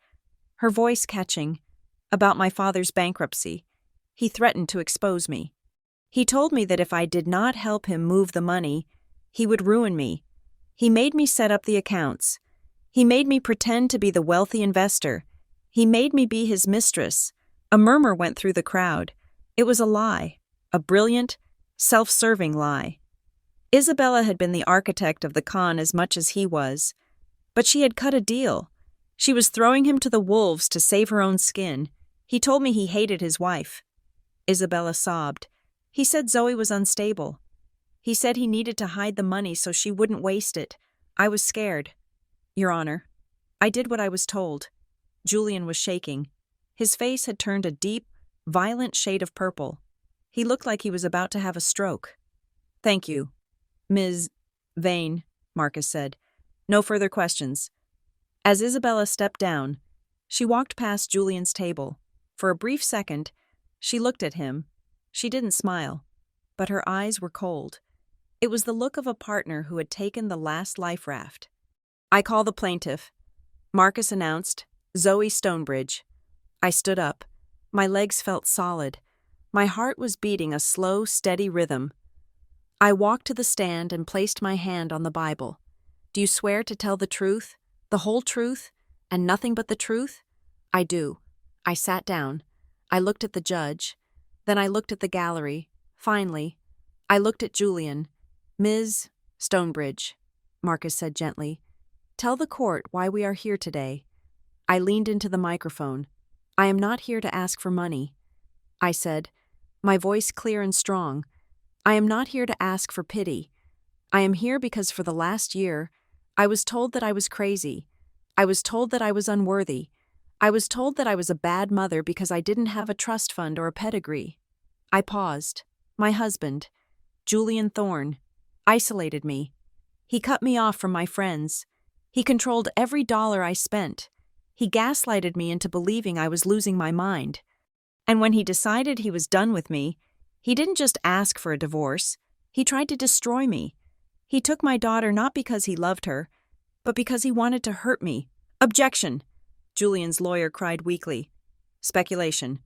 A: her voice catching, "about my father's bankruptcy. He threatened to expose me. He told me that if I did not help him move the money, he would ruin me. He made me set up the accounts. He made me pretend to be the wealthy investor. He made me be his mistress." A murmur went through the crowd. It was a lie, a brilliant, Self-serving lie. Isabella had been the architect of the con as much as he was, but she had cut a deal. She was throwing him to the wolves to save her own skin. He told me he hated his wife. Isabella sobbed. He said Zoe was unstable. He said he needed to hide the money so she wouldn't waste it. I was scared. Your Honor, I did what I was told. Julian was shaking. His face had turned a deep, violent shade of purple. He looked like he was about to have a stroke. Thank you, Ms. Vane, Marcus said. No further questions. As Isabella stepped down, she walked past Julian's table. For a brief second, she looked at him. She didn't smile, but her eyes were cold. It was the look of a partner who had taken the last life raft. I call the plaintiff, Marcus announced, Zoe Stonebridge. I stood up. My legs felt solid. My heart was beating a slow, steady rhythm. I walked to the stand and placed my hand on the Bible. Do you swear to tell the truth, the whole truth, and nothing but the truth? I do. I sat down. I looked at the judge. Then I looked at the gallery. Finally, I looked at Julian. Ms. Stonebridge, Marcus said gently, tell the court why we are here today. I leaned into the microphone. I am not here to ask for money. I said, my voice clear and strong. I am not here to ask for pity. I am here because for the last year, I was told that I was crazy. I was told that I was unworthy. I was told that I was a bad mother because I didn't have a trust fund or a pedigree. I paused. My husband, Julian Thorne, isolated me. He cut me off from my friends. He controlled every dollar I spent. He gaslighted me into believing I was losing my mind. And when he decided he was done with me, he didn't just ask for a divorce. He tried to destroy me. He took my daughter not because he loved her, but because he wanted to hurt me. Objection! Julian's lawyer cried weakly. Speculation.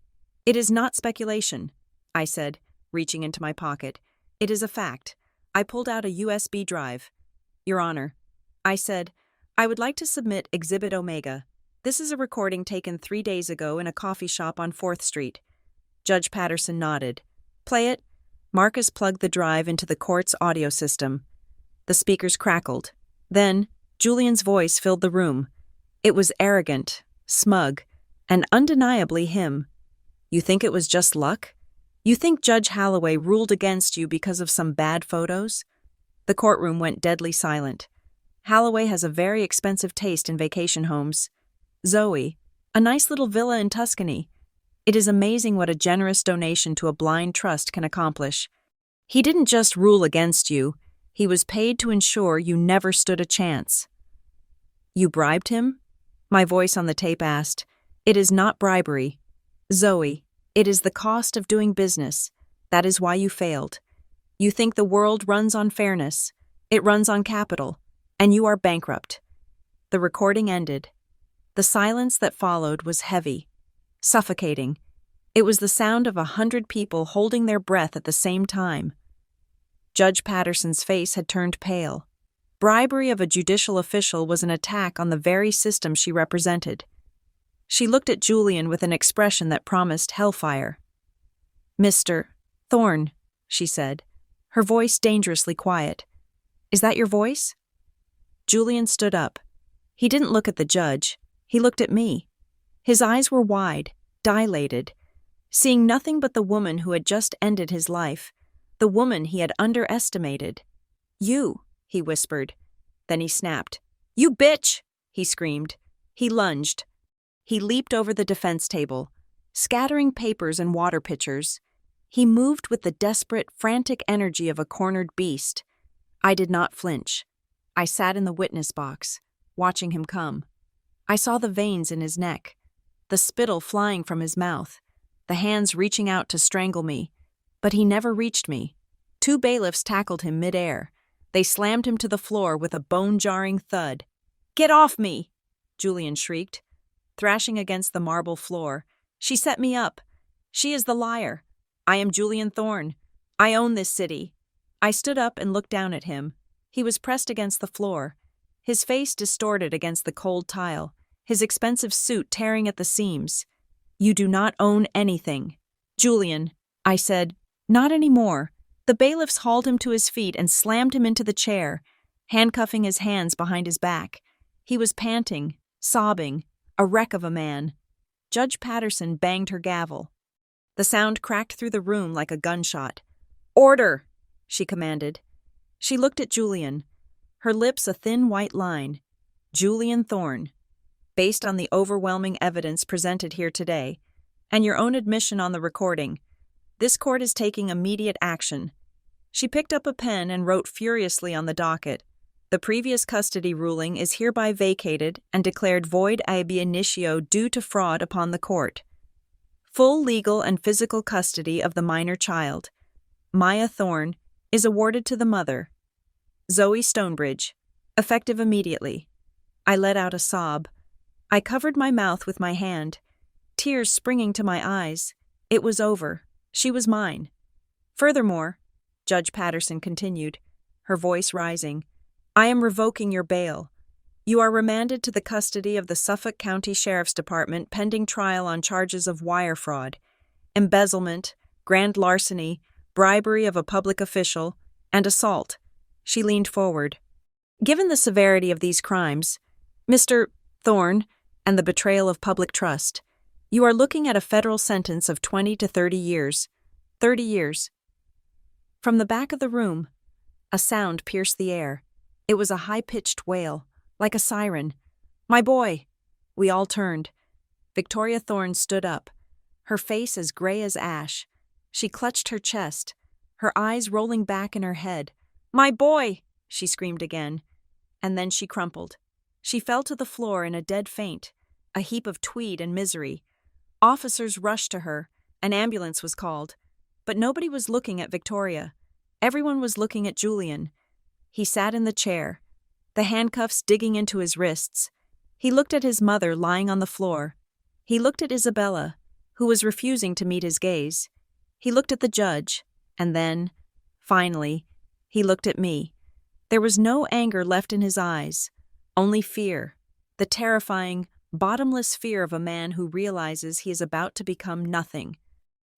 A: It is not speculation, I said, reaching into my pocket. It is a fact. I pulled out a USB drive. Your Honor, I said, I would like to submit Exhibit Omega. This is a recording taken 3 days ago in a coffee shop on 4th Street. Judge Patterson nodded. Play it. Marcus plugged the drive into the court's audio system. The speakers crackled. Then, Julian's voice filled the room. It was arrogant, smug, and undeniably him. You think it was just luck? You think Judge Holloway ruled against you because of some bad photos? The courtroom went deadly silent. Holloway has a very expensive taste in vacation homes. Zoe, a nice little villa in Tuscany. It is amazing what a generous donation to a blind trust can accomplish. He didn't just rule against you. He was paid to ensure you never stood a chance. You bribed him? My voice on the tape asked. It is not bribery. Zoe, it is the cost of doing business. That is why you failed. You think the world runs on fairness. It runs on capital. And you are bankrupt. The recording ended. The silence that followed was heavy, suffocating. It was the sound of 100 people holding their breath at the same time. Judge Patterson's face had turned pale. Bribery of a judicial official was an attack on the very system she represented. She looked at Julian with an expression that promised hellfire. Mr. Thorne, she said, her voice dangerously quiet. Is that your voice? Julian stood up. He didn't look at the judge. He looked at me. His eyes were wide, dilated, seeing nothing but the woman who had just ended his life, the woman he had underestimated. You, he whispered. Then he snapped. You bitch! He screamed. He lunged. He leaped over the defense table, scattering papers and water pitchers. He moved with the desperate, frantic energy of a cornered beast. I did not flinch. I sat in the witness box, watching him come. I saw the veins in his neck, the spittle flying from his mouth, the hands reaching out to strangle me. But he never reached me. 2 bailiffs tackled him midair. They slammed him to the floor with a bone-jarring thud. Get off me! Julian shrieked, thrashing against the marble floor. She set me up. She is the liar. I am Julian Thorne. I own this city. I stood up and looked down at him. He was pressed against the floor, his face distorted against the cold tile, his expensive suit tearing at the seams. You do not own anything. Julian, I said, not anymore. The bailiffs hauled him to his feet and slammed him into the chair, handcuffing his hands behind his back. He was panting, sobbing, a wreck of a man. Judge Patterson banged her gavel. The sound cracked through the room like a gunshot. "Order!" she commanded. She looked at Julian, her lips a thin white line. "Julian Thorne, based on the overwhelming evidence presented here today, and your own admission on the recording, this court is taking immediate action." She picked up a pen and wrote furiously on the docket. "The previous custody ruling is hereby vacated and declared void ab initio due to fraud upon the court. Full legal and physical custody of the minor child, Maya Thorne, is awarded to the mother, Zoe Stonebridge, effective immediately." I let out a sob. I covered my mouth with my hand, tears springing to my eyes. It was over. She was mine. "Furthermore," Judge Patterson continued, her voice rising, "I am revoking your bail. You are remanded to the custody of the Suffolk County Sheriff's Department pending trial on charges of wire fraud, embezzlement, grand larceny, bribery of a public official, and assault." She leaned forward. "Given the severity of these crimes, Mr. Thorne, and the betrayal of public trust, you are looking at a federal sentence of 20 to 30 years. 30 years. From the back of the room, a sound pierced the air. It was a high-pitched wail, like a siren. "My boy!" We all turned. Victoria Thorne stood up, her face as gray as ash. She clutched her chest, her eyes rolling back in her head. "My boy!" she screamed again. And then she crumpled. She fell to the floor in a dead faint, a heap of tweed and misery. Officers rushed to her. An ambulance was called. But nobody was looking at Victoria. Everyone was looking at Julian. He sat in the chair, the handcuffs digging into his wrists. He looked at his mother lying on the floor. He looked at Isabella, who was refusing to meet his gaze. He looked at the judge, and then, finally, he looked at me. There was no anger left in his eyes, only fear, the terrifying, bottomless fear of a man who realizes he is about to become nothing.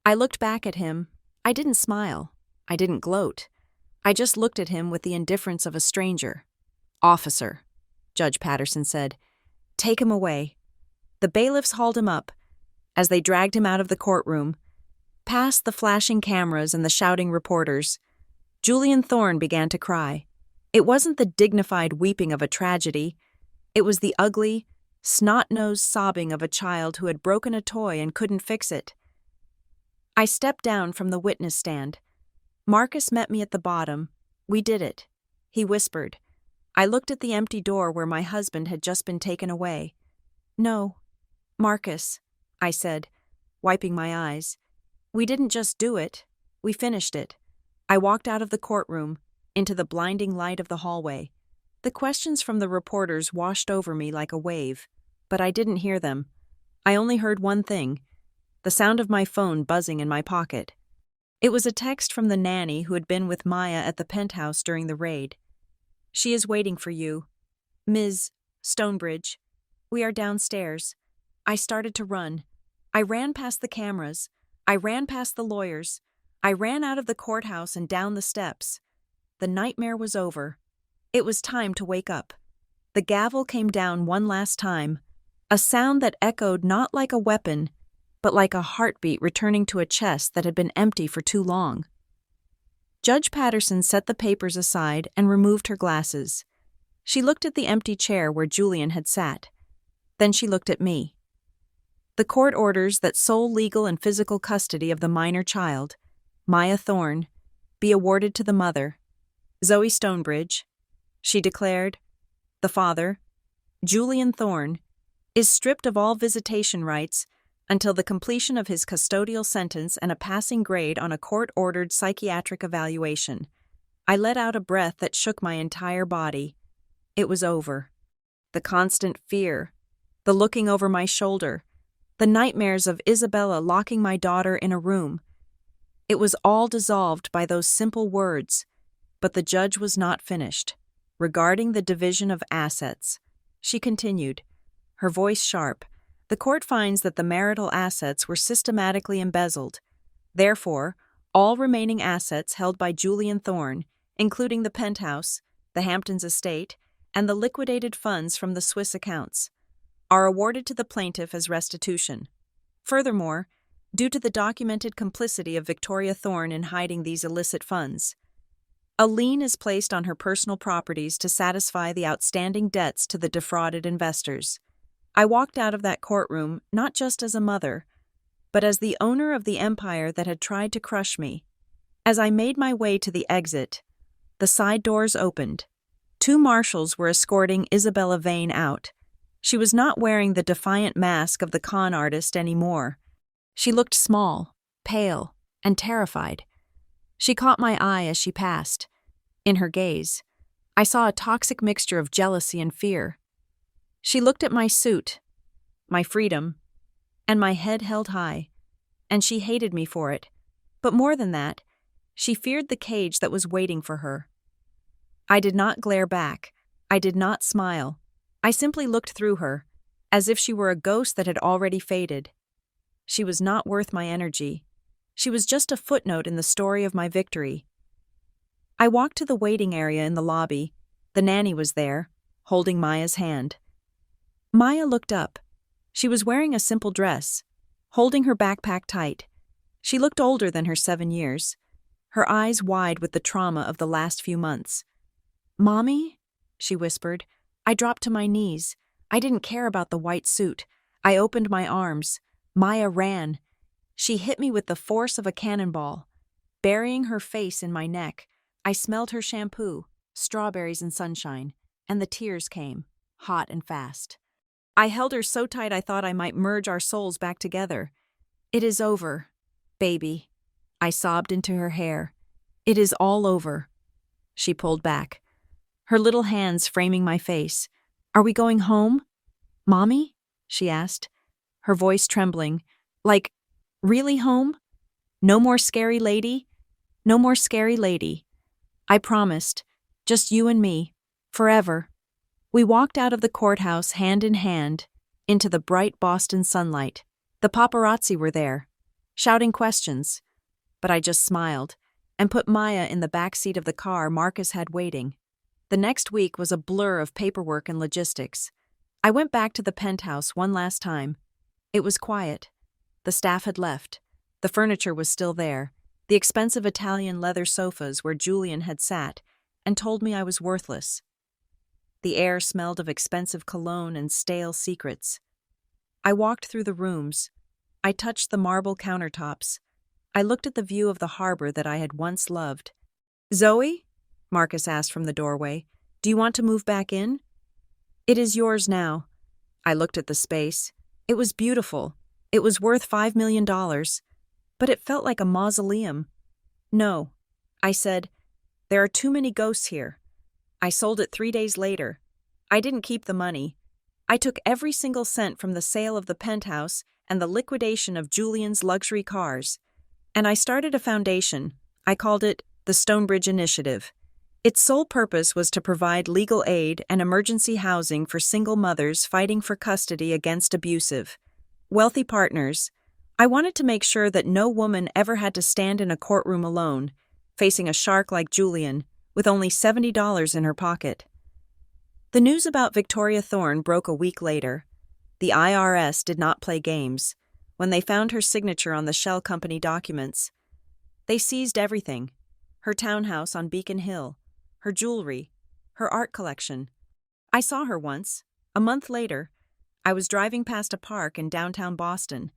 A: I looked back at him. I didn't smile. I didn't gloat. I just looked at him with the indifference of a stranger. "Officer," Judge Patterson said, "take him away." The bailiffs hauled him up. As they dragged him out of the courtroom, past the flashing cameras and the shouting reporters, Julian Thorne began to cry. It wasn't the dignified weeping of a tragedy. It was the ugly, snot-nosed sobbing of a child who had broken a toy and couldn't fix it. I stepped down from the witness stand. Marcus met me at the bottom. "We did it," he whispered. I looked at the empty door where my husband had just been taken away. "No, Marcus," I said, wiping my eyes. "We didn't just do it. We finished it." I walked out of the courtroom, into the blinding light of the hallway. The questions from the reporters washed over me like a wave, but I didn't hear them. I only heard one thing, the sound of my phone buzzing in my pocket. It was a text from the nanny who had been with Maya at the penthouse during the raid. "She is waiting for you. Ms. Stonebridge. We are downstairs." I started to run. I ran past the cameras. I ran past the lawyers. I ran out of the courthouse and down the steps. The nightmare was over. It was time to wake up. The gavel came down one last time, a sound that echoed not like a weapon, but like a heartbeat returning to a chest that had been empty for too long. Judge Patterson set the papers aside and removed her glasses. She looked at the empty chair where Julian had sat. Then she looked at me. "The court orders that sole legal and physical custody of the minor child, Maya Thorne, be awarded to the mother, Zoe Stonebridge," she declared. "The father, Julian Thorne, is stripped of all visitation rights until the completion of his custodial sentence and a passing grade on a court-ordered psychiatric evaluation." I let out a breath that shook my entire body. It was over. The constant fear, the looking over my shoulder, the nightmares of Isabella locking my daughter in a room. It was all dissolved by those simple words, but the judge was not finished. Regarding the division of assets, she continued, her voice sharp, "The court finds that the marital assets were systematically embezzled. Therefore, all remaining assets held by Julian Thorne, including the penthouse, the Hamptons estate, and the liquidated funds from the Swiss accounts, are awarded to the plaintiff as restitution. Furthermore, due to the documented complicity of Victoria Thorne in hiding these illicit funds, a lien is placed on her personal properties to satisfy the outstanding debts to the defrauded investors. I walked out of that courtroom not just as a mother, but as the owner of the empire that had tried to crush me. As I made my way to the exit, the side doors opened. 2 marshals were escorting Isabella Vane out. She was not wearing the defiant mask of the con artist anymore. She looked small, pale, and terrified. She caught my eye as she passed. In her gaze, I saw a toxic mixture of jealousy and fear. She looked at my suit, my freedom, and my head held high, and she hated me for it. But more than that, she feared the cage that was waiting for her. I did not glare back. I did not smile. I simply looked through her, as if she were a ghost that had already faded. She was not worth my energy. She was just a footnote in the story of my victory. I walked to the waiting area in the lobby. The nanny was there, holding Maya's hand. Maya looked up. She was wearing a simple dress, holding her backpack tight. She looked older than her 7 years, her eyes wide with the trauma of the last few months. "Mommy?" she whispered. I dropped to my knees. I didn't care about the white suit. I opened my arms. Maya ran. She hit me with the force of a cannonball, burying her face in my neck. I smelled her shampoo, strawberries and sunshine, and the tears came, hot and fast. I held her so tight I thought I might merge our souls back together. "It is over, baby," I sobbed into her hair. "It is all over." She pulled back, her little hands framing my face. "Are we going home, Mommy?" she asked, her voice trembling. "Like, really home? No more scary lady? No more scary lady." I promised, "Just you and me, forever." We walked out of the courthouse hand in hand, into the bright Boston sunlight. The paparazzi were there, shouting questions, but I just smiled and put Maya in the back seat of the car Marcus had waiting. The next week was a blur of paperwork and logistics. I went back to the penthouse one last time. It was quiet. The staff had left. The furniture was still there, the expensive Italian leather sofas where Julian had sat and told me I was worthless. The air smelled of expensive cologne and stale secrets. I walked through the rooms. I touched the marble countertops. I looked at the view of the harbor that I had once loved. "Zoe?" Marcus asked from the doorway. "Do you want to move back in?" "It is yours now." I looked at the space. It was beautiful. It was worth $5 million, but it felt like a mausoleum. "No," I said. "There are too many ghosts here." I sold it 3 days later. I didn't keep the money. I took every single cent from the sale of the penthouse and the liquidation of Julian's luxury cars, and I started a foundation. I called it the Stonebridge Initiative. Its sole purpose was to provide legal aid and emergency housing for single mothers fighting for custody against abusive, wealthy partners. I wanted to make sure that no woman ever had to stand in a courtroom alone, facing a shark like Julian, with only $70 in her pocket. The news about Victoria Thorne broke a week later. The IRS did not play games. When they found her signature on the shell company documents, they seized everything: her townhouse on Beacon Hill, her jewelry, her art collection. I saw her once. A month later, I was driving past a park in downtown Boston.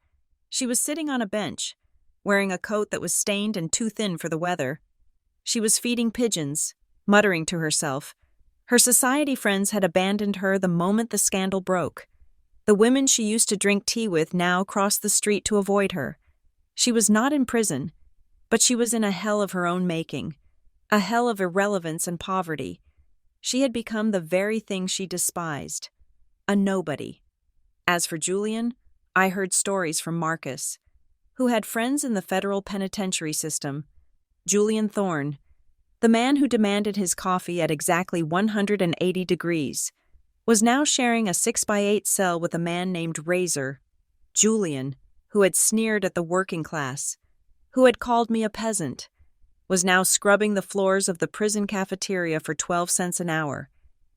A: She was sitting on a bench, wearing a coat that was stained and too thin for the weather. She was feeding pigeons, muttering to herself. Her society friends had abandoned her the moment the scandal broke. The women she used to drink tea with now crossed the street to avoid her. She was not in prison, but she was in a hell of her own making, a hell of irrelevance and poverty. She had become the very thing she despised, a nobody. As for Julian, I heard stories from Marcus, who had friends in the federal penitentiary system. Julian Thorne, the man who demanded his coffee at exactly 180 degrees, was now sharing a 6x8 cell with a man named Razor, Julian, who had sneered at the working class, who had called me a peasant, was now scrubbing the floors of the prison cafeteria for 12 cents an hour.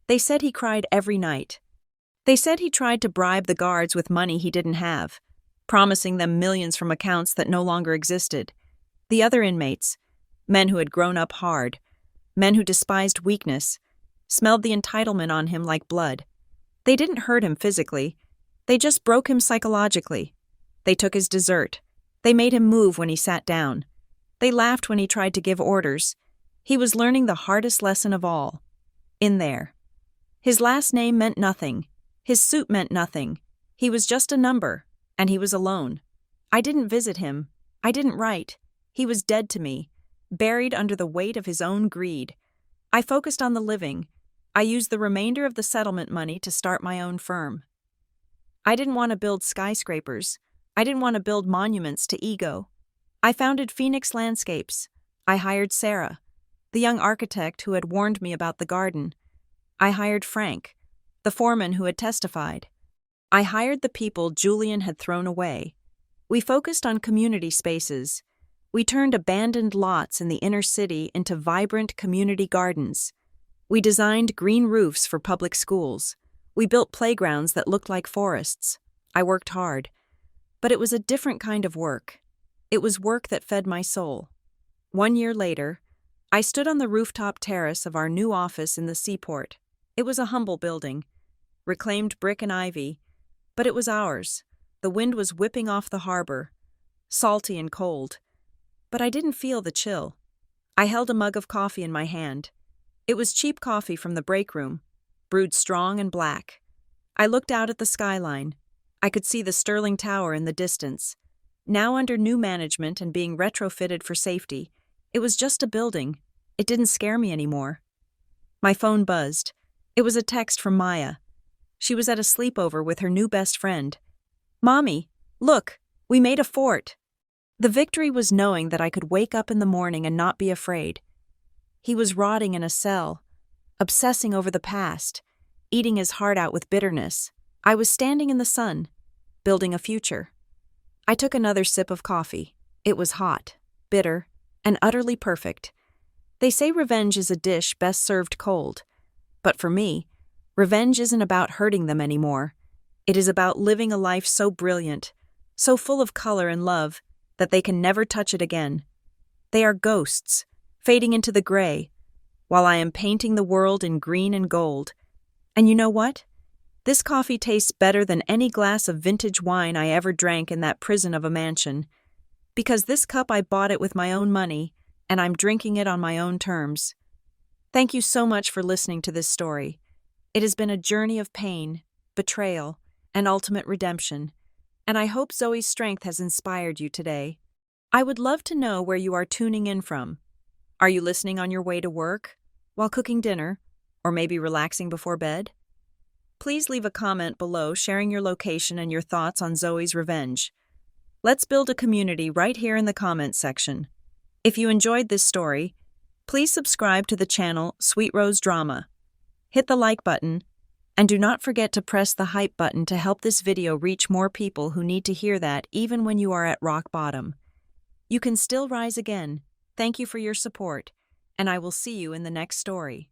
A: They said he cried every night. They said he tried to bribe the guards with money he didn't have, promising them millions from accounts that no longer existed. The other inmates, men who had grown up hard, men who despised weakness, smelled the entitlement on him like blood. They didn't hurt him physically. They just broke him psychologically. They took his dessert. They made him move when he sat down. They laughed when he tried to give orders. He was learning the hardest lesson of all. In there. His last name meant nothing. His suit meant nothing. He was just a number, and he was alone. I didn't visit him. I didn't write. He was dead to me, buried under the weight of his own greed. I focused on the living. I used the remainder of the settlement money to start my own firm. I didn't want to build skyscrapers. I didn't want to build monuments to ego. I founded Phoenix Landscapes. I hired Sarah, the young architect who had warned me about the garden. I hired Frank, the foreman who had testified. I hired the people Julian had thrown away. We focused on community spaces. We turned abandoned lots in the inner city into vibrant community gardens. We designed green roofs for public schools. We built playgrounds that looked like forests. I worked hard. But it was a different kind of work. It was work that fed my soul. 1 year later, I stood on the rooftop terrace of our new office in the seaport. It was a humble building, reclaimed brick and ivy, but it was ours. The wind was whipping off the harbor, salty and cold. But I didn't feel the chill. I held a mug of coffee in my hand. It was cheap coffee from the break room, brewed strong and black. I looked out at the skyline. I could see the Sterling Tower in the distance. Now under new management and being retrofitted for safety, it was just a building. It didn't scare me anymore. My phone buzzed. It was a text from Maya. She was at a sleepover with her new best friend. "Mommy, look, we made a fort." The victory was knowing that I could wake up in the morning and not be afraid. He was rotting in a cell, obsessing over the past, eating his heart out with bitterness. I was standing in the sun, building a future. I took another sip of coffee. It was hot, bitter, and utterly perfect. They say revenge is a dish best served cold. But for me, revenge isn't about hurting them anymore. It is about living a life so brilliant, so full of color and love, that they can never touch it again. They are ghosts, fading into the gray, while I am painting the world in green and gold. And you know what? This coffee tastes better than any glass of vintage wine I ever drank in that prison of a mansion. Because this cup I bought it with my own money, and I'm drinking it on my own terms. Thank you so much for listening to this story. It has been a journey of pain, betrayal, and ultimate redemption, and I hope Zoe's strength has inspired you today. I would love to know where you are tuning in from. Are you listening on your way to work, while cooking dinner, or maybe relaxing before bed? Please leave a comment below sharing your location and your thoughts on Zoe's revenge. Let's build a community right here in the comments section. If you enjoyed this story, please subscribe to the channel Sweet Rose Drama. Hit the like button, and do not forget to press the hype button to help this video reach more people who need to hear that even when you are at rock bottom. You can still rise again. Thank you for your support, and I will see you in the next story.